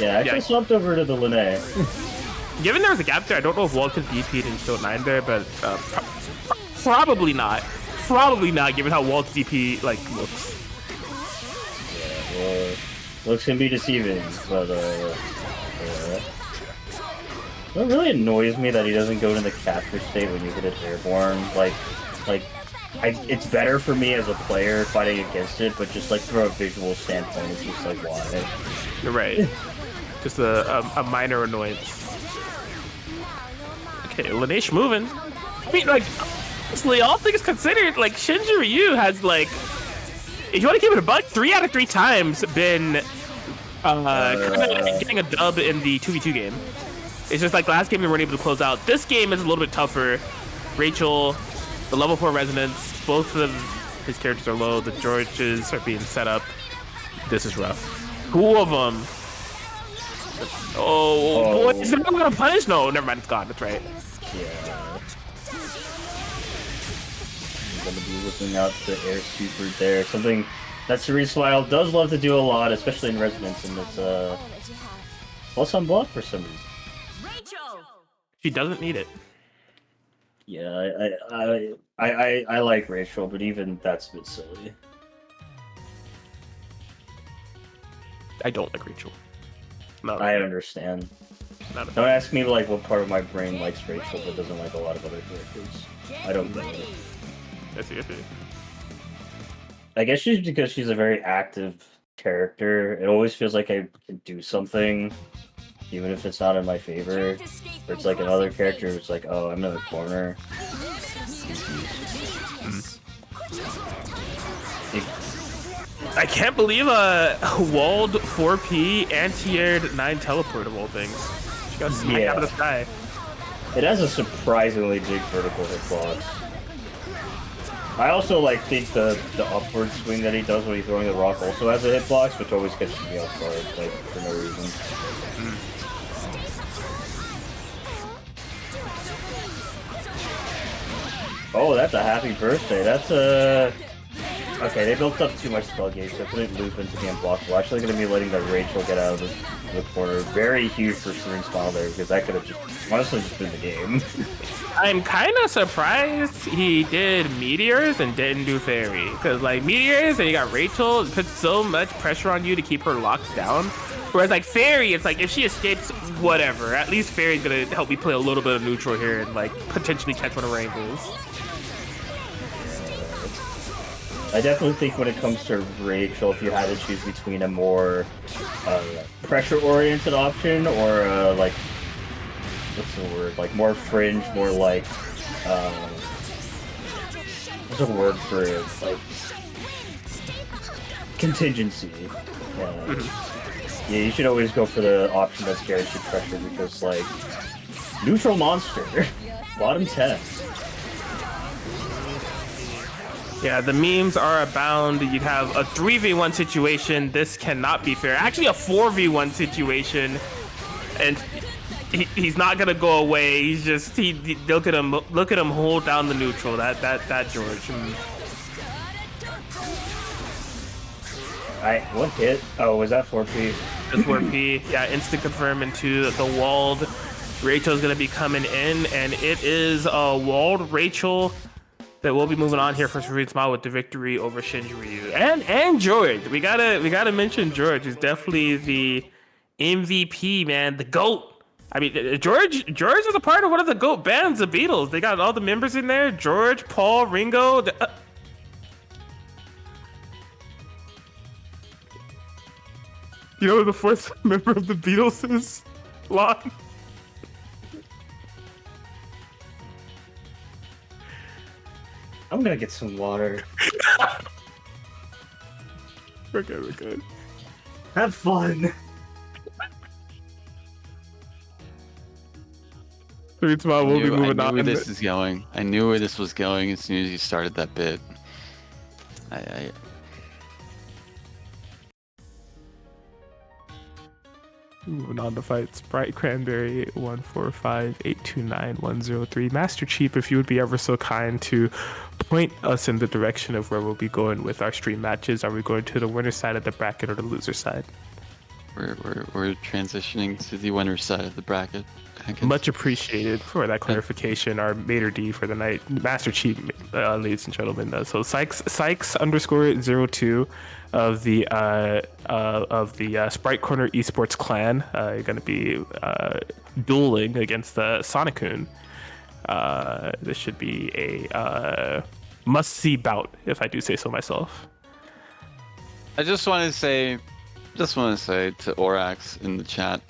Yeah, I just swapped over to the Lene. Given there was a gap there, I don't know if Wald could DP'd and killed 9 there, but probably not. Probably not, given how Wald's DP looks. Yeah, well, looks can be deceiving, but yeah. What really annoys me that he doesn't go to the capture state when you hit it airborne. Like it's better for me as a player fighting against it, but just like from a visual standpoint, it's just like why. You're right. Just a minor annoyance. Okay, Laneige moving. I mean, like, honestly, all things considered, like, Shinji Ryu has, like, if you want to keep it a buck, 3 out of 3 times been getting a dub in the 2v2 game. It's just like last game they weren't able to close out. This game is a little bit tougher. Rachel, the level 4 resonance, both of his characters are low. The Georges are being set up. This is rough. 2 of them. Oh, boy, is it not gonna punish? No, never mind, it's gone. That's right. Yeah. I'm gonna be looking out the air super there. Something that Cerise Smile does love to do a lot, especially in Resonance, and it's plus on block for some reason. She doesn't need it. Yeah, I like Rachel, but even that's a bit silly. I don't like Rachel. No, I understand. Don't ask me like what part of my brain likes Rachel but doesn't like a lot of other characters. I don't get it. I see. I guess she's because she's a very active character. It always feels like I can do something, even if it's not in my favor. Or it's like another character who's like, oh, I'm in the corner. I can't believe a walled 4P anti-aired 9 teleport of all things. She got smacked out of the sky. It has a surprisingly big vertical hitbox. I also like think the upward swing that he does when he's throwing the rock also has a hitbox, which always catches me off guard, like for no reason. Oh, that's a happy birthday. That's a... Okay, they built up too much spell gauge, so couldn't loop into the unblockable. Actually going to be letting the Rachel get out of the corner. Very huge for Serene Smile there, because that could have just, honestly, just been the game. I'm kind of surprised he did Meteors and didn't do Fairy. Because, like, Meteors and you got Rachel, it puts so much pressure on you to keep her locked down. Whereas, like, Fairy, it's like, if she escapes, whatever. At least Fairy's going to help me play a little bit of neutral here and, like, potentially catch one of her angles. I definitely think when it comes to Rachel, if you had to choose between a more pressure-oriented option or like, what's the word? Like more fringe, more like, what's the word for it? Like contingency. Yeah, you should always go for the option that's guaranteed pressure because like neutral monster, bottom 10. Yeah, the memes are abound. You'd have a 3v1 situation. This cannot be fair. Actually, a 4v1 situation, and he's not gonna go away. He's just look at him hold down the neutral. That George. What hit? Oh, was that 4P? That's 4P. Yeah, instant confirm into the walled. Rachel's gonna be coming in, and it is a walled Rachel that we'll be moving on here for Serene Smile with the victory over Shinji Ryu and George. We gotta mention George is definitely the MVP, man, the GOAT. I mean, George is a part of one of the GOAT bands, the Beatles. They got all the members in there: George, Paul, Ringo. You know who the fourth member of the Beatles is? Lon. I'm gonna get some water. We're good. Have fun. We'll be moving on. I knew where this is going. I knew where this was going as soon as you started that bit. Moving on to fight Sprite Cranberry 145829103. Master Chief, if you would be ever so kind to point us in the direction of where we'll be going with our stream matches. Are we going to the winner side of the bracket or the loser side? We're transitioning to the winner side of the bracket. Much appreciated for that clarification. Our Mater D for the night, Master Chief, ladies and gentlemen. So Sykes _02 of the Sprite Corner Esports clan, going to be dueling against the Sonicune. This should be a must-see bout, if I do say so myself. I just want to say to Orax in the chat,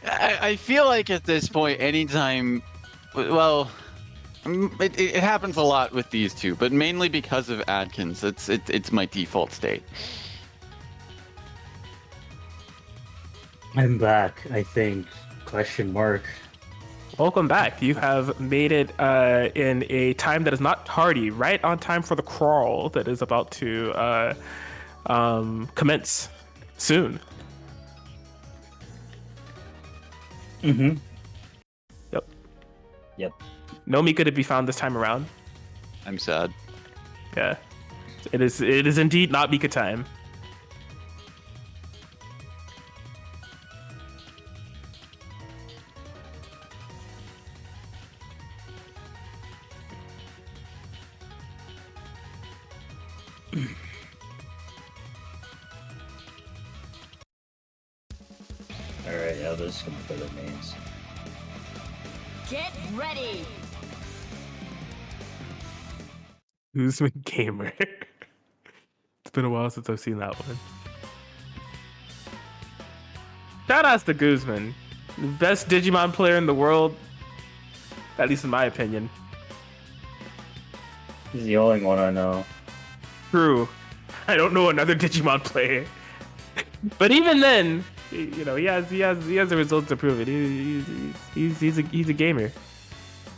I feel like at this point, anytime, well, it happens a lot with these two, but mainly because of Adkins. It's my default state. I'm back, I think. Question mark. Welcome back. You have made it in a time that is not tardy, right on time for the crawl that is about to commence soon. Mm-hmm. Yep. No Mika to be found this time around. I'm sad. Yeah. It is indeed not Mika time. Alright, yeah, this is gonna play the names. Get ready. Guzman Gamer. It's been a while since I've seen that one. Shout outs to Guzman. The best Digimon player in the world. At least in my opinion. He's the only one I know. True. I don't know another Digimon player. But even then, you know, he has the results to prove it. He's a gamer.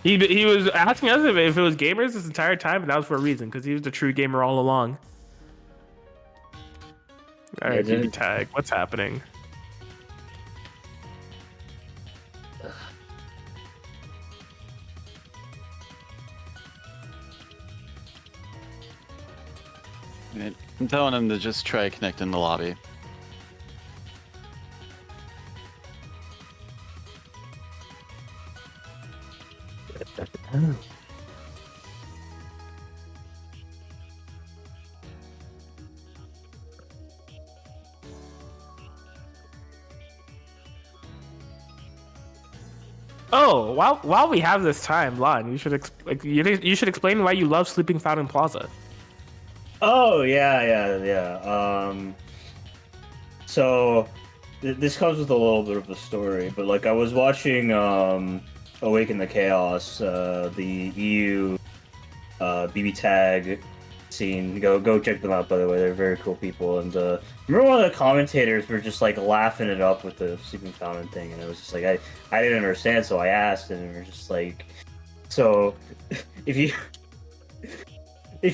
He was asking us if it was gamers this entire time, and that was for a reason, because he was the true gamer all along. All right, BBTAG, what's happening? I'm telling him to just try connect in the lobby. Oh, while we have this time, Lon, you should explain why you love Sleeping Fountain Plaza. Oh, yeah. So, this comes with a little bit of a story, but, like, I was watching, Awaken the Chaos, the EU, BBTAG scene. Go check them out, by the way. They're very cool people. And, remember one of the commentators were just, like, laughing it up with the Sleeping Fountain thing, and it was just like, I didn't understand, so I asked, and it was just like, so, if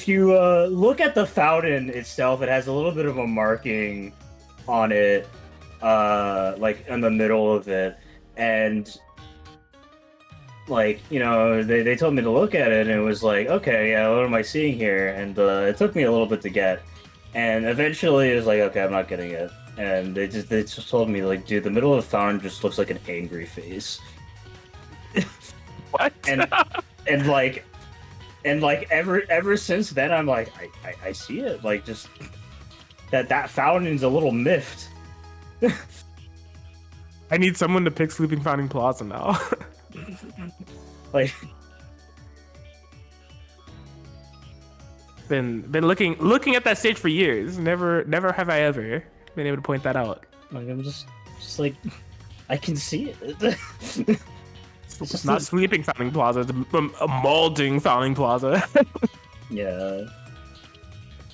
you look at the fountain itself, it has a little bit of a marking on it, like in the middle of it, and like, you know, they told me to look at it, and it was like, okay, yeah, what am I seeing here? And it took me a little bit to get, and eventually it was like, okay, I'm not getting it, and they just told me, like, dude, the middle of the fountain just looks like an angry face. What? and like ever since then, I'm like, I see it, like, just that fountain's a little miffed. I need someone to pick Sleeping Fountain Plaza now. Like, been looking at that stage for years. Never have I ever been able to point that out. like I'm just like, I can see it. It's not Sleeping Fountain Plaza. It's a molding Fountain Plaza. Yeah.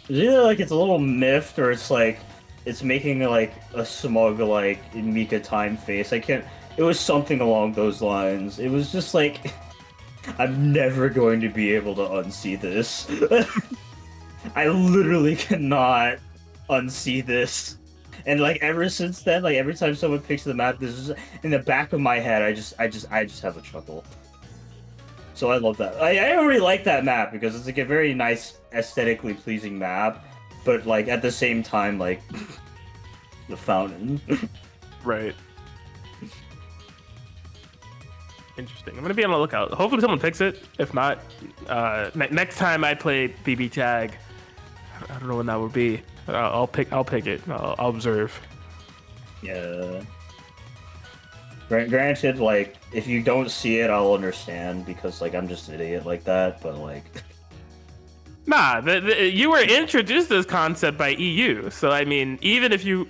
It's either like it's a little miffed, or it's like it's making like a smug, like, Mika time face. I can't. It was something along those lines. It was just like, I'm never going to be able to unsee this. I literally cannot unsee this. And like ever since then, like every time someone picks the map, this is in the back of my head. I just have a chuckle. So I love that. I already like that map because it's like a very nice, aesthetically pleasing map, but like at the same time, like the fountain. Right. Interesting. I'm gonna be on the lookout. Hopefully someone picks it. If not, next time I play BBTAG, I don't know when that will be. I'll pick it. I'll observe. Yeah. Granted, like, if you don't see it, I'll understand, because, like, I'm just an idiot like that, but, like, Nah, you were introduced to this concept by EU. So I mean, even if you,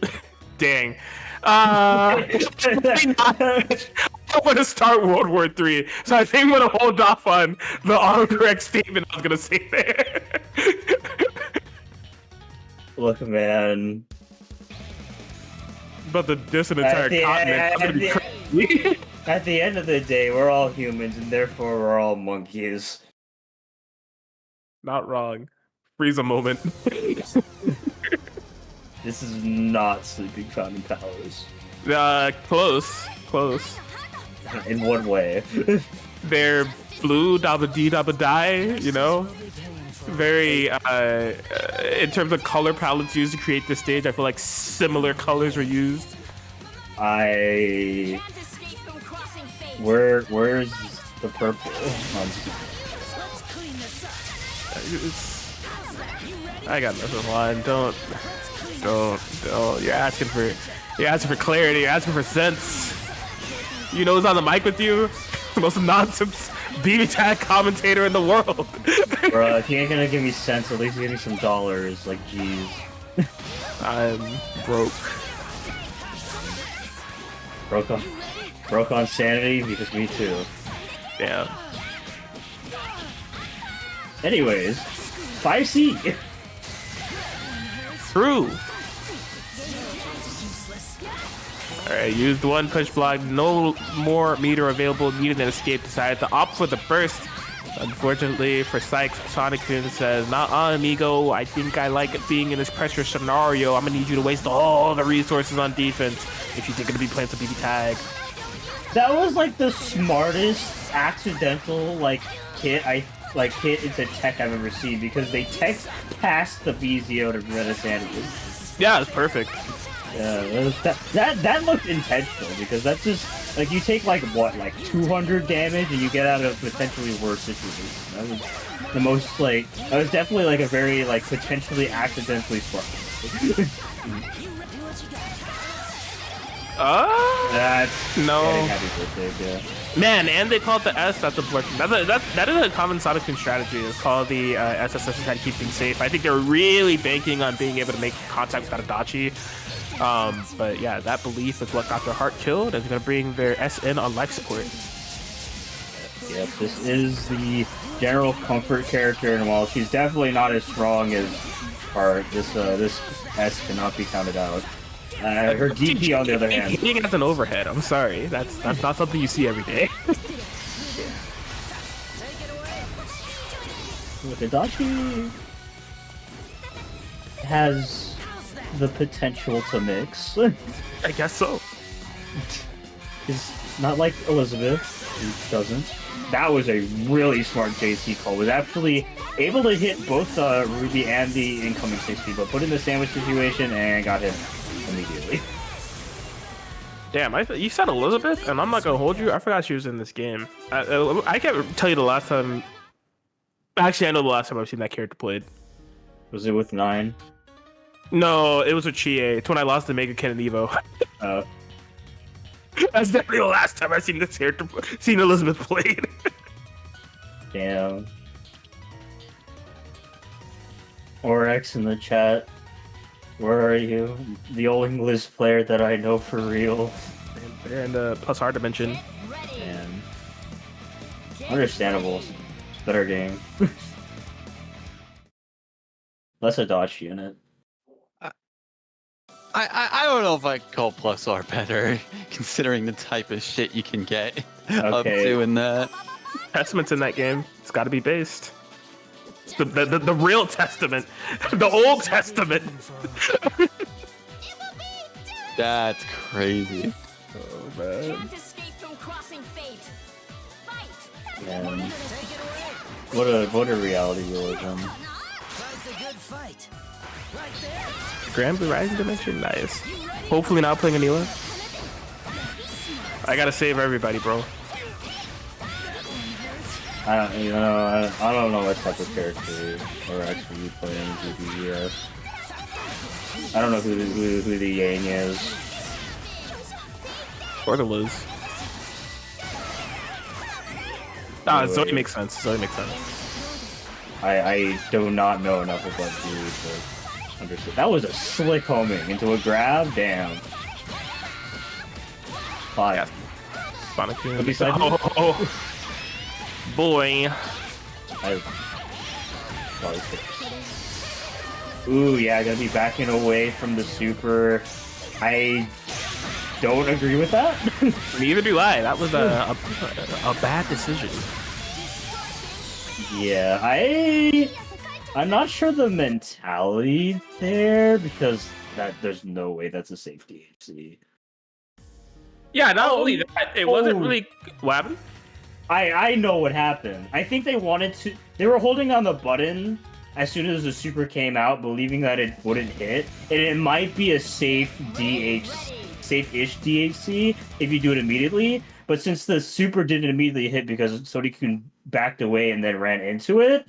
dang, probably not. I want to start World War III, so I think I'm gonna hold off on the autocorrect statement I was gonna say there. Look, man. But this entire continent, that's gonna be crazy. At the end of the day, we're all humans, and therefore we're all monkeys. Not wrong. Freeze a moment. This is not Sleeping Fountain Powers. Close. In what way? They're blue, dabba dee dabba die, you know? Very, in terms of color palettes used to create this stage, I feel like similar colors were used. Where's the purple? I got nothing line. Don't. You're asking for clarity. You're asking for sense. You know who's on the mic with you? The most nonsense BBTAG commentator in the world. Bro, if he ain't gonna give me sense, at least give me some dollars. Like, jeez. I'm broke. Broke on sanity, because me too. Damn. Anyways, 5C. True. Alright, used one push block, no more meter available, needed an escape, decided to opt for the burst. Unfortunately for Sykes, Sonic-kun says, "Not on, amigo. I think I like it being in this pressure scenario. I'm gonna need you to waste all the resources on defense if you think you're gonna be playing some BB-tag." That was like the smartest accidental hit into tech I've ever seen, because they tech past the BZO to prevent a sanity. Yeah, it's perfect. Yeah, that looked intentional, because that's just like you take 200 damage and you get out of potentially worse situations. That was the most that was definitely a very potentially accidentally smart. That's no. Happy birthday, yeah. Man, and they call it the S. That's unfortunate. That is a common Sonic-kun strategy. It's called the SSS to try to keep things safe. I think they're really banking on being able to make contact without a Dachi. But yeah, that belief is what got their heart killed, and is going to bring their SN on life support. Yep, this is the general comfort character, and while she's definitely not as strong as Heart, this S cannot be counted out. Her DP, on the other hand, hitting as an overhead. I'm sorry, that's not something you see every day. Look, Adachi has the potential to mix. I guess so. It's not like Elizabeth, who doesn't. That was a really smart JC call. Was actually able to hit both Ruby and the incoming 60, but put in the sandwich situation and got him immediately. Damn, you said Elizabeth, and I'm not gonna hold you. I forgot she was in this game. I can't tell you the last time. Actually, I know the last time I've seen that character played. Was it with 9? No, it was with Chie. It's when I lost to Mega Ken and Evo. That's definitely the last time I've seen this character, seen Elizabeth played. Damn. Oryx in the chat. Where are you? The old English player that I know for real. They're in the plus hard dimension. And understandable. It's a better game. Less Adachi in it. I don't know if I could call plus R better, considering the type of shit you can get up to in that. Testament's in that game. It's got to be based. The real testament, the Old Testament. That's crazy. Oh man. Man. What a reality realism. Grand Blue Rising Dimension, nice. Hopefully not playing Anila. I gotta save everybody, bro. I don't know what type of character or actually you playing GBS. I don't know who the Yang is. Or the Liz. Ah, Zoe makes sense. Zoe makes sense. I do not know enough about Ryu to understand. That was a slick homing into a grab. Damn. Fine. Yeah. Sonic Boom. Beside me? Oh, boy. I probably skipped. Ooh, yeah, gonna be backing away from the super. I don't agree with that. Neither do I. That was a bad decision. Yeah, I'm not sure the mentality there because there's no way that's a safe DHC. Yeah, not only that, it wasn't really. What happened? I know what happened. I think they were holding on the button as soon as the super came out, believing that it wouldn't hit, and it might be a safe-ish DHC if you do it immediately. But since the super didn't immediately hit because Sodikun backed away and then ran into it,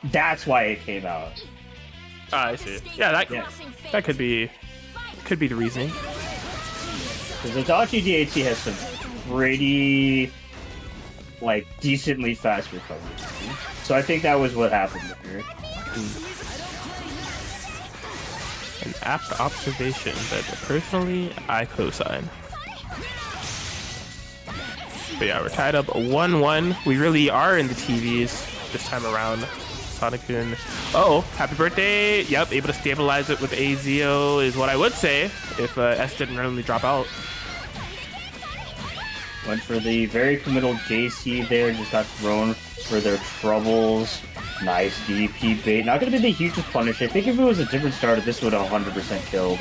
that's why it came out. I see. Yeah, that could be the reasoning. Because the Dachi DHC has some pretty, like, decently fast recovery. So I think that was what happened here. An apt observation that personally I co-sign. But yeah, we're tied up 1-1. We really are in the TVs this time around. Sonic-kun. Oh, happy birthday. Yep, able to stabilize it with AZO is what I would say if S didn't randomly drop out. Went for the very committal JC there, just got thrown for their troubles. Nice DP bait. Not going to be the hugest punish. I think if it was a different starter, this would have 100% killed.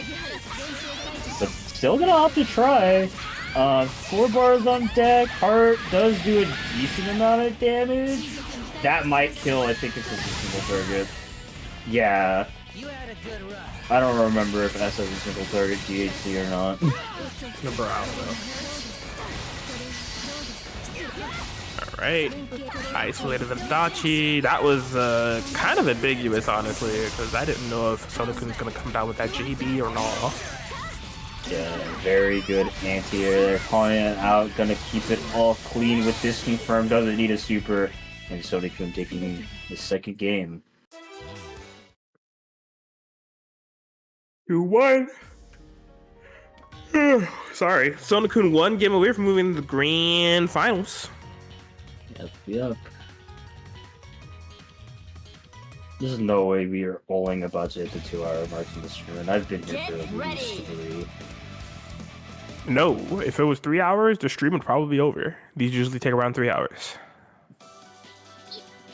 But still going to opt to try. 4 bars on deck. Heart does do a decent amount of damage. That might kill. I think it's just a single target. Yeah. I don't remember if S has a single target DHC or not. Number out though. Alright. Isolated the Dachi. That was kind of ambiguous, honestly, because I didn't know if Sonic was going to come down with that JB or not. Yeah, very good anti-air there. Calling it out. Gonna keep it all clean with this confirmed. Doesn't need a super. And Sodikun taking the second game. 2-1. Sorry. Sonic-kun 1 game away from moving to the grand finals. Yep. There's no way we are only about to hit the 2-hour mark in the stream, and I've been here for at least 3. No, if it was 3 hours, the stream would probably be over. These usually take around 3 hours.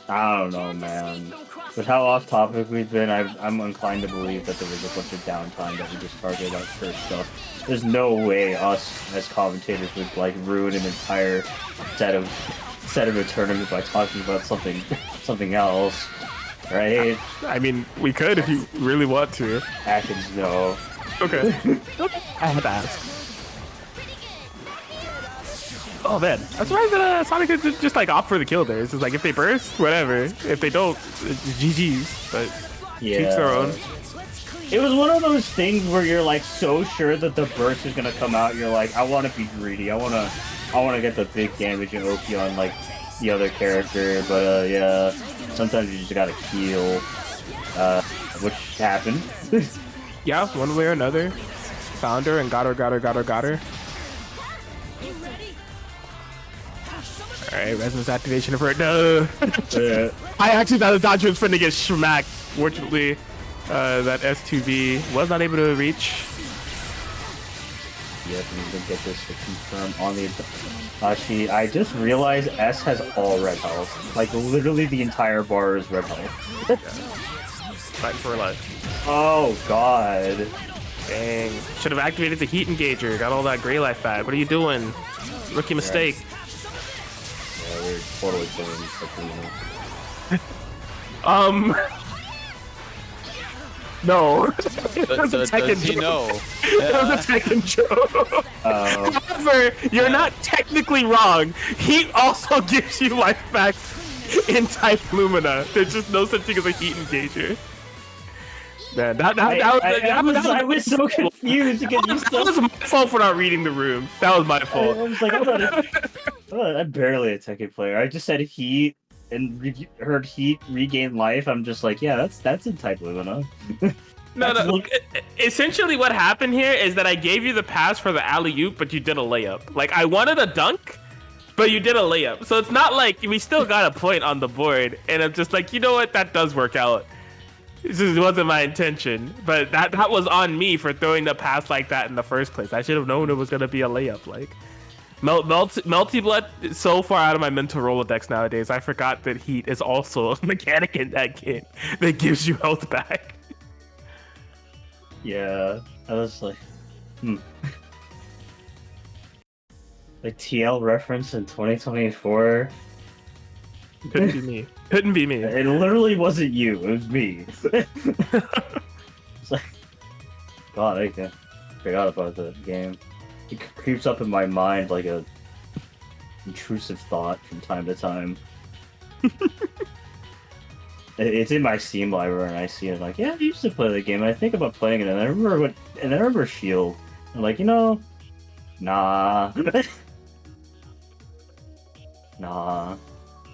I don't know, man. With how off topic we've been, I'm inclined to believe that there was a bunch of downtime that we just targeted about first stuff. There's no way us as commentators would like ruin an entire set of a tournament by talking about something else, right? I mean, we could if you really want to. Atkins, no. Okay. I had to ask. Oh man, I'm surprised that Sonic didn't just like opt for the kill there. It's just like if they burst, whatever. If they don't, it's GG's. But Yeah. each their own. It was one of those things where you're like so sure that the burst is gonna come out. You're like, I want to be greedy. I wanna get the big damage and OP on like the other character. But yeah, sometimes you just gotta heal, which happened. Yeah, one way or another. Found her and got her. Alright, resonance activation for it. No! I actually thought the Dodger was finna get smacked. Fortunately, that S2B was not able to reach. Yep, we can get this to confirm on the Dachi. I just realized S has all red health. Like, literally the entire bar is red health. Fighting for her life. Oh, God. Dang. Should have activated the heat engager. Got all that gray life back. What are you doing? Rookie mistake. Yeah, we're totally killing No. That was a Tekken joke. No. That was a Tekken joke. However, you're not technically wrong. Heat also gives you life back in Type Lumina. There's just no such thing as a heat engager. Man, I was so confused because you still... That was my fault for not reading the room. That was my fault. I was like, I'm barely a Tekken player. I just said heat her heat regain life, I'm just like, yeah, that's in type Luna. No. Essentially, what happened here is that I gave you the pass for the alley-oop, but you did a layup. Like, I wanted a dunk, but you did a layup. So it's not like we still got a point on the board. And I'm just like, you know what? That does work out. This just wasn't my intention. But that was on me for throwing the pass like that in the first place. I should have known it was going to be a layup. Like, Melty Blood is so far out of my mental Rolodex nowadays. I forgot that heat is also a mechanic in that game that gives you health back. Yeah, I was like, Like TL reference in 2024. Couldn't be me. Couldn't be me. It literally wasn't you. It was me. It's like, God, I forgot about the game. It creeps up in my mind like a intrusive thought from time to time. It's in my Steam library, and I see it like, yeah, I used to play the game. And I think about playing it, and I remember Shield. I'm like, nah. Nah.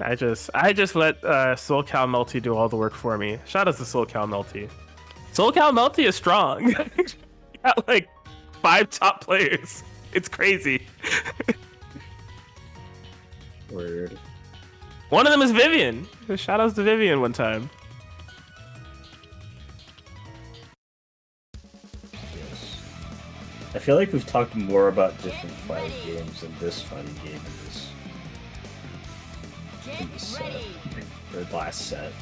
I just let SoulCal Melty do all the work for me. Shout out to SoulCal Melty. SoulCal Melty is strong. Got like 5 top players. It's crazy. Word. One of them is Vivian. Shout outs to Vivian one time. Yes. I feel like we've talked more about different fighting games than this fighting game in this set. Or last set.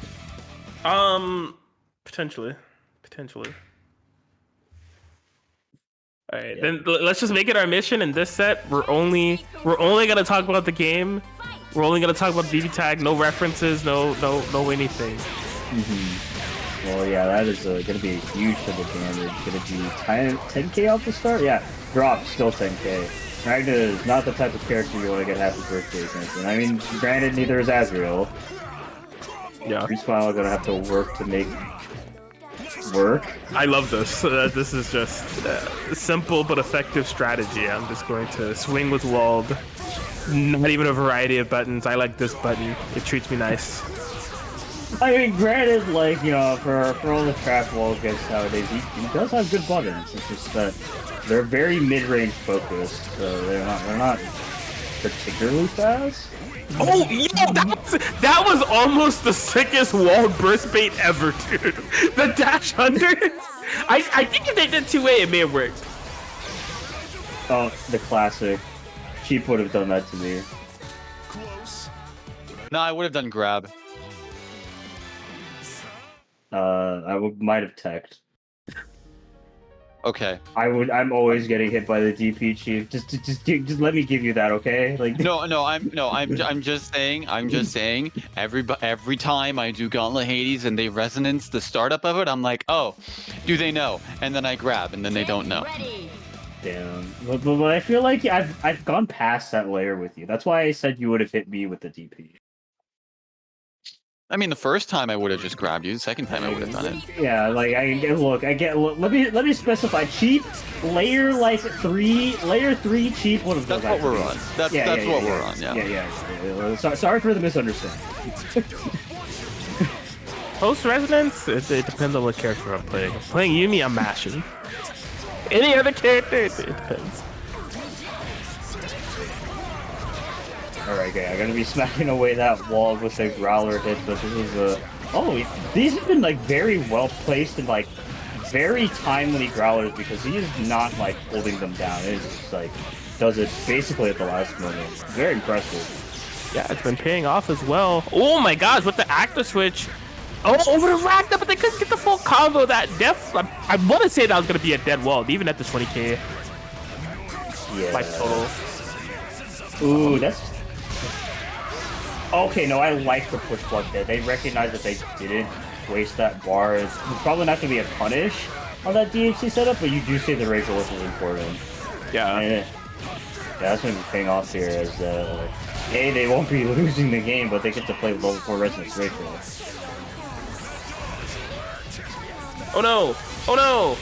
Potentially. All right, then let's just make it our mission in this set. We're only gonna talk about the game. We're only gonna talk about BB tag. No references. No anything. Well, yeah, that is gonna be a huge double damage. Gonna be 10k off the start. Yeah, drop still 10k. Ragna is not the type of character you want to get happy birthday against. And I mean, granted, neither is Azrael. Yeah. Respawn are gonna have to work to make work. I love this. This is just a simple but effective strategy. I'm just going to swing with walled. Not even a variety of buttons. I like this button. It treats me nice. I mean, granted, like, you know, for all the trap wall gets nowadays, he does have good buttons. It's just that they're very mid-range focused, so they're not particularly fast. Oh, yo, that was almost the sickest walled burst bait ever, dude. The dash under. I think if they did 2A, it may have worked. Oh, the classic. Cheap would have done that to me. No, I would have done grab. Might have teched. Okay. I'm always getting hit by the DP chief. Just let me give you that, okay? Like I'm just saying. Every time I do Gauntlet Hades and they resonance the startup of it, I'm like, oh, do they know? And then I grab, and then they don't know. Damn. But I feel like I've gone past that layer with you. That's why I said you would have hit me with the DP. I mean, the first time I would have just grabbed you. The second time I would have done it. Yeah, like look. Let me specify. Cheap layer layer 3 cheap would have done that. That's what we're on. That's what we're on. Yeah. Sorry for the misunderstanding. Post resonance. It depends on what character I'm playing. If I'm playing Yumi, I'm mashing. Any other character, it depends. Alright, okay, I'm gonna be smacking away that wall with a growler hit, but this is these have been like very well placed and like very timely growlers because he is not like holding them down. It's just like does it basically at the last moment. Very impressive. Yeah, it's been paying off as well. Oh my gosh, with the actor switch. Oh, over the Ragna, but they couldn't get the full combo. That def. I want to say that was gonna be a dead wall, even at the 20k. Yeah. Life total. Ooh, that's. Okay, no, I like the push block there. They recognize that they didn't waste that bar. It's probably not going to be a punish on that DHC setup, but you do see the Rachel is important. Yeah. Yeah, that's going to be paying off here as, A, they won't be losing the game, but they get to play with level 4 Resonance Rachel. Oh no! Oh no!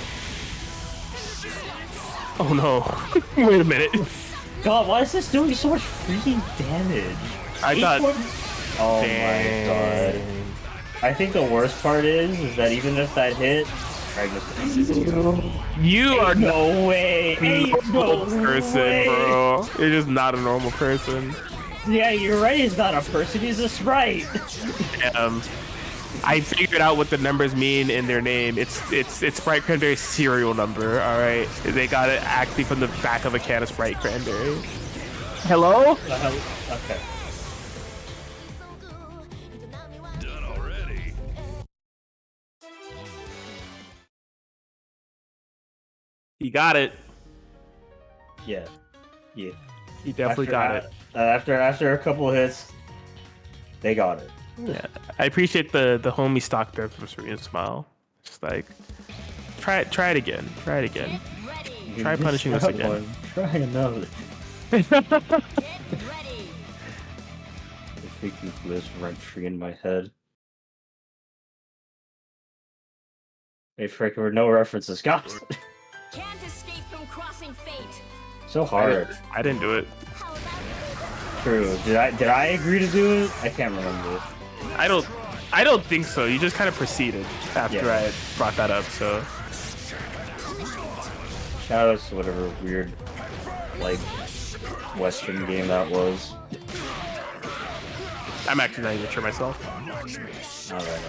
Oh no. Wait a minute. God, why is this doing so much freaking damage? I thought Oh Dang. my god. I think the worst part is that even if that hit, I just You are no way. not a Ain't no normal person, way. bro. You're just not a normal person. Yeah, you're right. He's not a person. He's a sprite. I figured out what the numbers mean in their name. It's Sprite Cranberry's serial number. All right, they got it actually from the back of a can of Sprite Cranberry. Hello? Okay. He got it. Yeah. Yeah. He definitely got it. After a couple of hits, they got it. Yeah, I appreciate the homie stock there from Serena Smile. Just like, try it again. Try it again. Try punishing this again. Try another. Get ready. The freaking lives rent free in my head. Hey, frick, there were no references, guys. Can't escape from crossing fate. So hard. I didn't do it. How about True. Did I agree to do it? I can't remember. I don't think so. You just kind of proceeded after Yeah. I brought that up. So Shout out to whatever weird, like, Western game that was. I'm actually not even sure myself. Alright.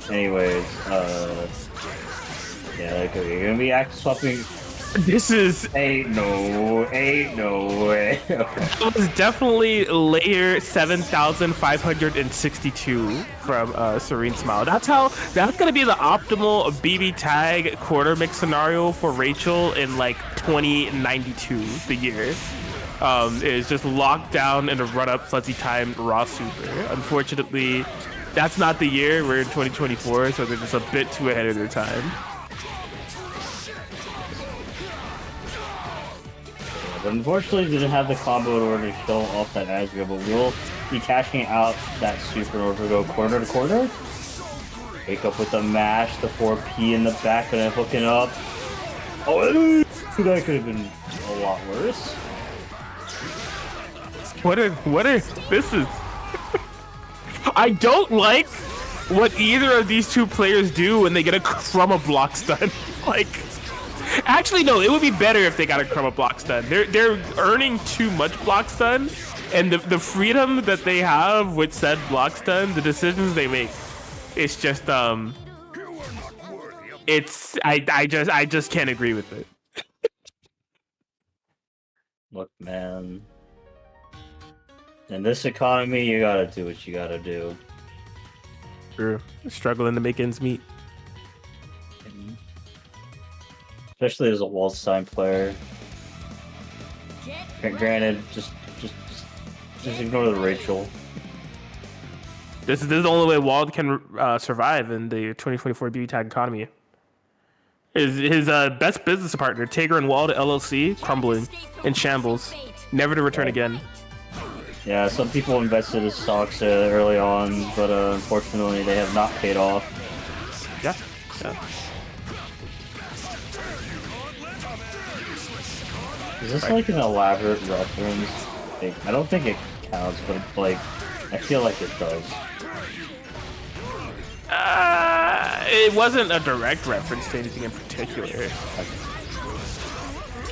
Anyways, yeah, like, you're gonna be act swapping. This is Ain't no way. Okay. it was definitely layer 7,562 from Serene Smile. That's gonna be the optimal BB tag quarter mix scenario for Rachel in like 2092, the year. Is just locked down in a run up fuzzy time raw super. Unfortunately, that's not the year. We're in 2024, so they're just a bit too ahead of their time. But unfortunately, we didn't have the combo in order to kill off that Asgard, but we'll be cashing out that super in order to go corner to corner. Wake up with the mash, the 4P in the back, and then hooking up. Oh, that could have been a lot worse. This is... I don't like what either of these two players do when they get a Chroma block stun. Like... Actually, no. It would be better if they got a Chroma block stun. They're earning too much block stun, and the freedom that they have with said block stun, the decisions they make, it's just it's I just can't agree with it. Look, man. In this economy, you gotta do what you gotta do. True. Struggling to make ends meet. Especially as a Waldstein player. get Granted, just ignore the Rachel. This is the only way Wald can survive in the 2024 BB tag economy. His best business partner, Tager and Wald LLC, crumbling in shambles, never to return again. Yeah, some people invested in stocks early on, but unfortunately they have not paid off. Yeah. Is this like an elaborate reference? Like, I don't think it counts, but like, I feel like it does. It wasn't a direct reference to anything in particular.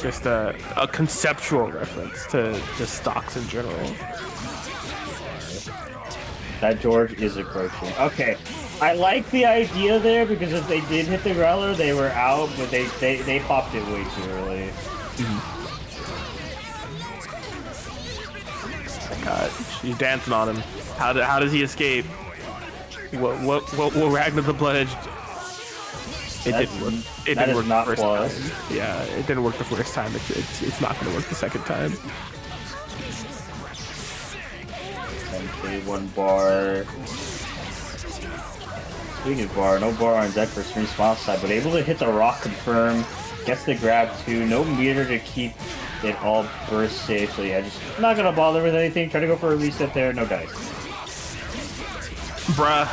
Just a conceptual reference to just stocks in general. That George is approaching. Okay, I like the idea there because if they did hit the Growler, they were out, but they popped it way too early. God, she's dancing on him. How does he escape? What Ragnar the Blood Edge? It didn't work. It didn't work the first time. Yeah, it didn't work the first time. It's not gonna work the second time. Okay, one bar. Speaking of bar, no bar on deck for Serene Smile side, but able to hit the rock confirm. Gets the grab too. No meter to keep it all burst safe. So yeah, just not gonna bother with anything. Try to go for a reset there. No dice. Bruh.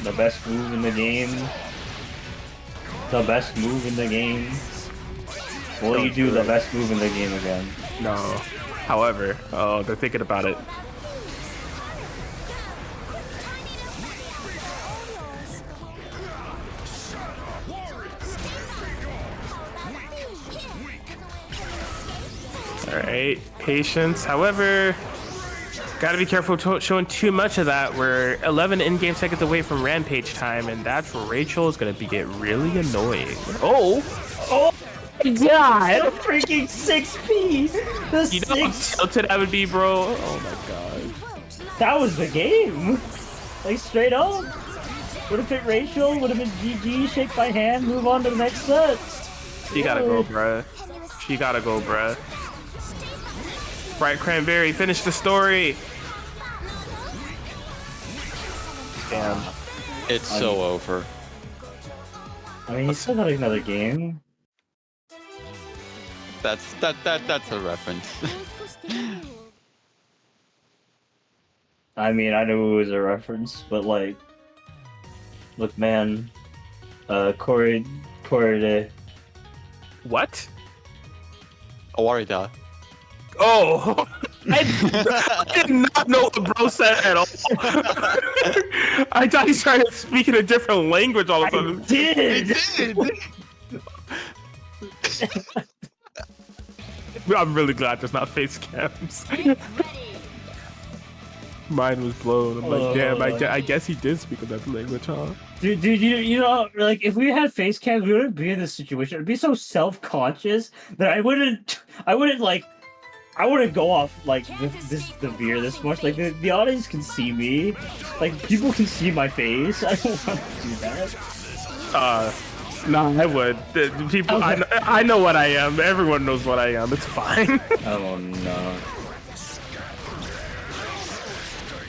The best move in the game. The best move in the game. Will you do the best move in the game again? No. However, oh, they're thinking about it. All right, patience. However, gotta be careful showing too much of that. We're 11 in-game seconds away from Rampage time, and that's where Rachel is gonna get really annoying. Oh! Oh my god! A freaking 6P! The You know how 6! tilted I would be, bro? Oh my god. That was the game! Like, straight up! Would have hit Rachel, would have been GG, shake by hand, move on to the next set! She gotta go, bruh. She gotta go, bruh. Bright Cranberry, finish the story! Damn. It's so over. I mean, he's still got another game. That's a reference. I mean, I knew it was a reference, but like... Look, man. Corey... What? Awarida. Oh! I did not know what bro said at all. I thought he started speaking a different language all of a sudden. did! I'm really glad there's not face cams. Mine was blown. I'm like, damn, I guess he did speak a different language, huh? Dude, you know, like, if we had face cams, we wouldn't be in this situation. I'd be so self-conscious that I wouldn't go off, like, the veer this much. Like, the audience can see me. Like, people can see my face. I don't want to do that. No, I would. The people, I know what I am. Everyone knows what I am. It's fine. Oh, no.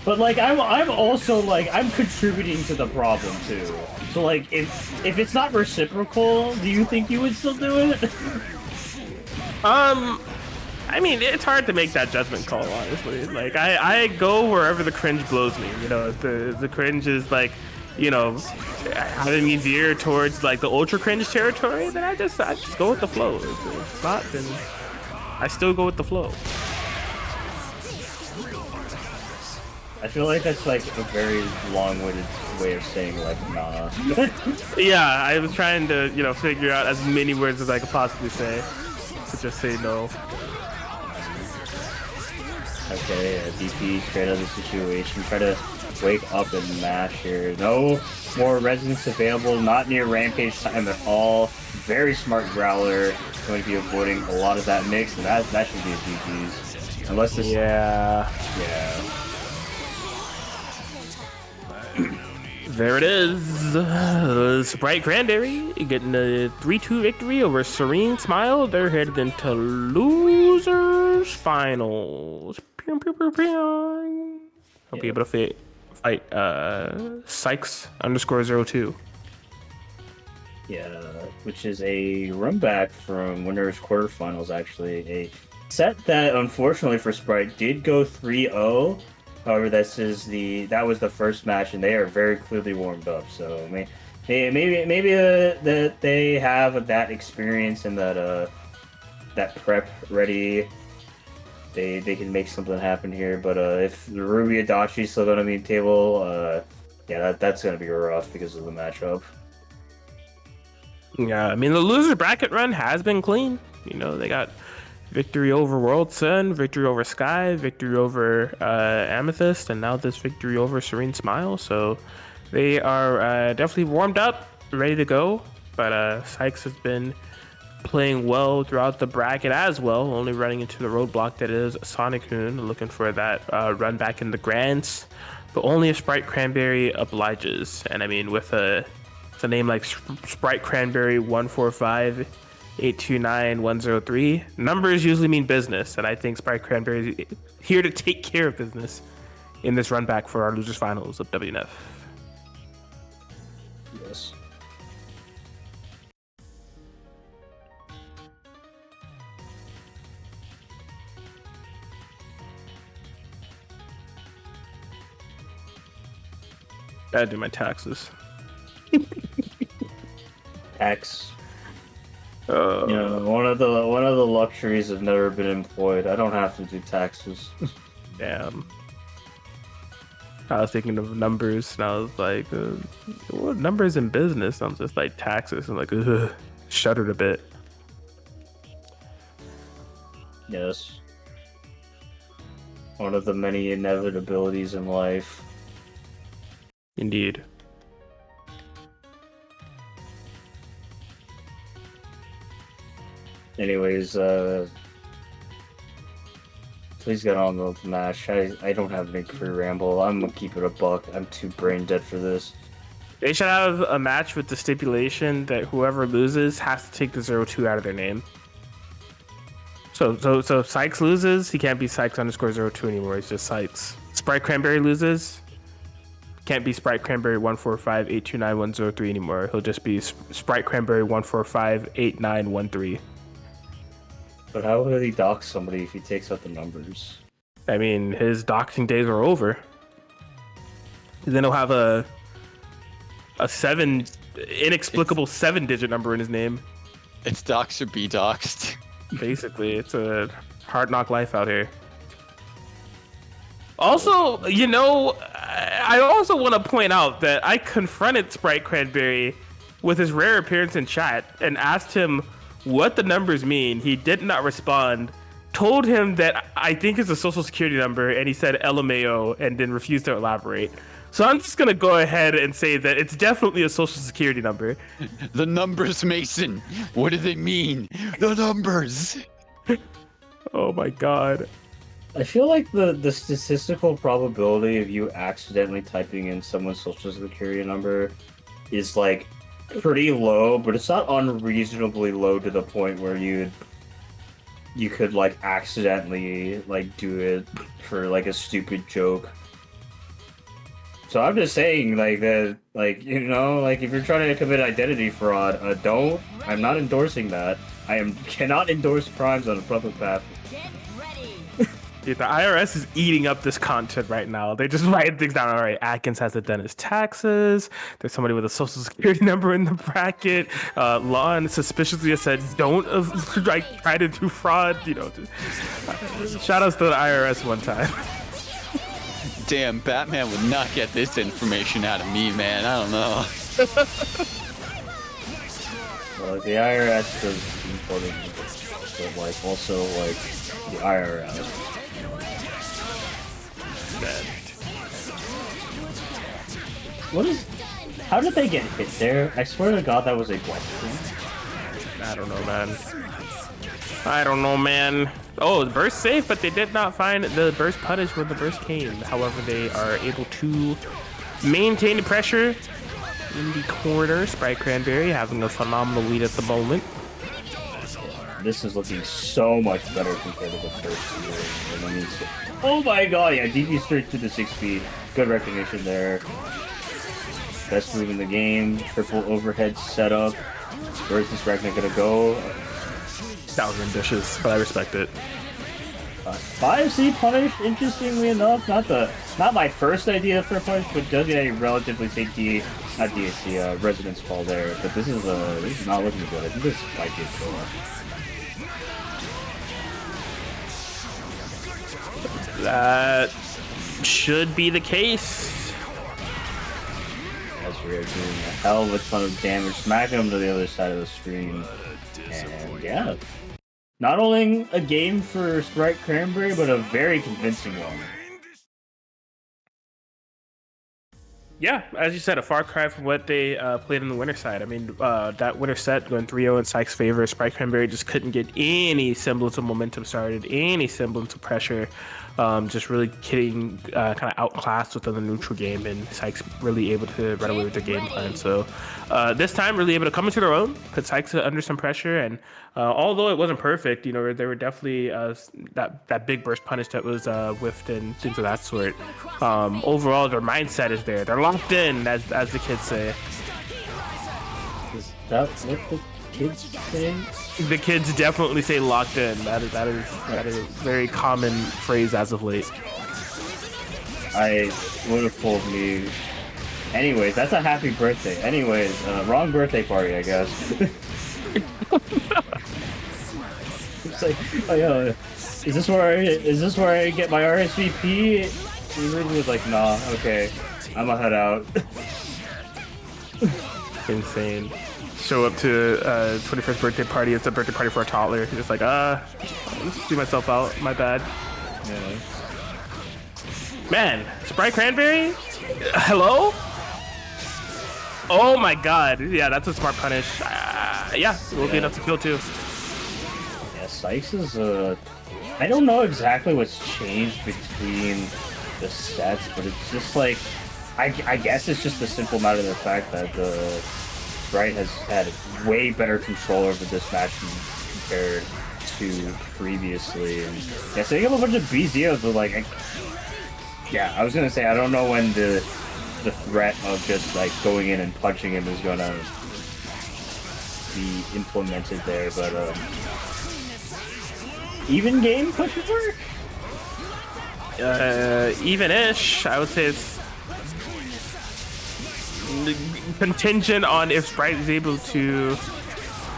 But, like, I'm also, like, I'm contributing to the problem, too. So, like, if it's not reciprocal, do you think you would still do it? I mean, it's hard to make that judgment call, honestly. Like, I go wherever the cringe blows me. You know, if the cringe is, like, you know, having me veer towards, like, the ultra cringe territory, then I just go with the flow. If it's not, then I still go with the flow. I feel like that's, like, a very long-winded way of saying, like, nah. Yeah, I was trying to, you know, figure out as many words as I could possibly say to just say no. Okay, DP straight out of the situation. Try to wake up and mash here. No more resonance available. Not near Rampage time at all. Very smart Growler. Going to be avoiding a lot of that mix, and that should be a GG's. Unless this... Yeah. There it is. Sprite Cranberry getting a 3-2 victory over Serene Smile. They're headed into losers finals. Pew, pew, pew, pew. I'll be able to fight Sykes_02. Yeah, which is a run back from winners quarterfinals, actually. A set that, unfortunately for Sprite, did go 3-0. However, that was the first match, and they are very clearly warmed up. So maybe that they have that experience and that prep ready. They can make something happen here. But if Ruby Adachi is still gonna be in table, yeah, that's gonna be rough because of the matchup. Yeah, I mean the loser bracket run has been clean. You know, they got victory over World Sun, victory over Sky, victory over Amethyst, and now this victory over Serene Smile. So they are definitely warmed up, ready to go. But Sykes has been playing well throughout the bracket as well, only running into the roadblock that is Sonic-kun, looking for that run back in the Grants. But only if Sprite Cranberry obliges. And I mean, with a name like Sprite Cranberry 145-829-103, numbers usually mean business, and I think Sprite Cranberry is here to take care of business in this run back for our losers finals of WNF. Yes. Gotta do my taxes. X. You know, one of the luxuries have never been employed. I don't have to do taxes. Damn. I was thinking of numbers, and I was like, what numbers in business? I'm just like taxes, and like, ugh, shuddered a bit. Yes. One of the many inevitabilities in life. Indeed. Anyways, please get on the match. I don't have any pre-ramble. I'm gonna keep it a buck. I'm too brain dead for this. They should have a match with the stipulation that whoever loses has to take the 02 out of their name. So if Sykes loses, he can't be Sykes_02 anymore. It's just Sykes. Sprite Cranberry loses, can't be Sprite Cranberry 145829103 anymore. He'll just be Sprite Cranberry 1458913. But how would he dox somebody if he takes out the numbers? I mean, his doxing days are over. And then he'll have a inexplicable 7-digit number in his name. It's dox or be doxed. Basically, it's a hard knock life out here. Also, you know, I also want to point out that I confronted Sprite Cranberry with his rare appearance in chat and asked him what the numbers mean. He did not respond. Told him that I think it's a social security number, and he said LMAO and then refused to elaborate. So I'm just gonna go ahead and say that it's definitely a social security number. The numbers, Mason. What do they mean? The numbers. Oh my god. I feel like the statistical probability of you accidentally typing in someone's social security number is like pretty low, but it's not unreasonably low to the point where you could like accidentally like do it for like a stupid joke. So I'm just saying, like, that, like, you know, like, if you're trying to commit identity fraud, I'm not endorsing that. Cannot endorse crimes on a public path. Get ready. Dude, the IRS is eating up this content right now. They just write things down. All right, Atkins hasn't done his taxes. There's somebody with a social security number in the bracket. Lon suspiciously has said, don't like try to do fraud. You know, shout outs to the IRS one time. Damn, Batman would not get this information out of me, man. I don't know. Well, the IRS does important things, but like also like the IRS. How did they get hit there? I swear to God that was a question. I don't know, man. Oh, the burst safe, but they did not find the burst punish when the burst came. However, they are able to maintain the pressure in the corner. Sprite Cranberry having a phenomenal lead at the moment. This is looking so much better compared to the first year. Oh my god, yeah, DB straight to the 6-speed. Good recognition there. Best move in the game. Triple overhead setup. Where's this Ragnar gonna go? That was ambitious, but I respect it. 5C punish, interestingly enough, not my first idea for a punish, but does get a relatively safe residence fall there. But this is not looking good. I think this might be a That should be the case. As we are doing a hell of a ton of damage, smacking him to the other side of the screen, and yeah. Not only a game for Sprite Cranberry, but a very convincing one. Yeah, as you said, a far cry from what they played on the winter side. I mean, that winter set going 3-0 in Sykes' favor. Sprite Cranberry just couldn't get any semblance of momentum started, any semblance of pressure. Just really getting kind of outclassed within the neutral game, and Sykes really able to run away with their game plan. So this time, really able to come into their own, put Sykes under some pressure, and although it wasn't perfect, you know, there were definitely that big burst punish that was whiffed and things of that sort. Overall, their mindset is there. They're locked in, as the kids say. Is that what the kids say? The kids definitely say locked in. That is a very common phrase as of late. I would have fooled me. Anyways, that's a happy birthday. Anyways, wrong birthday party, I guess. like, oh yeah, is this where I get my RSVP? And Ruby was like, nah, okay, I'ma head out. Insane. Show up to 21st birthday party. It's a birthday party for a toddler. You're just like, let's see myself out. My bad. Yeah. Man, Sprite Cranberry? Hello? Oh my god. Yeah, that's a smart punish. Yeah, it will be enough to kill too. Yeah, Sykes is, I don't know exactly what's changed between the sets, but it's just like, I guess it's just a simple matter of the fact that the Sprite has had way better control over this match compared to previously. And yeah, setting up a bunch of BZOs, but like, yeah, I was gonna say, I don't know when the threat of just like going in and punching him is gonna be implemented there, but even game question mark? Even-ish. I would say it's contingent on if Sprite is able to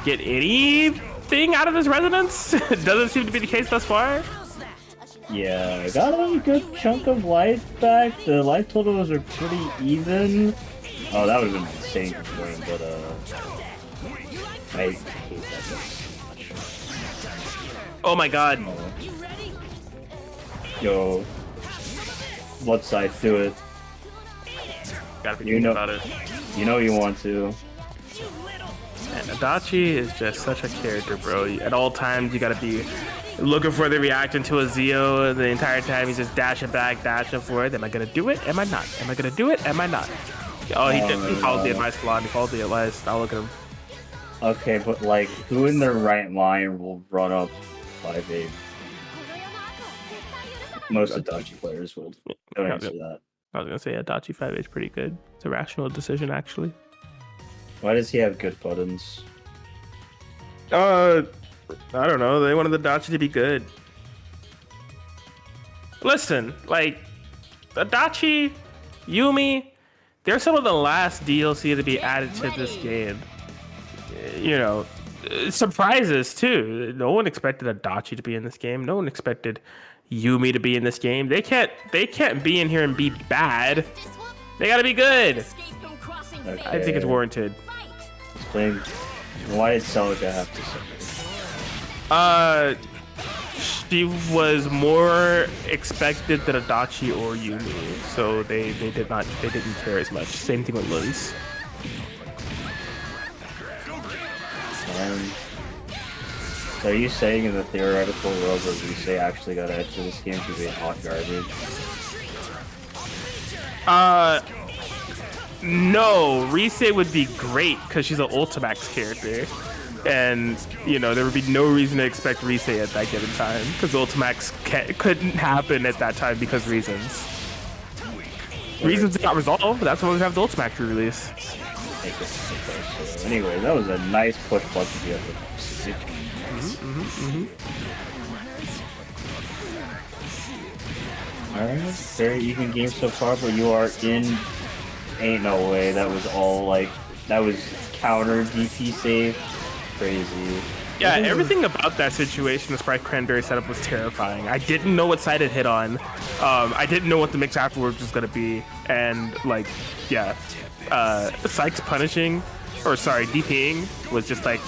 get anything out of his resonance. It doesn't seem to be the case thus far. Yeah, I got a good chunk of life back. The life totals are pretty even. Oh, that would have been insane to win, but I hate that so much. Oh my god. Yo, blood side, do it. Gotta be thinking about it. You know you want to. And Adachi is just such a character, bro. At all times, you gotta be looking for the reaction to a Zio. The entire time, he's just dashing back, dashing forward. Am I gonna do it? Am I not? Am I gonna do it? Am I not? Oh, he followed the advice, Blonde. He followed the advice. I'll look at him. Okay, but like, who in their right mind will run up 5-8? Most Adachi players will. Don't answer that. I was gonna say Adachi 5 is pretty good. It's a rational decision, actually. Why does he have good buttons? I don't know. They wanted the Adachi to be good. Listen, like, Adachi, Yumi, they're some of the last DLC to be added to this game. You know, surprises too. No one expected Adachi to be in this game. No one expected Yumi to be in this game. They can't be in here and be bad. They gotta be good. Okay. I think it's warranted. Explain. Why did Celica have to suffer? She was more expected than Adachi or Yumi, so they didn't care as much. Same thing with Liz. So are you saying in the theoretical world that Risei actually got edge to this game to be hot garbage? No, Risei would be great because she's an Ultimax character. And, you know, there would be no reason to expect Risei at that given time because Ultimax couldn't happen at that time because reasons. Reasons got resolved, that's why we have the Ultimax release. So anyway, that was a nice push button to get Alright, very even game so far, but you are in. Ain't no way. That was all like, that was counter DP save. Crazy. Yeah, everything about that situation, the Sprite Cranberry setup was terrifying. I didn't know what side it hit on. I didn't know what the mix afterwards was gonna be, and like, yeah, Sykes punishing, or sorry, DPing was just like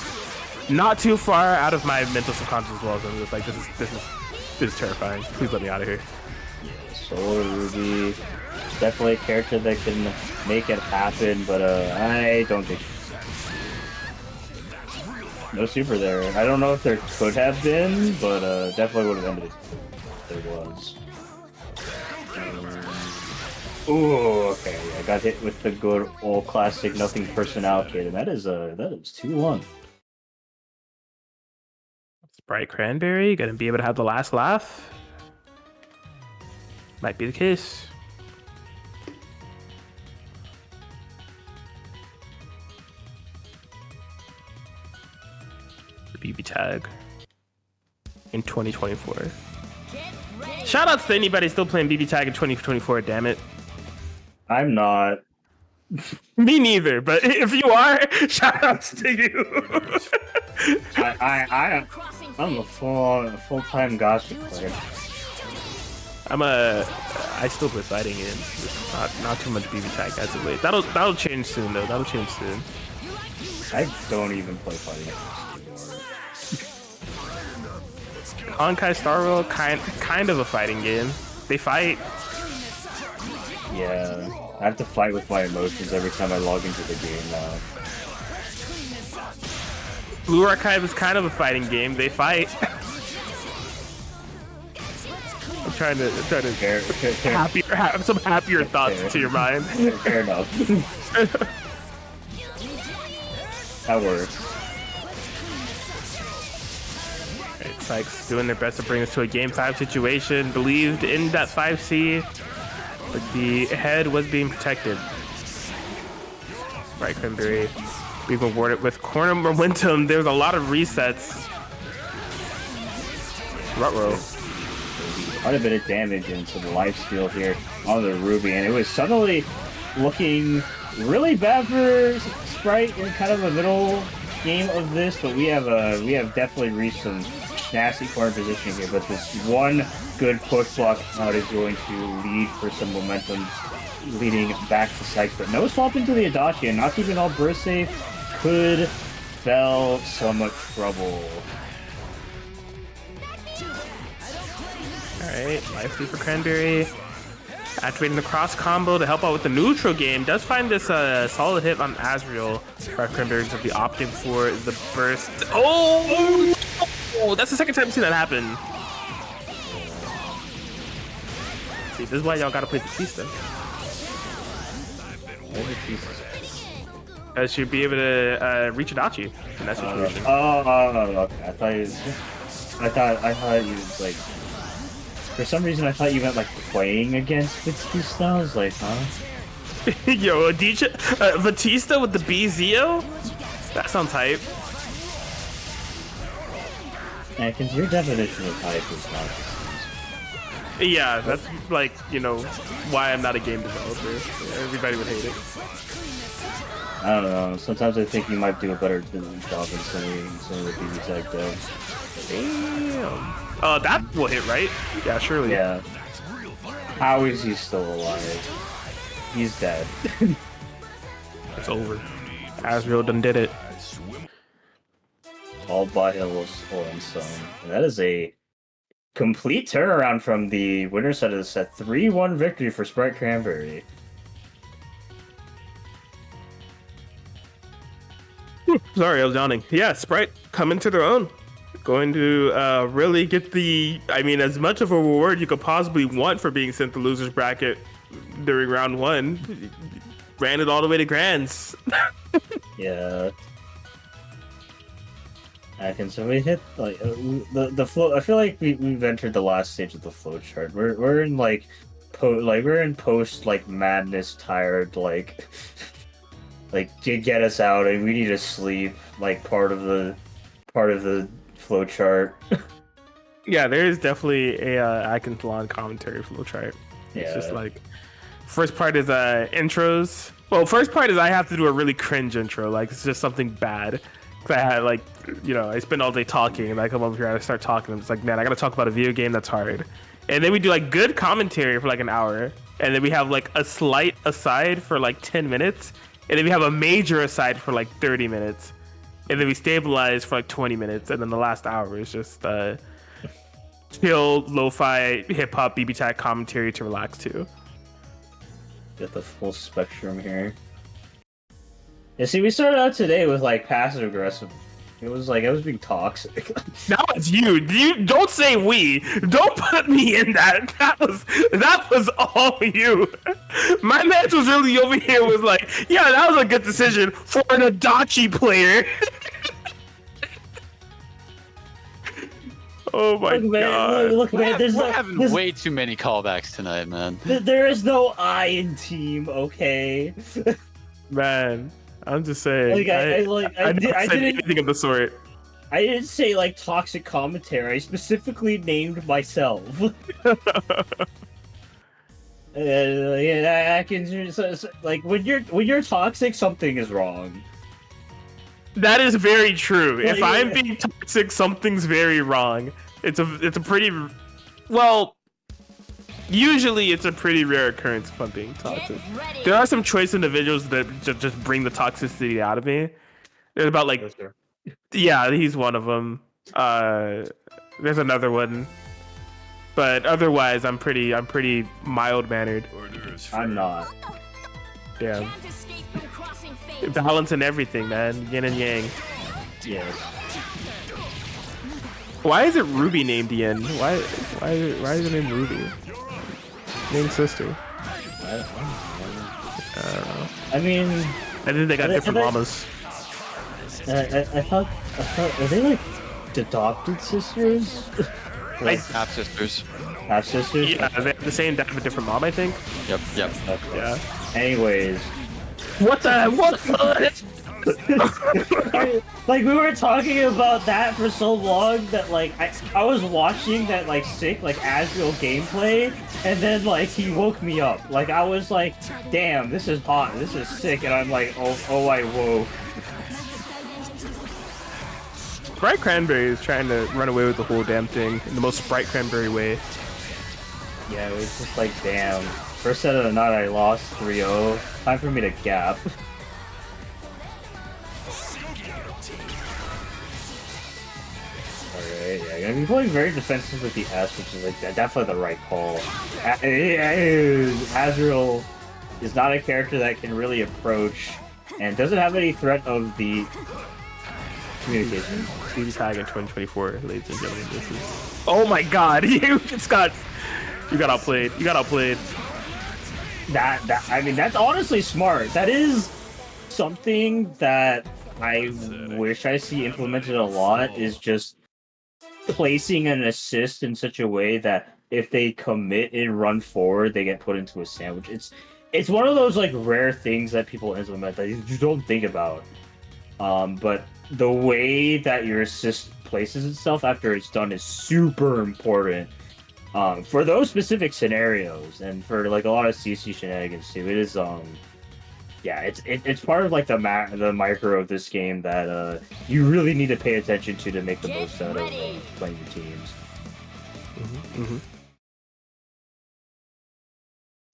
not too far out of my mental subconscious as well. So I was just like, this is terrifying. Please let me out of here. Solar Ruby, definitely a character that can make it happen, but I don't think. No super there. I don't know if there could have been, but definitely would have ended if there was. Ooh, okay. I got hit with the good old classic nothing personnel kid, and that is 2-1. Sprite Cranberry gonna be able to have the last laugh? Might be the case. BBTAG in 2024. Shoutouts to anybody still playing BBTAG in 2024, damn it. I'm not. Me neither, but if you are, shoutouts to you. I I'm a full-time gotcha player. I still play fighting games. Just not too much BBTAG as of late. That'll change soon though. That'll change soon. I don't even play fighting games. Honkai Star Rail, kind of a fighting game. They fight. Yeah, I have to fight with my emotions every time I log into the game now. Blue Archive is kind of a fighting game. They fight. I'm trying to have some happier thoughts to your mind. Fair enough. That works. Right, Sykes doing their best to bring us to a Game 5 situation. Believed in that 5C, but the head was being protected. Right, Cranberry being awarded with corner momentum. There's a lot of resets. Ruh-roh. Quite a bit of damage into the lifesteal here on the Ruby, and it was suddenly looking really bad for Sprite in kind of a middle game of this, but we have definitely reached some nasty corner positioning here, but this one good push block out is going to lead for some momentum leading back to Sykes, but no swap into the Adachi, and not keeping all burst safe could spell so much trouble. Alright, life lead for Cranberry. Activating the cross combo to help out with the neutral game. Does find this solid hit on Azrael. Cranberry to be opting for the burst. Oh! That's the second time I've seen that happen. See, this is why y'all gotta play Batista. She'd be able to reach Adachi in that situation. Okay. I thought you like. For some reason, I thought you meant like playing against Batista. I was like, huh? Yo, Batista with the BZO? That sounds hype. Yeah, because your definition of hype is not. Yeah, that's like, you know, why I'm not a game developer. Everybody would hate it. I don't know. Sometimes I think you might do a better job than some of the BBTAG devs. Damn. That will hit, right? Yeah, surely. Yeah. How is he still alive? He's dead. It's over. Azrael done did it. All by himself. And that is a complete turnaround from the winner set of the set. 3-1 victory for Sprite Cranberry. Sorry, I was yawning. Yeah, Sprite coming to their own. Going to really get as much of a reward you could possibly want for being sent to losers bracket during round 1. Ran it all the way to grands. Yeah. So we hit like the flow. I feel like we've entered the last stage of the flow chart. We're in like we're in post like madness tired like get us out and we need to sleep like part of the flow chart. Yeah, there is definitely a Akintalon commentary flow chart. It's Yeah. just like first part is intros. Well, first part is I have to do a really cringe intro, like it's just something bad. Cause I had like, you know, I spend all day talking and I come over here and I start talking. I'm just like, man, I gotta talk about a video game that's hard. And then we do like good commentary for like an hour. And then we have like a slight aside for like 10 minutes. And then we have a major aside for like 30 minutes. And then we stabilize for like 20 minutes. And then the last hour is just chill, lo-fi, hip-hop, BBTAG commentary to relax to. Get the full spectrum here. Yeah, see, we started out today with like passive aggressive. It was like I was being toxic. That was you. You don't say we. Don't put me in that. That was all you. My man was really over here was like, yeah, that was a good decision for an Adachi player. Oh my god. Look, man, We're having way too many callbacks tonight, man. There is no I in team, okay? Man, I'm just saying. Like, I didn't say didn't anything of the sort. I didn't say like toxic commentary. I specifically named myself. Yeah, I can like when you're toxic, something is wrong. That is very true. If Yeah. I'm being toxic, something's very wrong. It's a pretty well. Usually, it's a pretty rare occurrence if I'm being toxic. There are some choice individuals that just bring the toxicity out of me. There's about like, yeah, he's one of them. There's another one, but otherwise, I'm pretty mild mannered. I'm not. Yeah, balance in everything, man. Yin and yang. Yes. Why is it Ruby named Yin? Why is it named Ruby? Named sister. I don't know. I mean, I think they got different mamas. I thought, are they like adopted sisters? Like Half sisters. Half sisters? yeah, they have the same dad but different mom, I think. Yep. Okay. Yeah. Anyways. What the? Like we were talking about that for so long that like I was watching that like sick like Asriel gameplay and then like he woke me up. Like I was like, damn, this is hot, this is sick, and I'm like, oh I woke. Sprite Cranberry is trying to run away with the whole damn thing in the most Sprite Cranberry way. Yeah, it was just like, damn. First set of the night I lost 3-0. Time for me to gap. Alright, yeah, gonna be playing very defensive with the S, which is like definitely the right call. Azrael is not a character that can really approach and doesn't have any threat of the communication. BBTAG in 2024, ladies and gentlemen. This is. Oh my God! You got outplayed. You got outplayed. I mean, that's honestly smart. That is something that I wish I see implemented a lot. Is just placing an assist in such a way that if they commit and run forward, they get put into a sandwich. It's one of those like rare things that people implement that you don't think about. But the way that your assist places itself after it's done is super important for those specific scenarios and for like a lot of CC shenanigans too. It is yeah, it's part of like the micro of this game that you really need to pay attention to make the most out of playing your teams.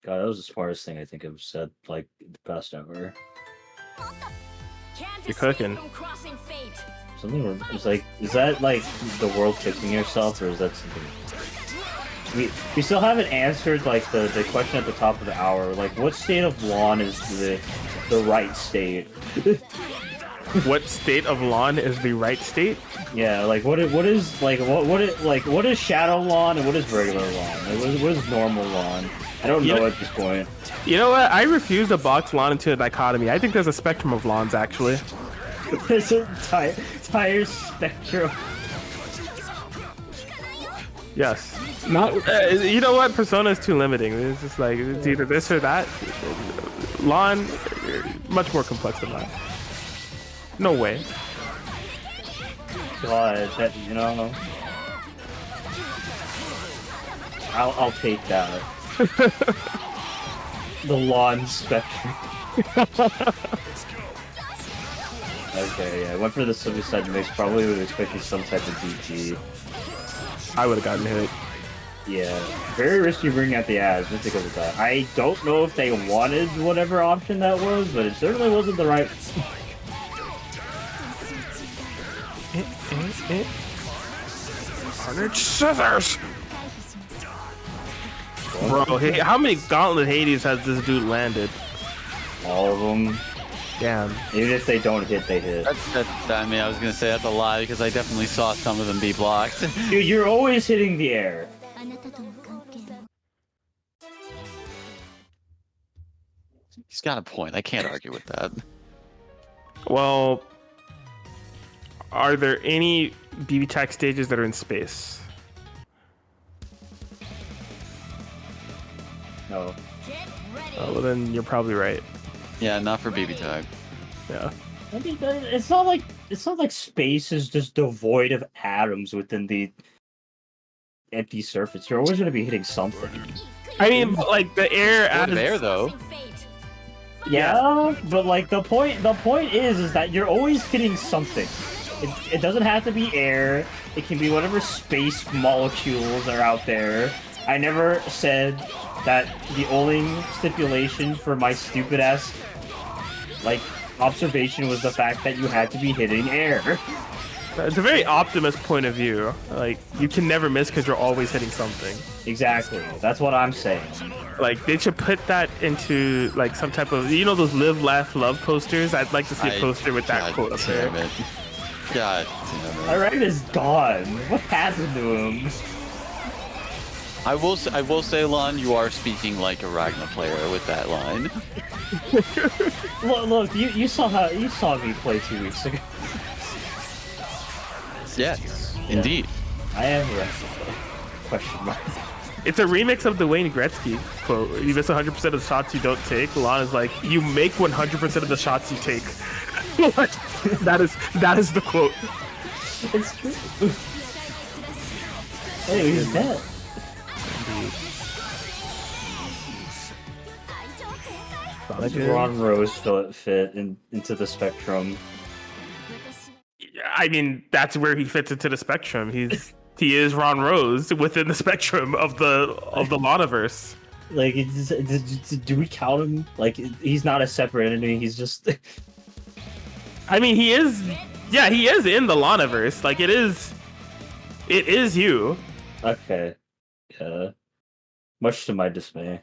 God, that was the smartest thing I think I've said like the past hour. You're cooking. Something was like, is that like the world fixing yourself, or is that something? We still haven't answered like the question at the top of the hour. Like, what state of lawn is the right state? What state of lawn is the right state? Yeah, like what is shadow lawn and what is regular lawn? Like, what is normal lawn? I don't know at this point. You know what? I refuse to box lawn into a dichotomy. I think there's a spectrum of lawns, actually. There's a entire spectrum. Yes. Not. You know what? Persona is too limiting. It's just like it's either this or that. Lawn, much more complex than that. No way. God, that, you know, I'll take that. The lawn spectrum. Okay, yeah, I went for the suicide mix. Probably would expect some type of DG. I would have gotten hit. Yeah, very risky bringing out the ads just because of that. I don't know if they wanted whatever option that was, but it certainly wasn't the right. Carnage scissors. Bro, hey, how many Gauntlet Hades has this dude landed? All of them. Damn. Even if they don't hit, they hit. I mean, I was gonna say that's a lie because I definitely saw some of them be blocked. Dude, you're always hitting the air. He's got a point. I can't argue with that. Well, are there any BBTAG stages that are in space? No. Oh, well, then you're probably right. Yeah, not for BBTAG. Yeah. I mean, it's not like space is just devoid of atoms within the empty surface. You're always going to be hitting something. I mean, like the air Out adds. of air though. Yeah, but like the point is that you're always hitting something. It doesn't have to be air. It can be whatever space molecules are out there. I never said that the only stipulation for my stupid ass like observation was the fact that you had to be hitting air. It's a very optimist point of view. Like, you can never miss because you're always hitting something. Exactly. That's what I'm saying. Like, they should put that into, like, some type of... You know those Live, Laugh, Love posters? I'd like to see a poster with that quote up there. God damn it. Alright, is gone. What happened to him? I will say, Lon, you are speaking like a Ragnar player with that line. Look, you saw me play 2 weeks ago. Yes, indeed. I am a question mark. It's a remix of the Wayne Gretzky quote. You miss 100% of the shots you don't take. Lon is like, you make 100% of the shots you take. that is the quote. It's true. Hey, he's dead. Like Ron Rose fit into the spectrum. I mean, that's where he fits into the spectrum. He is Ron Rose within the spectrum of the Lanaverse. Like, do we count him? Like, he's not a separate entity. He's just. I mean, he is. Yeah, he is in the Lanaverse. Like, it is you. Okay. Yeah. Much to my dismay.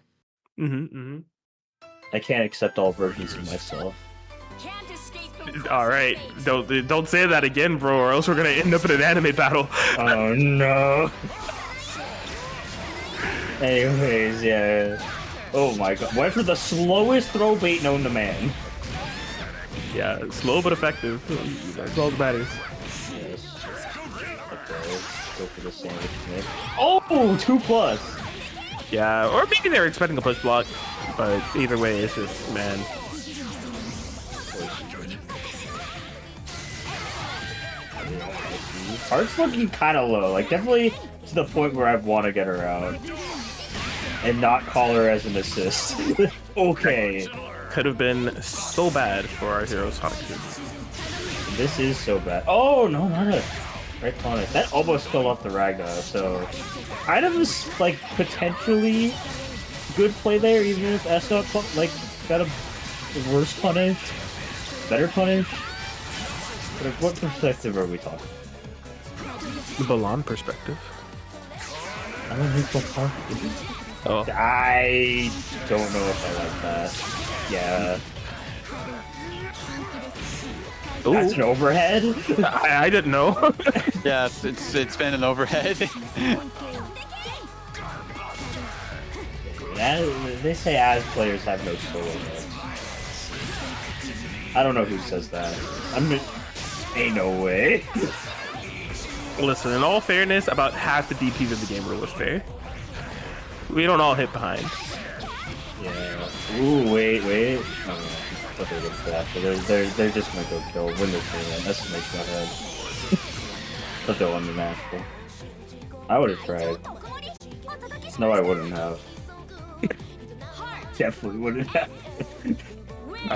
I can't accept all versions of myself. All right, don't say that again, bro, or else we're gonna end up in an anime battle. Oh no. Anyways, yeah. Oh my god, went for the slowest throw bait known to man. Yeah, slow but effective. That's all that matters. Yes. Okay, go for the sandwich Nick. Oh, 2+. Yeah, or maybe they're expecting a push block, but either way, it's just, man. Heart's looking kind of low, like definitely to the point where I want to get her out and not call her as an assist. Okay. Could have been so bad for our heroes, Hawkins. This is so bad. Oh no, not a right punish. That almost fell off the Ragnar, so kind of like potentially good play there, even if S got like got a worse punish, better punish. But what perspective are we talking? The Balan perspective. I don't think we'll talk. Oh. I don't know if I like that. Yeah. Ooh. That's an overhead? I didn't know. Yeah, it's been an overhead. They say as players have no solo heads. I don't know who says that. Ain't no way. Listen, in all fairness, about half the DPs in the game were fair. We don't all hit behind. Yeah. Ooh, wait. Oh, but they're looking for that. They're just gonna go kill, win the tournament. That's what makes my head. But they'll win the national. I would have tried. No, I wouldn't have. Definitely wouldn't have.